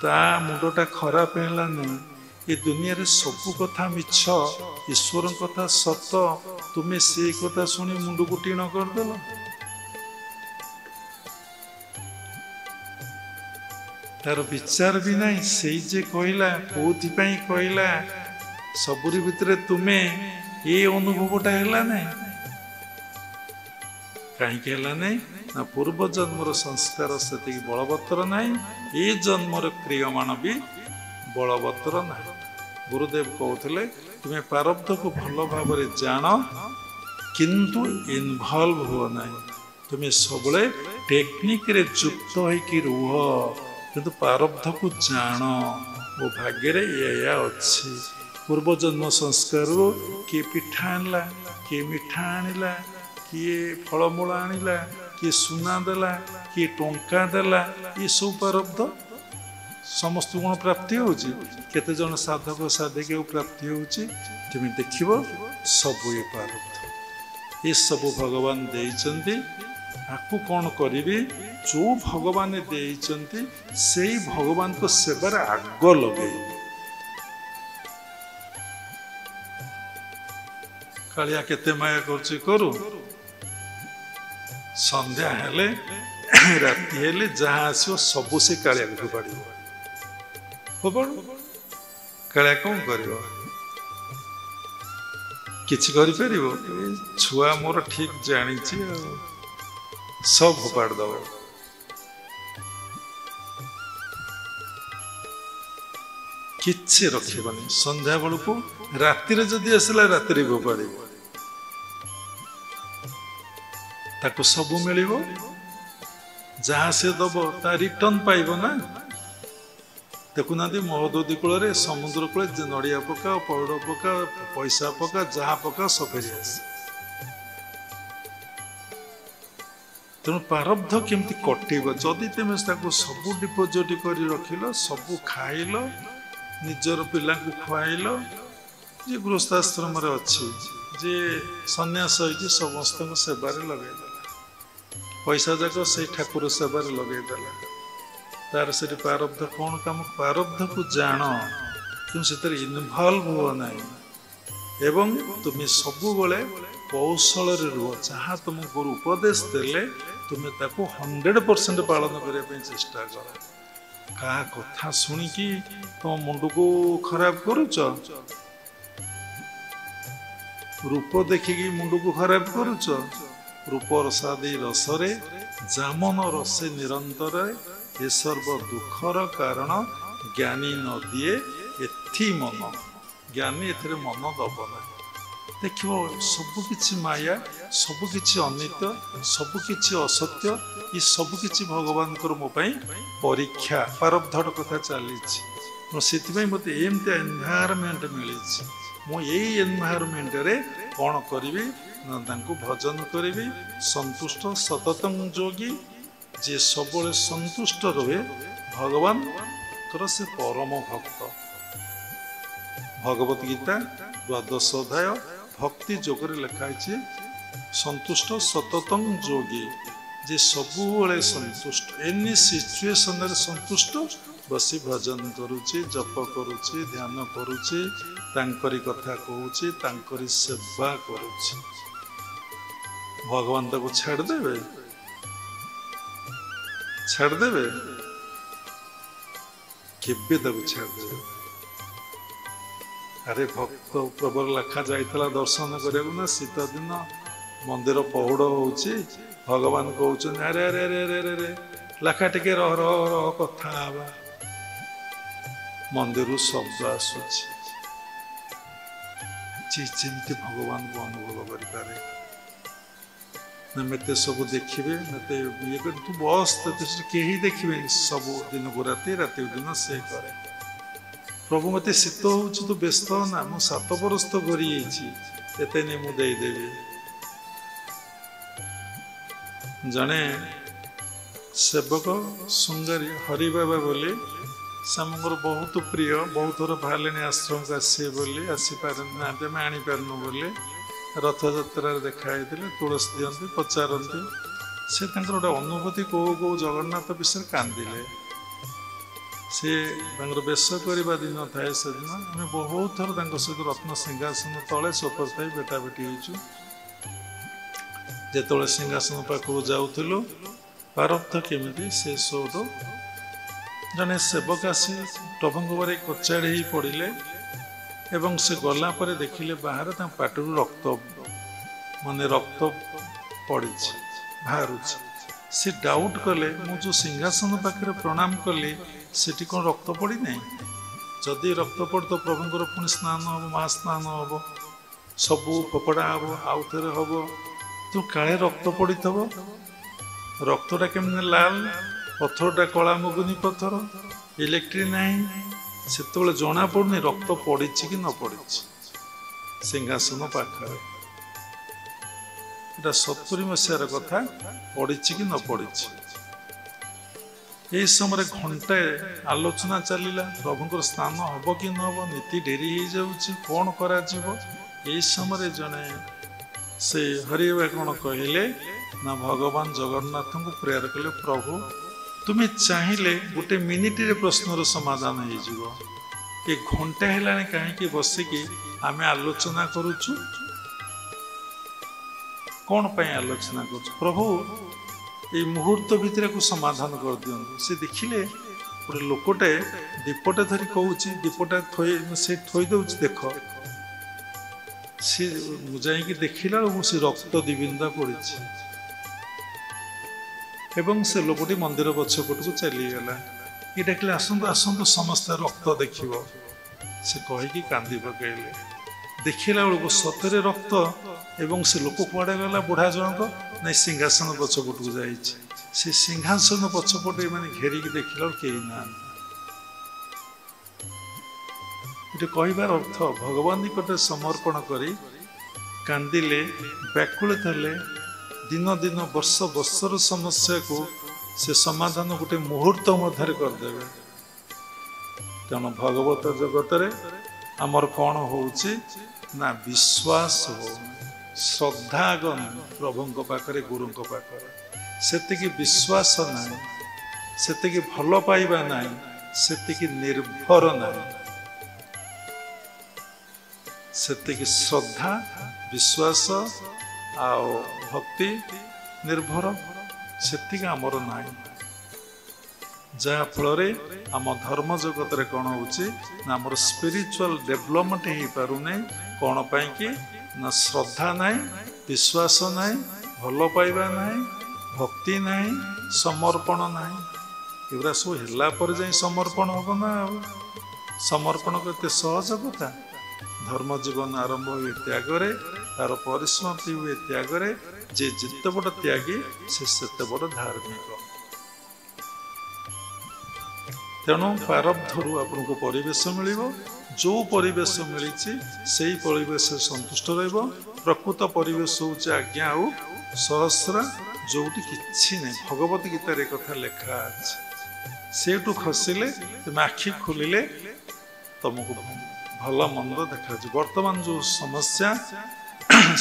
ତା ମୁଣ୍ଡଟା ଖରାପ ହେଲାନି। ଏ ଦୁନିଆରେ ସବୁ କଥା ମିଛ, ଈଶ୍ୱରଙ୍କ କଥା ସତ। ତୁମେ ସେଇ କଥା ଶୁଣି ମୁଣ୍ଡକୁ ଟିଣ କରିଦେଲ। ତାର ବିଚାର ବି ନାହିଁ। ସେଇ ଯେ କହିଲା, କୋଉଥିପାଇଁ କହିଲା, ସବୁରି ଭିତରେ ତୁମେ ଏ ଅନୁଭବଟା ହେଲା ନାହିଁ। କାହିଁକି ହେଲା ନାହିଁ? ନା ପୂର୍ବ ଜନ୍ମର ସଂସ୍କାର ସେତିକି ବଳବତ୍ତର ନାହିଁ, ଏ ଜନ୍ମର କ୍ରିୟମାଣ ବି ବଳବତ୍ତର ନାହିଁ। ଗୁରୁଦେବ କହୁଥିଲେ ତୁମେ ପ୍ରାରବ୍ଧକୁ ଭଲ ଭାବରେ ଜାଣ, କିନ୍ତୁ ଇନଭଲ୍ଭ ହୁଅ ନାହିଁ। ତୁମେ ସବୁବେଳେ ଟେକ୍ନିକରେ ଯୁକ୍ତ ହେଇକି ରୁହ, କିନ୍ତୁ ପ୍ରାରବ୍ଧକୁ ଜାଣ। ମୋ ଭାଗ୍ୟରେ ଏୟା ଅଛି। ପୂର୍ବଜନ୍ମ ସଂସ୍କାରରୁ କିଏ ପିଠା ଆଣିଲା, କିଏ ମିଠା ଆଣିଲା, କିଏ ଫଳମୂଳ ଆଣିଲା, କିଏ ସୁନା ଦେଲା, କିଏ ଟଙ୍କା ଦେଲା, ଏସବୁ ପ୍ରାରବ୍ଧ ସମସ୍ତଙ୍କୁ କ'ଣ ପ୍ରାପ୍ତି ହେଉଛି? କେତେଜଣ ସାଧକ ସାଧିକାକୁ ପ୍ରାପ୍ତି ହେଉଛି? ତୁମେ ଦେଖିବ ସବୁ ଏ ପ୍ରାରବ୍ଧ। ଏସବୁ ଭଗବାନ ଦେଇଛନ୍ତି। ଆକୁ କ'ଣ କରିବି? ଯେଉଁ ଭଗବାନ ଦେଇଛନ୍ତି ସେଇ ଭଗବାନଙ୍କ ସେବାରେ ଆଗ ଲଗେଇବି। କାଳିଆ କେତେ ମାୟା କରୁଛି କରୁ। ସନ୍ଧ୍ୟା ହେଲେ ରାତି ହେଲେ ଯାହା ଆସିବ ସବୁ ସେ କାଳିଆକୁ ଫୋପାଡ଼ିବ। କାଳିଆ କ'ଣ କରିବ? କିଛି କରିପାରିବ? ଛୁଆ ମୋର ଠିକ ଜାଣିଛି ଆଉ, ସବୁ ଫୋପାଡ଼ି ଦବ। କିଛି ରଖିବନି। ସନ୍ଧ୍ୟା ବେଳକୁ ରାତିରେ ଯଦି ଆସିଲା ରାତିରେ ଫୋପାଡ଼ିବ। ତାକୁ ସବୁ ମିଳିବ, ଯାହା ସେ ଦବ ତା ରିଟର୍ନ ପାଇବ ନା। ଦେଖୁନାହାନ୍ତି ମହୋଦଧି କୂଳରେ, ସମୁଦ୍ର କୂଳେ ନଡ଼ିଆ ପକା, ପଇଡ଼ ପକା, ପଇସା ପକା, ଯାହା ପକା ସଫେରି ଆସେ। ତେଣୁ ପ୍ରାରବ୍ଧ କେମିତି କଟିବ? ଯଦି ତୁମେ ତାକୁ ସବୁ ଡିପୋଜିଟ୍ କରି ରଖିଲ, ସବୁ ଖାଇଲ, ନିଜର ପିଲାଙ୍କୁ ଖୁଆଇଲ, ଯିଏ ଗୃହସ୍ଥାଶ୍ରମରେ ଅଛି, ଯିଏ ସନ୍ନ୍ୟାସ ହେଇଛି, ସମସ୍ତଙ୍କ ସେବାରେ ଲଗେଇଦେଲା। ପଇସା ଯାକ ସେଇ ଠାକୁର ସେବାରେ ଲଗେଇଦେଲା। ତାର ସେଠି ପ୍ରାରବ୍ଧ କ'ଣ କାମ? ପ୍ରାରବ୍ଧକୁ ଜାଣ, କିନ୍ତୁ ସେଥିରେ ଇନଭଲ୍ଭ ହୁଅ ନାହିଁ। ଏବଂ ତୁମେ ସବୁବେଳେ କୌଶଳରେ ରୁହ। ଯାହା ତୁମକୁ ଗୁରୁ ଉପଦେଶ ଦେଲେ ତୁମେ ତାକୁ 100% ପାଳନ କରିବା ପାଇଁ ଚେଷ୍ଟା କର। କାହା କଥା ଶୁଣିକି ତମ ମୁଣ୍ଡକୁ ଖରାପ କରୁଛ, ରୂପ ଦେଖିକି ମୁଣ୍ଡକୁ ଖରାପ କରୁଛ। ରୂପ ରସାଦି ରସରେ ଜାମନ ରସେ ନିରନ୍ତରରେ, ଏ ସର୍ବ ଦୁଃଖର କାରଣ ଜ୍ଞାନୀ ନ ଦିଏ ଏଥି ମନ। ଜ୍ଞାନୀ ଏଥିରେ ମନ ଦବ ନାହିଁ। ଦେଖିବ ସବୁକିଛି ମାୟା, ସବୁକିଛି ଅନିତ୍ୟ, ସବୁକିଛି ଅସତ୍ୟ, ଏ ସବୁକିଛି ଭଗବାନଙ୍କର ମୋ ପାଇଁ ପରୀକ୍ଷା, ପ୍ରାରବ୍ଧର କଥା ଚାଲିଛି। ସେଥିପାଇଁ ମୋତେ ଏମିତି ଏନଭାୟରମେଣ୍ଟ ମିଳିଛି। ମୁଁ ଏଇ ଏନଭାୟରମେଣ୍ଟରେ କ'ଣ କରିବି ନା ତାଙ୍କୁ ଭଜନ କରିବି। ସନ୍ତୁଷ୍ଟ ସତତଂ ଯୋଗୀ, ଯିଏ ସବୁବେଳେ ସନ୍ତୁଷ୍ଟ ରୁହେ ଭଗବାନଙ୍କର ସେ ପରମ ଭକ୍ତ। ଭଗବତ ଗୀତା 12ଶ ଅଧ୍ୟାୟ ଭକ୍ତି ଯୋଗରେ ଲେଖା ହେଇଛି ସନ୍ତୁଷ୍ଟ ସତତଂ ଯୋଗୀ, ଯେ ସବୁବେଳେ ସନ୍ତୁଷ୍ଟ, ଏନି ସିଚୁଏସନରେ ସନ୍ତୁଷ୍ଟ, ବସି ଭଜନ କରୁଛି, ଜପ କରୁଛି, ଧ୍ୟାନ କରୁଛି, ତାଙ୍କରି କଥା କହୁଛି, ତାଙ୍କରି ସେବା କରୁଛି। ଭଗବାନ ତାକୁ ଛାଡ଼ିଦେବେ? ଛାଡ଼ିଦେବେ? କେବେ ତାକୁ ଛାଡ଼ିଦେବେ? ଆରେ ଭକ୍ତ ପ୍ରବଳ ଲେଖା ଯାଇଥିଲା ଦର୍ଶନ କରିବାକୁ ନା, ଶୀତ ଦିନ ମନ୍ଦିର ପହୁଡ଼ ହଉଛି, ଭଗବାନ କହୁଛନ୍ତି ଆରେ ଆରେ ଆରେ ଆରେ ଆରେ ଲେଖା ଟିକେ ରହ ରହ ରହ କଥା ହେବା। ମନ୍ଦିରରୁ ଶବ୍ଦ ଆସୁଛି। ଯିଏ ଯେମିତି ଭଗବାନଙ୍କୁ ଅନୁଭବ କରିପାରେ ନା, ମତେ ସବୁ ଦେଖିବେ, ମତେ ଇଏ କରି ତୁ ବସ୍, ତତେ କେହି ଦେଖିବେନି। ସବୁ ଦିନକୁ ରାତି, ରାତିକୁ ଦିନ ସେ କରେ। ପ୍ରଭୁ ମତେ ଶୀତ ହଉଛି, ତୁ ବ୍ୟସ୍ତ ନା, ମୁଁ 7 ବରଷ ତ କରି ଯାଇଛି, ଏତେ ନେଇ ମୁଁ ଦେଇଦେବି। ଜଣେ ସେବକ ଶୃଙ୍ଗାରୀ ହରିବାବା ବୋଲି, ସେ ଆମର ବହୁତ ପ୍ରିୟ, ବହୁତ ଥର ବାହାରିଲେଣି ଆଶ୍ରମକୁ ଆସିବେ ବୋଲି, ଆସିପାରନ୍ତି, ଆମେ ଆଣିପାରୁନୁ ବୋଲି। ରଥଯାତ୍ରାରେ ଦେଖା ହେଇଥିଲେ, ତୁଳସୀ ଦିଅନ୍ତି, ପଚାରନ୍ତି। ସେ ତାଙ୍କର ଗୋଟେ ଅନୁଭୂତି କୋଉ ଜଗନ୍ନାଥ ବିଷୟରେ କାନ୍ଦିଲେ। ସେ ତାଙ୍କର ବେଶ କରିବା ଦିନ ଥାଏ, ସେଦିନ ଆମେ ବହୁତ ଥର ତାଙ୍କ ସହିତ ରତ୍ନ ସିଂହାସନ ତଳେ ସୋଫା ଥାଇ ଭେଟା ଭେଟି ହେଇଛୁ। ଯେତେବେଳେ ସିଂହାସନ ପାଖକୁ ଯାଉଥିଲୁ, ପ୍ରାରବ୍ଧ କେମିତି ସେ ସୋଠୁ ଜଣେ ସେବକ ଆସି ପ୍ରଭୁଙ୍କ ପରେ କଚାଡ଼ି ହେଇ ପଡ଼ିଲେ ଏବଂ ସେ ଗଲା ପରେ ଦେଖିଲେ ବାହାରେ ତାଙ୍କ ପାଟିରୁ ରକ୍ତ ପଡ଼ିଛି, ବାହାରୁଛି। ସେ ଡାଉଟ୍ କଲେ, ମୁଁ ଯେଉଁ ସିଂହାସନ ପାଖରେ ପ୍ରଣାମ କଲି ସେଠି କ'ଣ ରକ୍ତ ପଡ଼ିନାହିଁ? ଯଦି ରକ୍ତ ପଡ଼ିତ ପ୍ରଭୁଙ୍କର ପୁଣି ସ୍ନାନ ହେବ, ମହାସ୍ନାନ ହେବ, ସବୁ ଫୋପଡ଼ା ହେବ, ଆଉ ଥରେ ହେବ, ତୁ କାଳେ ରକ୍ତ ପଡ଼ିଥିବ। ରକ୍ତଟା କେମିତି ଲାଲ, ପଥରଟା କଳା ମୁଗୁନି ପଥର, ଇଲେକ୍ଟ୍ରିକ୍ ନାହିଁ, ସେତେବେଳେ ଜଣାପଡ଼ୁନି ରକ୍ତ ପଡ଼ିଛି କି ନ ପଡ଼ିଛି ସିଂହାସନ ପାଖରେ। ଏଟା 70 ମସିହାର କଥା, ପଡ଼ିଛି କି ନ ପଡ଼ିଛି। ଏହି ସମୟରେ ଘଣ୍ଟାଏ ଆଲୋଚନା ଚାଲିଲା, ପ୍ରଭୁଙ୍କର ସ୍ନାନ ହେବ କି ନ ହେବ, ନୀତି ଡେରି ହେଇଯାଉଛି, କ'ଣ କରାଯିବ। ଏହି ସମୟରେ ଜଣେ ସେ ହରିବା କ'ଣ କହିଲେ ନା, ଭଗବାନ ଜଗନ୍ନାଥଙ୍କୁ ପ୍ରେୟାର କଲେ, ପ୍ରଭୁ ତୁମେ ଚାହିଁଲେ ଗୋଟେ ମିନିଟରେ ପ୍ରଶ୍ନର ସମାଧାନ ହେଇଯିବ। ଏ ଘଣ୍ଟା ହେଲାଣି କାହିଁକି ବସିକି ଆମେ ଆଲୋଚନା କରୁଛୁ? କ'ଣ ପାଇଁ ଆଲୋଚନା କରୁଛୁ? ପ୍ରଭୁ ଏଇ ମୁହୂର୍ତ୍ତ ଭିତରେ ସମାଧାନ କରିଦିଅନ୍ତୁ। ସେ ଦେଖିଲେ ଗୋଟେ ଲୋକଟେ ଦୀପଟା ଧରି କହୁଛି, ଦୀପଟା ସେ ଥୋଇ ଦେଉଛି, ଦେଖ। ସେ ଯାଇକି ଦେଖିଲା ବେଳକୁ ସେ ରକ୍ତ ଦିବିନ୍ଦା ପଡ଼ିଛି ଏବଂ ସେ ଲୋକଟି ମନ୍ଦିର ପଛପଟକୁ ଚାଲିଗଲା। ଇଏ ଡାକିଲେ, ଆସନ୍ତୁ ଆସନ୍ତୁ ସମସ୍ତେ ରକ୍ତ ଦେଖିବ। ସେ କହିକି କାନ୍ଦି ପକାଇଲେ। ଦେଖିଲା ବେଳକୁ ସତରେ ରକ୍ତ ଏବଂ ସେ ଲୋକ କୁଆଡ଼େ ଗଲା? ବୁଢ଼ା ଜଣକ ନାଇଁ ସିଂହାସନ ପଛପଟକୁ ଯାଇଛି। ସେ ସିଂହାସନ ପଛପଟେ ଏମାନେ ଘେରିକି ଦେଖିଲା ବେଳକୁ କେହି ନାହାନ୍ତି। ଏଠି କହିବାର ଅର୍ଥ, ଭଗବାନ ନିକଟରେ ସମର୍ପଣ କରି କାନ୍ଦିଲେ, ବ୍ୟାକୁଳିତ ହେଲେ, ଦିନ ଦିନ ବର୍ଷ ବର୍ଷର ସମସ୍ୟାକୁ ସେ ସମାଧାନ ଗୋଟେ ମୁହୂର୍ତ୍ତ ମଧ୍ୟରେ କରିଦେବେ। ତେଣୁ ଭଗବତ ଜଗତରେ ଆମର କ'ଣ ହଉଛି ନା, ବିଶ୍ୱାସ ହଉନି, ଶ୍ରଦ୍ଧା ନାହିଁ ପ୍ରଭୁଙ୍କ ପାଖରେ, ଗୁରୁଙ୍କ ପାଖରେ। ସେତିକି ବିଶ୍ୱାସ ନାହିଁ, ସେତିକି ଭଲ ପାଇବା ନାହିଁ, ସେତିକି ନିର୍ଭର ନାହିଁ। ସେତିକି ଶ୍ରଦ୍ଧା ବିଶ୍ୱାସ ଆଉ ଭକ୍ତି ନିର୍ଭର ସେତିକି ଆମର ନାହିଁ। ଯାହା ଫଳରେ ଆମ ଧର୍ମ ଜଗତରେ କ'ଣ ହେଉଛି ନା ଆମର ସ୍ପିରିଚୁଆଲ ଡେଭଲପମେଣ୍ଟ ହେଇପାରୁନାହିଁ। କ'ଣ ପାଇଁ କି ନା ଶ୍ରଦ୍ଧା ନାହିଁ, ବିଶ୍ୱାସ ନାହିଁ, ଭଲ ପାଇବା ନାହିଁ, ଭକ୍ତି ନାହିଁ, ସମର୍ପଣ ନାହିଁ। ଏଗୁଡ଼ା ସବୁ ହେଲା ପରେ ଯାଇ ସମର୍ପଣ ହବ ନା। ଆଉ ସମର୍ପଣ କେତେ ସହଜ କଥା। ଧର୍ମ ଜୀବନ ଆରମ୍ଭ ହୁଏ ତ୍ୟାଗରେ, ତାର ପରିସମାପ୍ତି ହୁଏ ତ୍ୟାଗରେ। ଯେ ଯେତେ ବଡ଼ ତ୍ୟାଗୀ ସେ ସେତେ ବଡ଼ ଧାର୍ମିକ। ତେଣୁ ପ୍ରାରବ୍ଧରୁ ଆପଣଙ୍କୁ ପରିବେଶ ମିଳିବ। ଯେଉଁ ପରିବେଶ ମିଳିଛି ସେଇ ପରିବେଶରେ ସନ୍ତୁଷ୍ଟ ରହିବ। ପ୍ରକୃତ ପରିବେଶ ହେଉଛି ଆଜ୍ଞା ଆଉ ସହସ୍ରା, ଯେଉଁଠି କିଛି ନାହିଁ। ଭଗବତ ଗୀତାରେ କଥା ଲେଖା ଅଛି। ସେଇଠୁ ଖସିଲେ ତୁମେ ଆଖି ଖୋଲିଲେ ତମକୁ ଭଲ ମନ୍ଦ ଦେଖାଯିବ। ବର୍ତ୍ତମାନ ଯେଉଁ ସମସ୍ୟା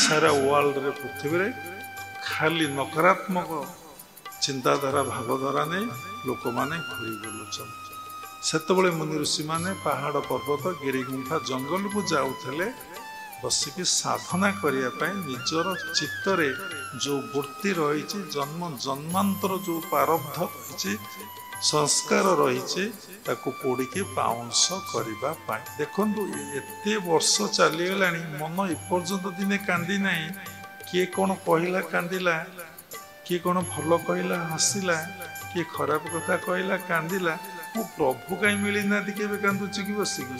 ସାରା ୱାର୍ଲଡରେ, ପୃଥିବୀରେ ଖାଲି ନକାରାତ୍ମକ ଚିନ୍ତାଧାରା ଭାବଧାରା ନେଇ ଲୋକମାନେ ଘୁରି ବୁଲୁଛନ୍ତି। ସେତେବେଳେ ମୁନି ଋଷିମାନେ ପାହାଡ଼ ପର୍ବତ ଗିରିଗୁମ୍ଫା ଜଙ୍ଗଲକୁ ଯାଉଥିଲେ ବସିକି ସାଧନା କରିବା ପାଇଁ। ନିଜର ଚିତ୍ତରେ ଯେଉଁ ବୃତ୍ତି ରହିଛି, ଜନ୍ମ ଜନ୍ମାନ୍ତର ଯେଉଁ ପ୍ରାରବ୍ଧ ରହିଛି, ସଂସ୍କାର ରହିଛି, ତାକୁ ପୋଡ଼ିକି ପାଉଁଶ କରିବା ପାଇଁ। ଦେଖନ୍ତୁ ଏତେ ବର୍ଷ ଚାଲିଗଲାଣି, ମନ ଏପର୍ଯ୍ୟନ୍ତ ଦିନେ କାନ୍ଦି ନାହିଁ। କିଏ କ'ଣ କହିଲା କାନ୍ଦିଲା, କିଏ କ'ଣ ଭଲ କହିଲା ହସିଲା, କିଏ ଖରାପ କଥା କହିଲା କାନ୍ଦିଲା। ମୋ ପ୍ରଭୁ କାହିଁ ମିଳିନାହାନ୍ତି କେବେ କାନ୍ଦୁଛି କି ବସିକି?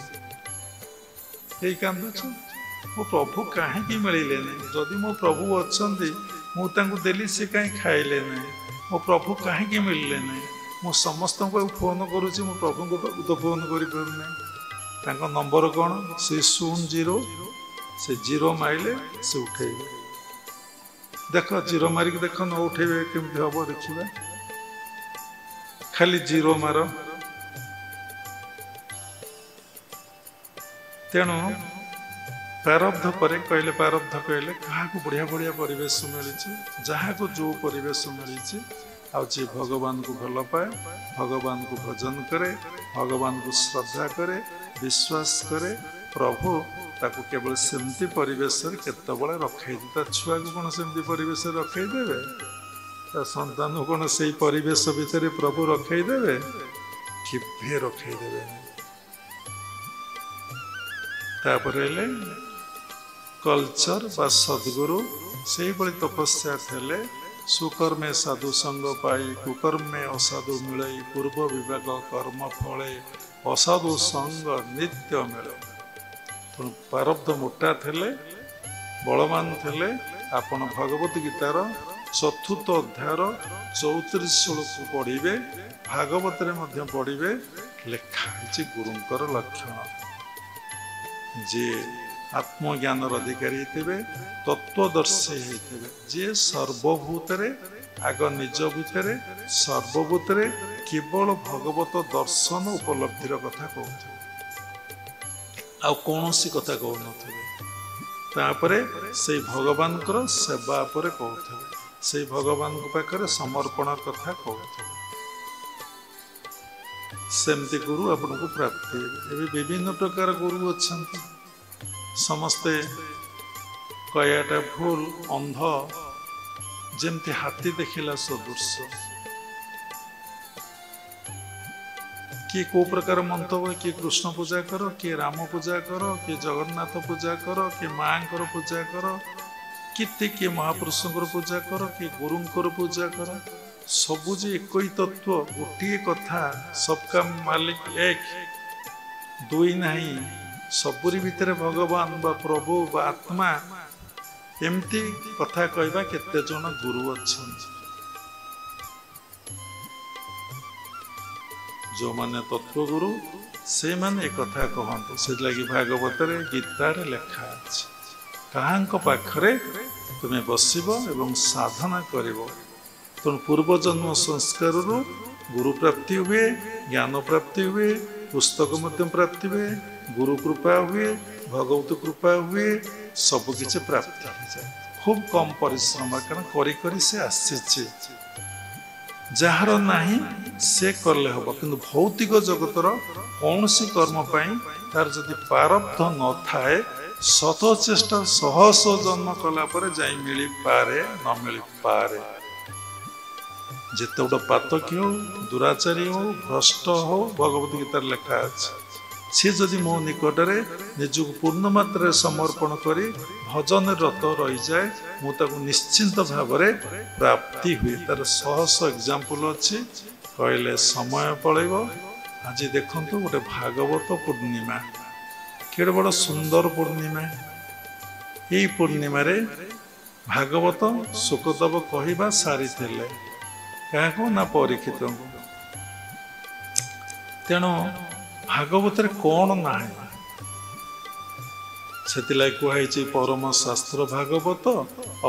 ଏଇ କାନ୍ଦୁଛୁ ମୋ ପ୍ରଭୁ କାହିଁକି ମିଳିଲେ ନାହିଁ? ଯଦି ମୋ ପ୍ରଭୁ ଅଛନ୍ତି, ମୁଁ ତାଙ୍କୁ ଦେଲି, ସେ କାହିଁ ଖାଇଲେ ନାହିଁ? ମୋ ପ୍ରଭୁ କାହିଁକି ମିଳିଲେ ନାହିଁ? ମୁଁ ସମସ୍ତଙ୍କୁ ଫୋନ୍ କରୁଛି, ମୋ ପ୍ରଭୁଙ୍କ ପାଖକୁ ତ ଫୋନ୍ କରିପାରୁନାହିଁ। ତାଙ୍କ ନମ୍ବର କ'ଣ? ସେ 00, ସେ 0 ମାଇଲେ ସେ ଉଠେଇବେ। ଦେଖ 0 ମାରିକି ଦେଖ, ନ ଉଠେଇବେ କେମିତି ହବ ଦେଖିବା। ଖାଲି 0 ମାର। ତେଣୁ ପ୍ରାରବ୍ଧ ପରେ କହିଲେ, ପ୍ରାରବ୍ଧ କହିଲେ କାହାକୁ ବଢ଼ିଆ ବଢ଼ିଆ ପରିବେଶ ମିଳିଛି, ଯାହାକୁ ଯେଉଁ ପରିବେଶ ମିଳିଛି, ଆଉ ଯିଏ ଭଗବାନଙ୍କୁ ଭଲ ପାଏ, ଭଗବାନଙ୍କୁ ଭଜନ କରେ, ଭଗବାନଙ୍କୁ ଶ୍ରଦ୍ଧା କରେ, ବିଶ୍ୱାସ କରେ, ପ୍ରଭୁ ତାକୁ କେବଳ ସେମିତି ପରିବେଶରେ କେତେବେଳେ ରଖେଇଦେବେ। ତା ଛୁଆକୁ କ'ଣ ସେମିତି ପରିବେଶରେ ରଖେଇଦେବେ? ତା ସନ୍ତାନକୁ କ'ଣ ସେଇ ପରିବେଶ ଭିତରେ ପ୍ରଭୁ ରଖେଇଦେବେ? କେବେ ରଖେଇଦେବେନି। ତାପରେ ହେଲେ କଲଚର ବା ସଦ୍ଗୁରୁ। ସେଇଭଳି ତପସ୍ୟା ଥିଲେ ସୁକର୍ମେ ସାଧୁ ସଙ୍ଗ ପାଇ, କୁକର୍ମେ ଅସାଧୁ ମିଳଇ, ପୂର୍ବ ବିଭାଗ କର୍ମ ଫଳେ, ଅସାଧୁ ସଙ୍ଗ ନିତ୍ୟ ମିଳେ। ତେଣୁ ପ୍ରାରବ୍ଧ ମୋଟା ଥିଲେ, ବଳବାନ ଥିଲେ। ଆପଣ ଭଗବତ ଗୀତାର 4th ଅଧ୍ୟାୟର 34 ଶ୍ଲୋକ ପଢ଼ିବେ, ଭାଗବତରେ ମଧ୍ୟ ପଢ଼ିବେ। ଲେଖା ହେଇଛି ଗୁରୁଙ୍କର ଲକ୍ଷଣ। ଯିଏ ଆତ୍ମଜ୍ଞାନର ଅଧିକାରୀ ହେଇଥିବେ, ତତ୍ତ୍ୱଦର୍ଶୀ ହେଇଥିବେ, ଯିଏ ସର୍ବଭୂତରେ, ଆଗ ନିଜ ଭିତରେ, ସର୍ବଭୂତରେ କେବଳ ଭଗବତ ଦର୍ଶନ ଉପଲବ୍ଧିର କଥା କହୁଥିବେ, ଆଉ କୌଣସି କଥା କହୁନଥିବେ। ତାପରେ ସେଇ ଭଗବାନଙ୍କର ସେବା ଉପରେ କହୁଥିବେ, ସେଇ ଭଗବାନଙ୍କ ପାଖରେ ସମର୍ପଣ କଥା କହୁଥିବେ। ସେମିତି ଗୁରୁ ଆପଣଙ୍କୁ ପ୍ରାପ୍ତି ହେବେ। ଏବେ ବିଭିନ୍ନ ପ୍ରକାର ଗୁରୁ ଅଛନ୍ତି। ସମସ୍ତେ କହିବାଟା ଭୁଲ, ଅନ୍ଧ, ଯେମିତି ହାତୀ ଦେଖିଲା ସଦୃଶ। କିଏ କୋଉ ପ୍ରକାର ମନ୍ତବ୍ୟ, କିଏ କୃଷ୍ଣ ପୂଜା କର, କିଏ ରାମ ପୂଜା କର, କିଏ ଜଗନ୍ନାଥ ପୂଜା କର, କିଏ ମାଙ୍କର ପୂଜା କର, କିଏ ମହାପୁରୁଷଙ୍କର ପୂଜା କର, କିଏ ଗୁରୁଙ୍କର ପୂଜା କର। ସବୁ ଯେ ଏକଇ ତତ୍ତ୍ୱ, ଗୋଟିଏ କଥା, ସବକା ମାଲିକ ଏକ, ଦୁଇ ନାହିଁ। ସବୁରି ଭିତରେ ଭଗବାନ ବା ପ୍ରଭୁ ବା ଆତ୍ମା, ଏମିତି କଥା କହିବା କେତେ ଜଣ ଗୁରୁ ଅଛନ୍ତି। ଯେଉଁମାନେ ତତ୍ତ୍ୱଗୁରୁ ସେମାନେ କଥା କହନ୍ତି। ସେଥିଲାଗି ଭାଗବତରେ, ଗୀତାରେ ଲେଖା ଅଛି, କାହାଙ୍କ ପାଖରେ ତୁମେ ବସିବ ଏବଂ ସାଧନା କରିବ। ତେଣୁ ପୂର୍ବଜନ୍ମ ସଂସ୍କାରରୁ ଗୁରୁ ପ୍ରାପ୍ତି ହୁଏ, ଜ୍ଞାନ ପ୍ରାପ୍ତି ହୁଏ, ପୁସ୍ତକ ମଧ୍ୟ ପ୍ରାପ୍ତି ହୁଏ, ଗୁରୁ କୃପା ହୁଏ, ଭଗବତ କୃପା ହୁଏ, ସବୁକିଛି ପ୍ରାପ୍ତି ହୋଇଯାଏ। ଖୁବ୍ କମ୍ ପରିଶ୍ରମ, କାରଣ କରି କରି ସେ ଆସିଛି। ଯାହାର ନାହିଁ ସେ କଲେ ହବ। କିନ୍ତୁ ଭୌତିକ ଜଗତର କୌଣସି କର୍ମ ପାଇଁ ତାର ଯଦି ପ୍ରାରବ୍ଧ ନଥାଏ, ଶତ ଚେଷ୍ଟା ଶହ ଶହ ଜନ୍ମ କଲା ପରେ ଯାଇ ମିଳିପାରେ ନ ମିଳିପାରେ। ଯେତେ ଗୋଟେ ପାତକୀ ହଉ, ଦୁରାଚାରୀ ହଉ, ଭ୍ରଷ୍ଟ ହଉ, ଭଗବତ ଗୀତାରେ ଲେଖା ଅଛି, ସେ ଯଦି ମୋ ନିକଟରେ ନିଜକୁ ପୂର୍ଣ୍ଣ ମାତ୍ରାରେ ସମର୍ପଣ କରି ଭଜନରେ ରତ ରହିଯାଏ, ମୁଁ ତାକୁ ନିଶ୍ଚିନ୍ତ ଭାବରେ ପ୍ରାପ୍ତି ହୁଏ। ତାର ଶହ ଶହ ଏକ୍ଜାମ୍ପଲ ଅଛି, କହିଲେ ସମୟ ପଳେଇବ। ଆଜି ଦେଖନ୍ତୁ ଗୋଟେ ଭାଗବତ ପୂର୍ଣ୍ଣିମା, କେଡ଼େ ବଡ଼ ସୁନ୍ଦର ପୂର୍ଣ୍ଣିମା। ଏଇ ପୂର୍ଣ୍ଣିମାରେ ଭାଗବତ ସୁକଦେବ କହିବା ସାରିଥିଲେ, କାହାକୁ ନା ପରୀକ୍ଷିତଙ୍କୁ। ତେଣୁ ଭାଗବତରେ କ'ଣ ନାହିଁ, ସେଥିଲାଗି କୁହାଯାଇଛି ପରମ ଶାସ୍ତ୍ର ଭାଗବତ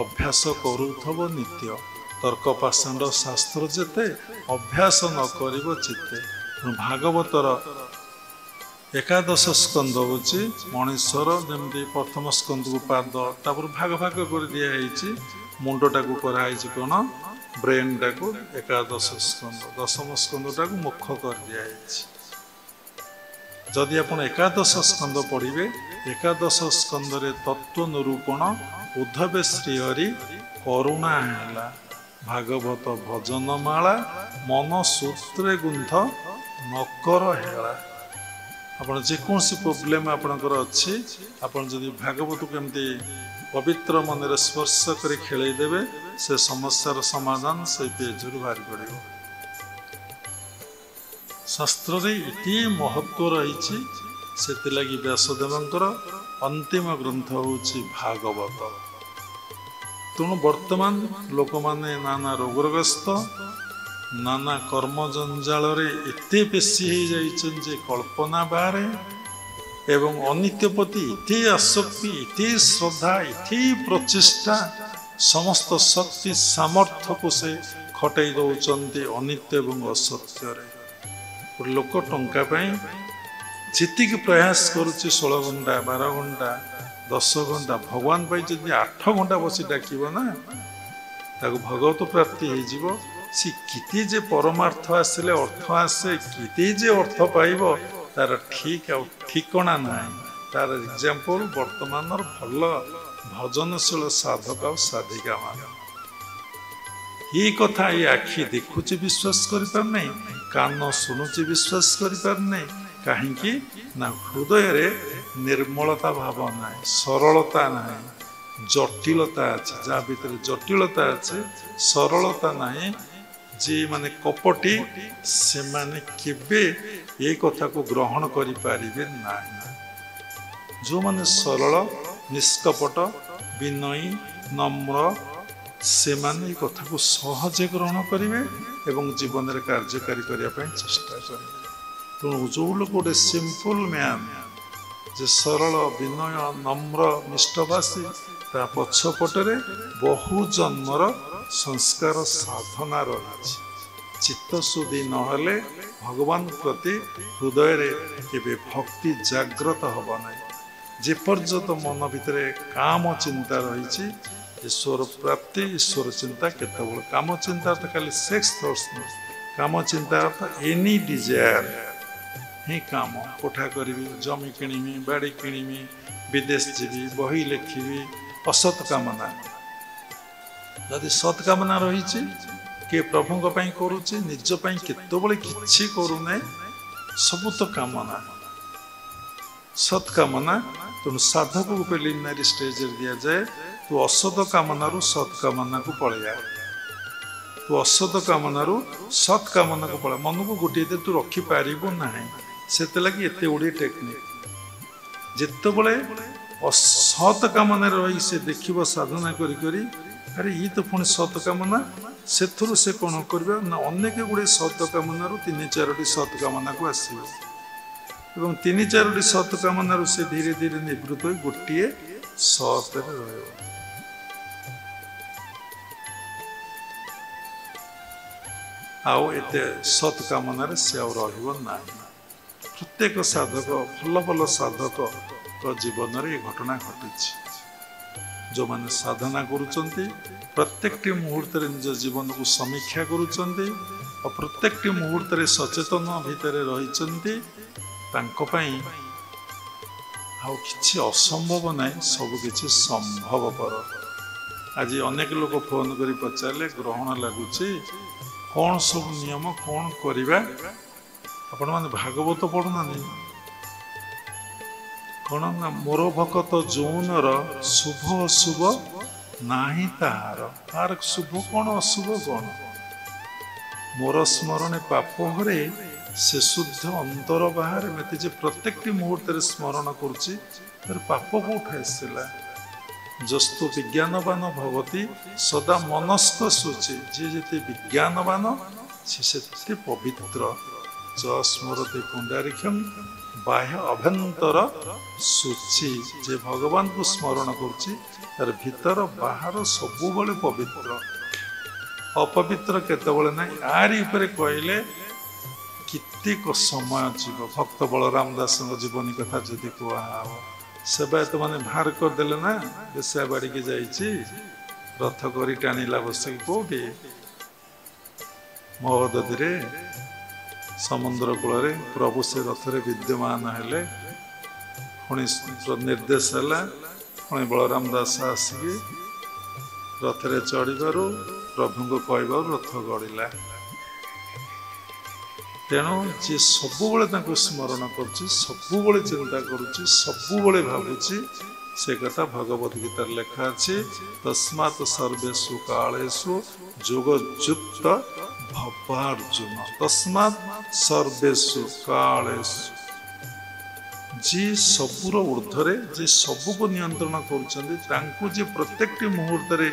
ଅଭ୍ୟାସ କରୁଥବ ନିତ୍ୟ। ତର୍କ ପାଷାଣ୍ଡ ଶାସ୍ତ୍ର ଯେତେ ଅଭ୍ୟାସ ନ କରିବ ଚିତ୍ତେ। ଭାଗବତର ଏକାଦଶ ସ୍କନ୍ଦ ହେଉଛି ମଣିଷର, ଯେମିତି ପ୍ରଥମ ସ୍କନ୍ଦକୁ ପାଦ, ତାପରେ ଭାଗ ଭାଗ କରି ଦିଆହେଇଛି। ମୁଣ୍ଡଟାକୁ କରାହେଇଛି କ'ଣ, ବ୍ରେନ୍ଟାକୁ ଏକାଦଶ ସ୍କନ୍ଦ, ଦଶମ ସ୍କନ୍ଦଟାକୁ ମୁଖ କରି ଦିଆହେଇଛି। ଯଦି ଆପଣ ଏକାଦଶ ସ୍କନ୍ଦ ପଢ଼ିବେ, ଏକାଦଶ ସ୍କନ୍ଦରେ ତତ୍ତ୍ୱ ନିରୂପଣ ଉଦ୍ଧବେ ଶ୍ରୀହରି କରୁଣା ହେଲା। ଭାଗବତ ଭଜନ ମାଳା ମନ ସୂତ୍ରେ ଗୁନ୍ଥ ନକର ହେଳା। ଆପଣ ଯେକୌଣସି ପ୍ରୋବ୍ଲେମ୍ ଆପଣଙ୍କର ଅଛି, ଆପଣ ଯଦି ଭାଗବତକୁ ଏମିତି ପବିତ୍ର ମନରେ ସ୍ପର୍ଶ କରି ଖେଳେଇ ଦେବେ, ସେ ସମସ୍ୟାର ସମାଧାନ ସେଇ ପେଜରୁ ବାହାରି ପଡ଼ିବ। ଶାସ୍ତ୍ରରେ ଏତେ ମହତ୍ଵ ରହିଛି, ସେଥିଲାଗି ବ୍ୟାସଦେବଙ୍କର ଅନ୍ତିମ ଗ୍ରନ୍ଥ ହେଉଛି ଭାଗବତ। ତେଣୁ ବର୍ତ୍ତମାନ ଲୋକମାନେ ନାନା ରୋଗଗ୍ରସ୍ତ, ନାନା କର୍ମ ଜଞ୍ଜାଳରେ ଏତେ ବେଶୀ ହେଇଯାଇଛନ୍ତି ଯେ କଳ୍ପନା ବାହାରେ, ଏବଂ ଅନିତ୍ୟ ପ୍ରତି ଏତେ ଆସକ୍ତି, ଏତେ ଶ୍ରଦ୍ଧା, ଏତେ ପ୍ରଚେଷ୍ଟା, ସମସ୍ତ ଶକ୍ତି ସାମର୍ଥ୍ୟକୁ ସେ ଖଟେଇ ଦେଉଛନ୍ତି ଅନିତ୍ୟ ଏବଂ ଅସତ୍ୟରେ। ଲୋକ ଟଙ୍କା ପାଇଁ ଯେତିକି ପ୍ରୟାସ କରୁଛି, 16 ଘଣ୍ଟା 12 ଘଣ୍ଟା 10 ଘଣ୍ଟା, ଭଗବାନ ପାଇଁ ଯଦି 8 ଘଣ୍ଟା ବସି ଡାକିବ ନା, ତାକୁ ଭଗବତ ପ୍ରାପ୍ତି ହେଇଯିବ। ସେ କେତେ ଯେ ପରମାର୍ଥ ଆସିଲେ ଅର୍ଥ ଆସେ, କେତେ ଯେ ଅର୍ଥ ପାଇବ, ତାର ଠିକ୍ ଆଉ ଠିକଣା ନାହିଁ। ତାର ଏକ୍ଜାମ୍ପଲ ବର୍ତ୍ତମାନର ଭଲ ଭଜନଶୀଳ ସାଧକ ଆଉ ସାଧିକା ମାନେ। এই কথা এই আখি দেখুଛି ବିଶ୍ୱାସ କରିପାରୁନାହିଁ, କାନ ଶୁଣୁଛି ବିଶ୍ୱାସ କରିପାରୁନାହିଁ। କାହିଁକି ନା ହୃଦୟରେ ନିର୍ମଳତା ଭାବ ନାହିଁ, ସରଳତା ନାହିଁ, ଜଟିଳତା ଅଛି। ଯାହା ଭିତରେ ଜଟିଳତା ଅଛି, ସରଳତା ନାହିଁ, ଯେ ମାନେ କପଟି, ସେମାନେ କେବେ ଏ କଥାକୁ ଗ୍ରହଣ କରିପାରିବେ ନାହିଁ। ଯେଉଁମାନେ ସରଳ, ନିଷ୍କପଟ, ବିନୟୀ, ନମ୍ର, ସେମାନେ ଏ କଥାକୁ ସହଜେ ଗ୍ରହଣ କରିବେ ଏବଂ ଜୀବନରେ କାର୍ଯ୍ୟକାରୀ କରିବା ପାଇଁ ଚେଷ୍ଟା କରିବେ। ତେଣୁ ଯେଉଁ ଲୋକ ଗୋଟେ ସିମ୍ପଲ ମ୍ୟାନ୍, ଯେ ସରଳ, ବିନୟ, ନମ୍ର, ନିଷ୍ଠଭାଷୀ, ତା ପଛପଟରେ ବହୁ ଜନ୍ମର ସଂସ୍କାର ସାଧନା ରହିଛି। ଚିତ୍ତଶୁଦ୍ଧି ନହେଲେ ଭଗବାନ ପ୍ରତି ହୃଦୟରେ କେବେ ଭକ୍ତି ଜାଗ୍ରତ ହେବ ନାହିଁ। ଯେପର୍ଯ୍ୟନ୍ତ ମନ ଭିତରେ କାମ ଚିନ୍ତା ରହିଛି, ଈଶ୍ୱର ପ୍ରାପ୍ତି, ଈଶ୍ୱର ଚିନ୍ତା କେତେବେଳେ। କାମ ଚିନ୍ତା ତ ଖାଲି ସେକ୍ସ ଥଟ୍ସ ନୁହେଁ, କାମ ଚିନ୍ତା ଅର୍ଥ ଏନି ଡିଜାୟାର ହିଁ କାମ। କୋଠା କରିବି, ଜମି କିଣିବି, ବାଡ଼ି କିଣିବି, ବିଦେଶ ଯିବି, ବହି ଲେଖିବି, ଅସତ୍ କାମନା। ଯଦି ସତ୍ କାମନା ରହିଛି, କିଏ ପ୍ରଭୁଙ୍କ ପାଇଁ କରୁଛି, ନିଜ ପାଇଁ କେତେବେଳେ କିଛି କରୁନାହିଁ, ସବୁ ତ କାମନା, ସତ୍ କାମନା। ତେଣୁ ସାଧକକୁ ପ୍ରିଲିମିନାରୀ ଷ୍ଟେଜରେ ଦିଆଯାଏ, ତୁ ଅସତ କାମନାରୁ ସତ୍ କାମନାକୁ ପଳେଇଆ, ତୁ ଅସତ କାମନାରୁ ସତ୍ କାମନାକୁ ପଳେଇଆ। ମନକୁ ଗୋଟିଏ ତୁ ରଖିପାରିବୁ ନାହିଁ। ସେଥିଲାଗି ଏତେ ଗୁଡ଼ିଏ ଟେକ୍ନିକ୍। ଯେତେବେଳେ ଅସତ୍ କାମନାରେ ରହି ସେ ଦେଖିବ ସାଧନା କରି କରି, ଆରେ ଇଏ ତ ପୁଣି ସତ୍ କାମନା, ସେଥିରୁ ସେ କ'ଣ କରିବା ନା ଅନେକ ଗୁଡ଼ିଏ ସତ୍ କାମନାରୁ 3-4ଟି ସତ୍ କାମନାକୁ ଆସିବ ଏବଂ 3-4ଟି ସତ୍ କାମନାରୁ ସେ ଧୀରେ ଧୀରେ ନିବୃତ୍ତ ହୋଇ ଗୋଟିଏ ସତରେ ରହିବ। ଆଉ ଏତେ ସତ୍ କାମନାରେ ସେ ଆଉ ରହିବ ନାହିଁ। ପ୍ରତ୍ୟେକ ସାଧକ, ଭଲ ଭଲ ସାଧକଙ୍କ ଜୀବନରେ ଏ ଘଟଣା ଘଟିଛି। ଯେଉଁମାନେ ସାଧନା କରୁଛନ୍ତି, ପ୍ରତ୍ୟେକଟି ମୁହୂର୍ତ୍ତରେ ନିଜ ଜୀବନକୁ ସମୀକ୍ଷା କରୁଛନ୍ତି ଆଉ ପ୍ରତ୍ୟେକଟି ମୁହୂର୍ତ୍ତରେ ସଚେତନ ଭିତରେ ରହିଛନ୍ତି, ତାଙ୍କ ପାଇଁ ଆଉ କିଛି ଅସମ୍ଭବ ନାହିଁ, ସବୁ କିଛି ସମ୍ଭବପର। ଆଜି ଅନେକ ଲୋକ ଫୋନ କରି ପଚାରିଲେ ଗ୍ରହଣ ଲାଗୁଛି, କ'ଣ ସବୁ ନିୟମ, କ'ଣ କରିବା? ଆପଣମାନେ ଭାଗବତ ପଢୁନାହାନ୍ତି? କ'ଣ ନା ମୋର ଭକତ ଯୌନର ଶୁଭ ଅଶୁଭ ନାହିଁ ତାହାର। ତାର ଶୁଭ କ'ଣ ଅଶୁଭ କ'ଣ? ମୋର ସ୍ମରଣେ ପାପ ହରେ ସେ ଶୁଦ୍ଧ ଅନ୍ତର ବାହାରେ। ମତେ ଯେ ପ୍ରତ୍ୟେକଟି ମୁହୂର୍ତ୍ତରେ ସ୍ମରଣ କରୁଛି ତାର ପାପ କୋଉଠି ଆସିଲା? ଯସ୍ତୁ ବିଜ୍ଞାନବାନ ଭବତି ସଦା ମନସ୍କ ଶୁଚି। ଯିଏ ଯେତେ ବିଜ୍ଞାନବାନ ସେ ସେତେ ପବିତ୍ର। ଯ ସ୍ମରତି ପୁଣ୍ଡାରିକ୍ଷଂ ବାହ୍ୟ ଅଭ୍ୟନ୍ତର ଶୁଚି। ଯେ ଭଗବାନଙ୍କୁ ସ୍ମରଣ କରୁଛି ତାର ଭିତର ବାହାର ସବୁବେଳେ ପବିତ୍ର। ଅପବିତ୍ର କେତେବେଳେ ନାହିଁ। ଆରି ଉପରେ କହିଲେ କେତେକ ସମୟ ଯିବ। ଭକ୍ତ ବଳରାମ ଦାସଙ୍କ ଜୀବନୀ କଥା ଯଦି କୁହାହବ, ସେବାୟତ ମାନେ ବାହାର କରିଦେଲେ ନା, ବେଶ୍ୟା ବାଡ଼ିକି ଯାଇଛି, ରଥ କରି ଟାଣିଲା ବସିକି କୋଉଠି? ମହୋଦଧିରେ ସମୁଦ୍ର କୂଳରେ। ପ୍ରଭୁ ସେ ରଥରେ ବିଦ୍ୟମାନ ହେଲେ। ପୁଣି ନିର୍ଦ୍ଦେଶ ହେଲା, ପୁଣି ବଳରାମ ଦାସ ଆସିକି ରଥରେ ଚଢ଼ିବାରୁ ପ୍ରଭୁଙ୍କୁ କହିବାରୁ ରଥ ଗଡ଼ିଲା। ତେଣୁ ଯିଏ ସବୁବେଳେ ତାଙ୍କୁ ସ୍ମରଣ କରୁଛି, ସବୁବେଳେ ଚିନ୍ତା କରୁଛି, ସବୁବେଳେ ଭାବୁଛି, ସେ କଥା ଭଗବତ ଗୀତାରେ ଲେଖା ଅଛି, ତସ୍ମାତ୍ ସର୍ବେଷୁ କାଳେଷୁ ଯୋଗଯୁକ୍ତ ଭବାର୍ଜୁନ। ତସ୍ମାତ୍ ସର୍ବେଷୁ କାଳେଷୁ। ଯିଏ ସବୁର ଉର୍ଦ୍ଧ୍ୱରେ, ଯିଏ ସବୁକୁ ନିୟନ୍ତ୍ରଣ କରୁଛନ୍ତି, ତାଙ୍କୁ ଯିଏ ପ୍ରତ୍ୟେକଟି ମୁହୂର୍ତ୍ତରେ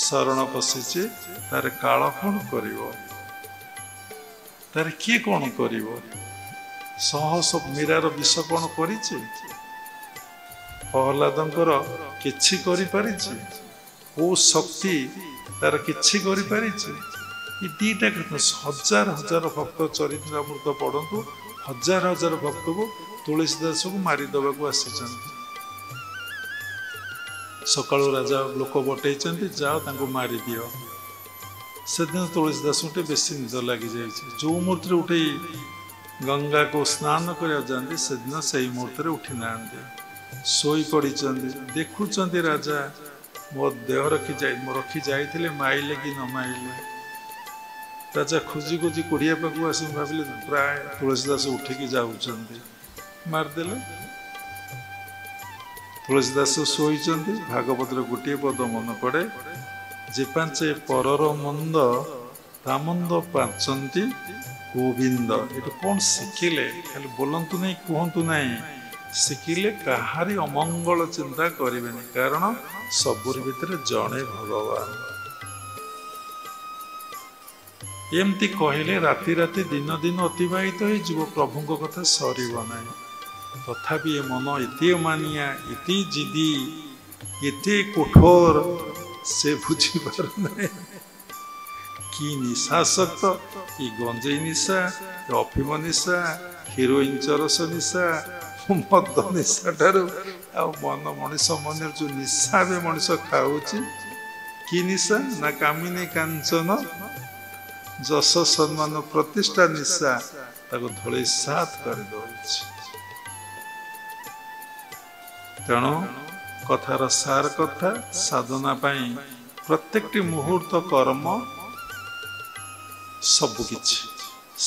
ଶରଣ ପଶିଛି, ତାର କାଳ କ'ଣ କରିବ? ତାର କିଏ କ'ଣ କରିବ? ମୀରାର ବିଷ କ'ଣ କରିଛି? ପ୍ରହ୍ଲାଦଙ୍କର କିଛି କରିପାରିଛି? କୋଉ ଶକ୍ତି ତାର କିଛି କରିପାରିଛି? ଏ ଦିଟା କଥା। ହଜାର ହଜାର ଭକ୍ତ ଚରିତ୍ରାମୃତ ପଢନ୍ତୁ, ହଜାର ହଜାର ଭକ୍ତକୁ ତୁଳସୀ ଦାସକୁ ମାରିଦେବାକୁ ଆସିଛନ୍ତି। ସକାଳୁ ରାଜା ଲୋକ ବଟେଇଛନ୍ତି, ଯାଅ ତାଙ୍କୁ ମାରିଦିଅ। ସେଦିନ ତୁଳସୀ ଦାସଙ୍କୁ ଟିକେ ବେଶୀ ନିଦ ଲାଗିଯାଇଛି। ଯେଉଁ ମୁହୂର୍ତ୍ତରେ ଉଠେଇ ଗଙ୍ଗାକୁ ସ୍ନାନ କରିବାକୁ ଯାଆନ୍ତି, ସେଦିନ ସେଇ ମୁହୂର୍ତ୍ତରେ ଉଠି ନାହାନ୍ତି, ଶୋଇ ପଡ଼ିଛନ୍ତି। ଦେଖୁଛନ୍ତି ରାଜା ମୋ ଦେହ ରଖି ଯାଇଥିଲେ, ମାଇଲେ କି ନ ମାଇଲେ। ରାଜା ଖୋଜି ଖୋଜି କୋଡ଼ିଆ ପାଖକୁ ଆସି ଭାବିଲେ ପ୍ରାୟ ତୁଳସୀ ଦାସ ଉଠିକି ଯାଉଛନ୍ତି, ମାରିଦେଲେ। ତୁଳସୀ ଦାସ ଶୋଇଛନ୍ତି। ଭାଗବତର ଗୋଟିଏ ପଦ ମନେ ପଡ଼େ, ଯେ ପାଞ୍ଚେ ପରର ମନ୍ଦ ତା ମନ୍ଦ ପାଞ୍ଚନ୍ତି ଗୋବିନ୍ଦ। ଏଠୁ କ'ଣ ଶିଖିଲେ? ଖାଲି ବୋଲନ୍ତୁ ନାହିଁ, କୁହନ୍ତୁ ନାହିଁ, ଶିଖିଲେ କାହାରି ଅମଙ୍ଗଳ ଚିନ୍ତା କରିବେନି, କାରଣ ସବୁରି ଭିତରେ ଜଣେ ଭଗବାନ। ଏମିତି କହିଲେ ରାତି ରାତି ଦିନ ଦିନ ଅତିବାହିତ ହେଇଯିବ, ପ୍ରଭୁଙ୍କ କଥା ସରିବ ନାହିଁ। ତଥାପି ଏ ମନ ଏତେ ମାନିଆ, ଏତେ ଜିଦି, ଏତେ କଠୋର, ସେ ବୁଝିପାରୁନାହିଁ। କି ନିଶାସକ୍ତ, କି ଗଞ୍ଜେଇ ନିଶା, ଅଫିମ ନିଶା, ହିରୋଇନ ଚରସ ନିଶା, ମଦ ନିଶା ଠାରୁ ଆଉ ମଣିଷ ମନରେ ଯୋଉ ନିଶା ଏବେ ମଣିଷ ଖାଉଛି, କି ନିଶା ନା କାମିନୀ କାଞ୍ଚନ ଯଶ ସମ୍ମାନ ପ୍ରତିଷ୍ଠା ନିଶା ତାକୁ ଧଳେଇ ସାତ କରିଦଉଛି। ତେଣୁ କଥାର ସାର କଥା, ସାଧନା ପାଇଁ ପ୍ରତ୍ୟେକଟି ମୁହୂର୍ତ୍ତ କର୍ମ ସବୁକିଛି।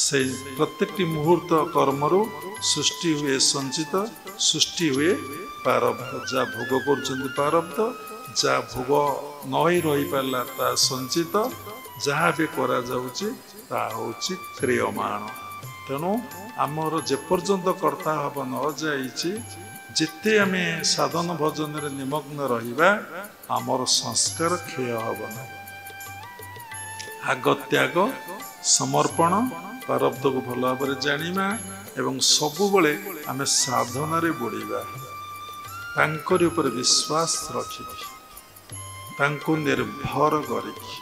ସେଇ ପ୍ରତ୍ୟେକଟି ମୁହୂର୍ତ୍ତ କର୍ମରୁ ସୃଷ୍ଟି ହୁଏ ସଞ୍ଚିତ, ସୃଷ୍ଟି ହୁଏ ପ୍ରାରବ୍ଧ। ଯାହା ଭୋଗ କରୁଛନ୍ତି ପ୍ରାରବ୍ଧ, ଯାହା ଭୋଗ ନ ରହିପାରିଲା ତାହା ସଞ୍ଚିତ, ଯାହା ବି କରାଯାଉଛି ତାହା ହେଉଛି କ୍ରିୟମାଣ। ତେଣୁ ଆମର ଯେପର୍ଯ୍ୟନ୍ତ କର୍ତ୍ତା ଭାବ ନ ଯାଇଛି, ଯେତେ ଆମେ ସାଧନ ଭଜନରେ ନିମଗ୍ନ ରହିବା, ଆମର ସଂସ୍କାର କ୍ଷୟ ହେବ ନାହିଁ। ଆଗତ୍ୟାଗ, ସମର୍ପଣ, ପ୍ରାରବ୍ଧକୁ ଭଲ ଭାବରେ ଜାଣିବା ଏବଂ ସବୁବେଳେ ଆମେ ସାଧନାରେ ବୁଡ଼ିବା। ତାଙ୍କରି ଉପରେ ବିଶ୍ୱାସ ରଖିକି, ତାଙ୍କୁ ନିର୍ଭର କରିକି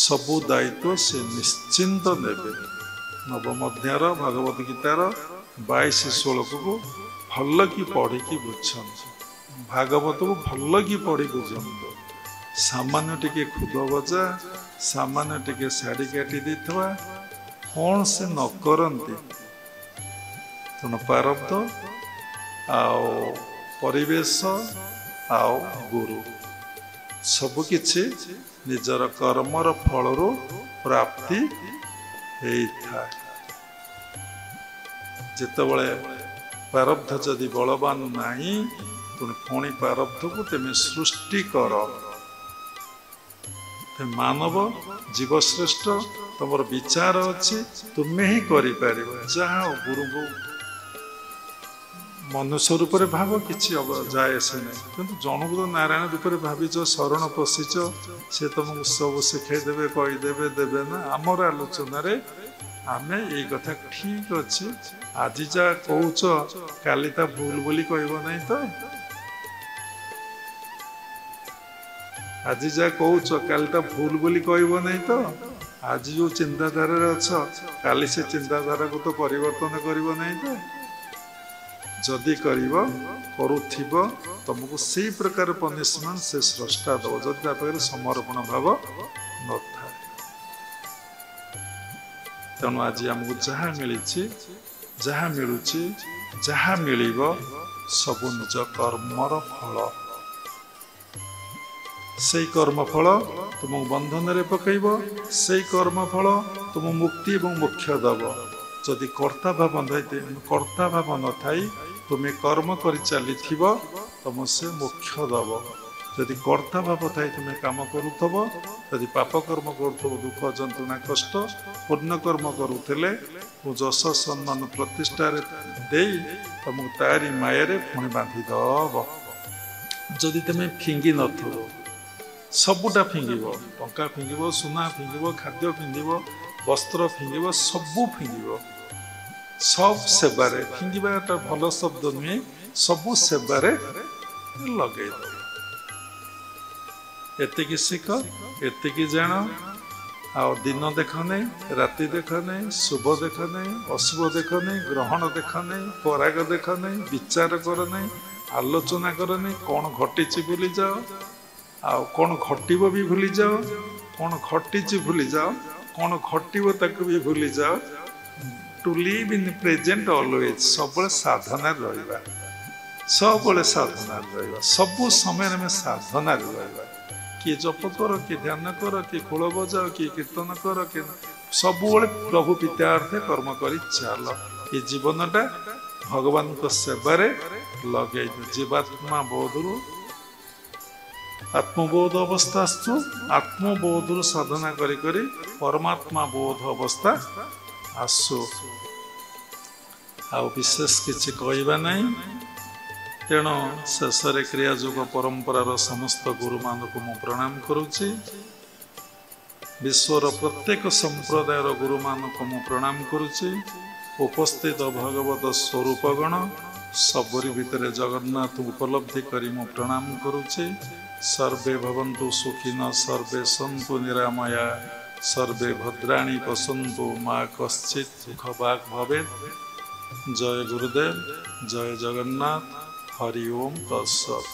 ସବୁ ଦାୟିତ୍ୱ ସେ ନିଶ୍ଚିନ୍ତ ନେବେ। ନବମ ଅଧ୍ୟାୟର ଭାଗବତ ଗୀତାର 22-16କୁ ଭଲ କି ପଢ଼ିକି ବୁଝନ୍ତୁ। ଭାଗବତକୁ ଭଲ କି ପଢ଼ି ବୁଝନ୍ତୁ। ସାମାନ୍ୟ ଟିକେ ଖୁଦ ଭଜା, ସାମାନ୍ୟ ଟିକେ ଶାଢ଼ୀ କାଟି ଦେଇଥିବା, କ'ଣ ସେ ନ କରନ୍ତି? ତେଣୁ ପ୍ରାରବ୍ଧ ଆଉ ପରିବେଶ ଆଉ ଗୁରୁ ସବୁକିଛି ନିଜର କର୍ମର ଫଳରୁ ପ୍ରାପ୍ତି ହେଇଥାଏ। ଯେତେବେଳେ ପ୍ରାରବ୍ଧ ଯଦି ବଳବାନ ନାହିଁ ପୁଣି ପ୍ରାରବ୍ଧକୁ ତୁମେ ସୃଷ୍ଟି କର। ମାନବ ଜୀବଶ୍ରେଷ୍ଠ, ତମର ବିଚାର ଅଛି, ତୁମେ ହିଁ କରିପାରିବ। ଯାହା ଗୁରୁଙ୍କୁ ମନୁଷ୍ୟ ରୂପରେ ଭାବ, କିଛି ଯାଏ ଆସେ ନାହିଁ, କିନ୍ତୁ ଜଣକୁ ତ ନାରାୟଣ ରୂପରେ ଭାବିଛ, ଶରଣ ପଶିଛ, ସେ ତମକୁ ସବୁ ଶିଖାଇ ଦେବେ, କହିଦେବେ, ଦେବେ ନା। ଆମର ଆଲୋଚନାରେ ଆମେ ଏଇ କଥା ଠିକ ଅଛି, ଆଜି ଯାହା କହୁଛ କାଲି ତା ଭୁଲ ବୋଲି କହିବ ନାହିଁ ତ? ଆଜି ଯାହା କହୁଛ କାଲି ତା ଭୁଲ ବୋଲି କହିବ ନାହିଁ ତ? ଆଜି ଯୋଉ ଚିନ୍ତାଧାରାରେ ଅଛ କାଲି ସେ ଚିନ୍ତାଧାରାକୁ ତ ପରିବର୍ତ୍ତନ କରିବ ନାହିଁ ତ? ଯଦି କରିବ, କରୁଥିବ, ତମକୁ ସେଇ ପ୍ରକାର ପନିଶମେଣ୍ଟ ସେ ସ୍ରଷ୍ଟା ଦବ, ଯଦି ତା ପାଖରେ ସମର୍ପଣ ଭାବ ନଥାଏ। ତେଣୁ ଆଜି ଆମକୁ ଯାହା ମିଳିଛି, ଯାହା ମିଳୁଛି, ଯାହା ମିଳିବ ସବୁ ନିଜ କର୍ମର ଫଳ। ସେଇ କର୍ମଫଳ ତୁମକୁ ବନ୍ଧନରେ ପକାଇବ, ସେଇ କର୍ମଫଳ ତୁମକୁ ମୁକ୍ତି ଏବଂ ମୋକ୍ଷ ଦବ। ଯଦି କର୍ତ୍ତା ଭାବ ନଥାଇ ତୁମେ କର୍ମ କରି ଚାଲିଥିବ, ତମକୁ ସେ ମୋକ୍ଷ ଦବ। ଯଦି କର୍ତ୍ତା ଭାବ ଥାଇ ତୁମେ କାମ କରୁଥିବ, ଯଦି ପାପ କର୍ମ କରୁଥିବ, ଦୁଃଖ ଯନ୍ତ୍ରଣା କଷ୍ଟ, ପୁଣ୍ୟ କର୍ମ କରୁଥିଲେ ଯଶ ସମ୍ମାନ ପ୍ରତିଷ୍ଠାରେ ଦେଇ ତମକୁ ତାରି ମାୟାରେ ପୁଣି ବାନ୍ଧିଦବ। ଯଦି ତୁମେ ଫିଙ୍ଗି ନଥିବ, ସବୁଟା ଫିଙ୍ଗିବ, ଟଙ୍କା ଫିଙ୍ଗିବ, ସୁନା ଫିଙ୍ଗିବ, ଖାଦ୍ୟ ଫିଙ୍ଗିବ, ବସ୍ତ୍ର ଫିଙ୍ଗିବ, ସବୁ ଫିଙ୍ଗିବ, ସବୁ ସେବାରେ, ଫିଙ୍ଗିବା একটা ଭଲ ଶବ୍ଦ ନୁହେଁ, ସବୁ ସେବାରେ ଲଗେଇ ଦେବ। ଏତିକି ଶିଖ, ଏତିକି ଜାଣ, ଆଉ ଦିନ ଦେଖ ନାହିଁ, ରାତି ଦେଖ ନାହିଁ, ଶୁଭ ଦେଖ ନାହିଁ, ଅଶୁଭ ଦେଖ ନାହିଁ, ଗ୍ରହଣ ଦେଖ ନାହିଁ, ପରାଗ ଦେଖ ନାହିଁ, ବିଚାର କର ନାହିଁ, ଆଲୋଚନା କର ନାହିଁ, କ'ଣ ଘଟିଛି ଭୁଲି ଯାଅ, ଆଉ କ'ଣ ଘଟିବ ବି ଭୁଲି ଯାଅ, କ'ଣ ଘଟିଛି ଭୁଲି ଯାଅ, କ'ଣ ଘଟିବ ତାକୁ ବି ଭୁଲି ଯାଅ। To live in present always, ସବୁବେଳେ ସାଧନାରେ ରହିବା, ସବୁବେଳେ ସାଧନାରେ ରହିବା, ସବୁ ସମୟରେ ଆମେ ସାଧନାରେ ରହିବା। କିଏ ଜପ କର, କିଏ ଧ୍ୟାନ କର, କିଏ ଖୋଳ ବଜାଅ, କିଏ କୀର୍ତ୍ତନ କର, କିଏ ସବୁବେଳେ ପ୍ରଭୁ ପିତାର୍ଥେ କର୍ମ କରି ଚାଲ। ଏ ଜୀବନଟା ଭଗବାନଙ୍କ ସେବାରେ ଲଗେଇ ଦିଅ। ଜୀବାତ୍ମା ବୋଧରୁ ଆତ୍ମବୋଧ ଅବସ୍ଥା ଆସୁ, ଆତ୍ମବୋଧରୁ ସାଧନା କରି କରି ପରମାତ୍ମା ବୋଧ ଅବସ୍ଥା ଆସୁ। ଆଉ ବିଶେଷ କିଛି କହିବା ନାହିଁ। ତେଣୁ ଶେଷରେ କ୍ରିୟା ଯୋଗ ପରମ୍ପରାର ସମସ୍ତ ଗୁରୁମାନଙ୍କୁ ମୁଁ ପ୍ରଣାମ କରୁଛି। ବିଶ୍ୱର ପ୍ରତ୍ୟେକ ସମ୍ପ୍ରଦାୟର ଗୁରୁମାନଙ୍କୁ ମୁଁ ପ୍ରଣାମ କରୁଛି। ଉପସ୍ଥିତ ଭଗବତ ସ୍ୱରୂପଗଣ ସବୁରି ଭିତରେ ଜଗନ୍ନାଥ ଉପଲବ୍ଧି କରି ମୁଁ ପ୍ରଣାମ କରୁଛି। ସର୍ବେ ଭବନ୍ତୁ ସୁଖିନ, ସର୍ବେ ସନ୍ତୁ ନିରାମୟା, ସର୍ବେ ଭଦ୍ରାଣୀ ପଶନ୍ତୁ, ମା କଶ୍ଚିତ୍ ଦୁଃଖ ଭାଗ ଭବେତ୍। ଜୟ ଗୁରୁଦେବ, ଜୟ ଜଗନ୍ନାଥ, ହରି ଓମ୍ ତତ୍ସତ୍।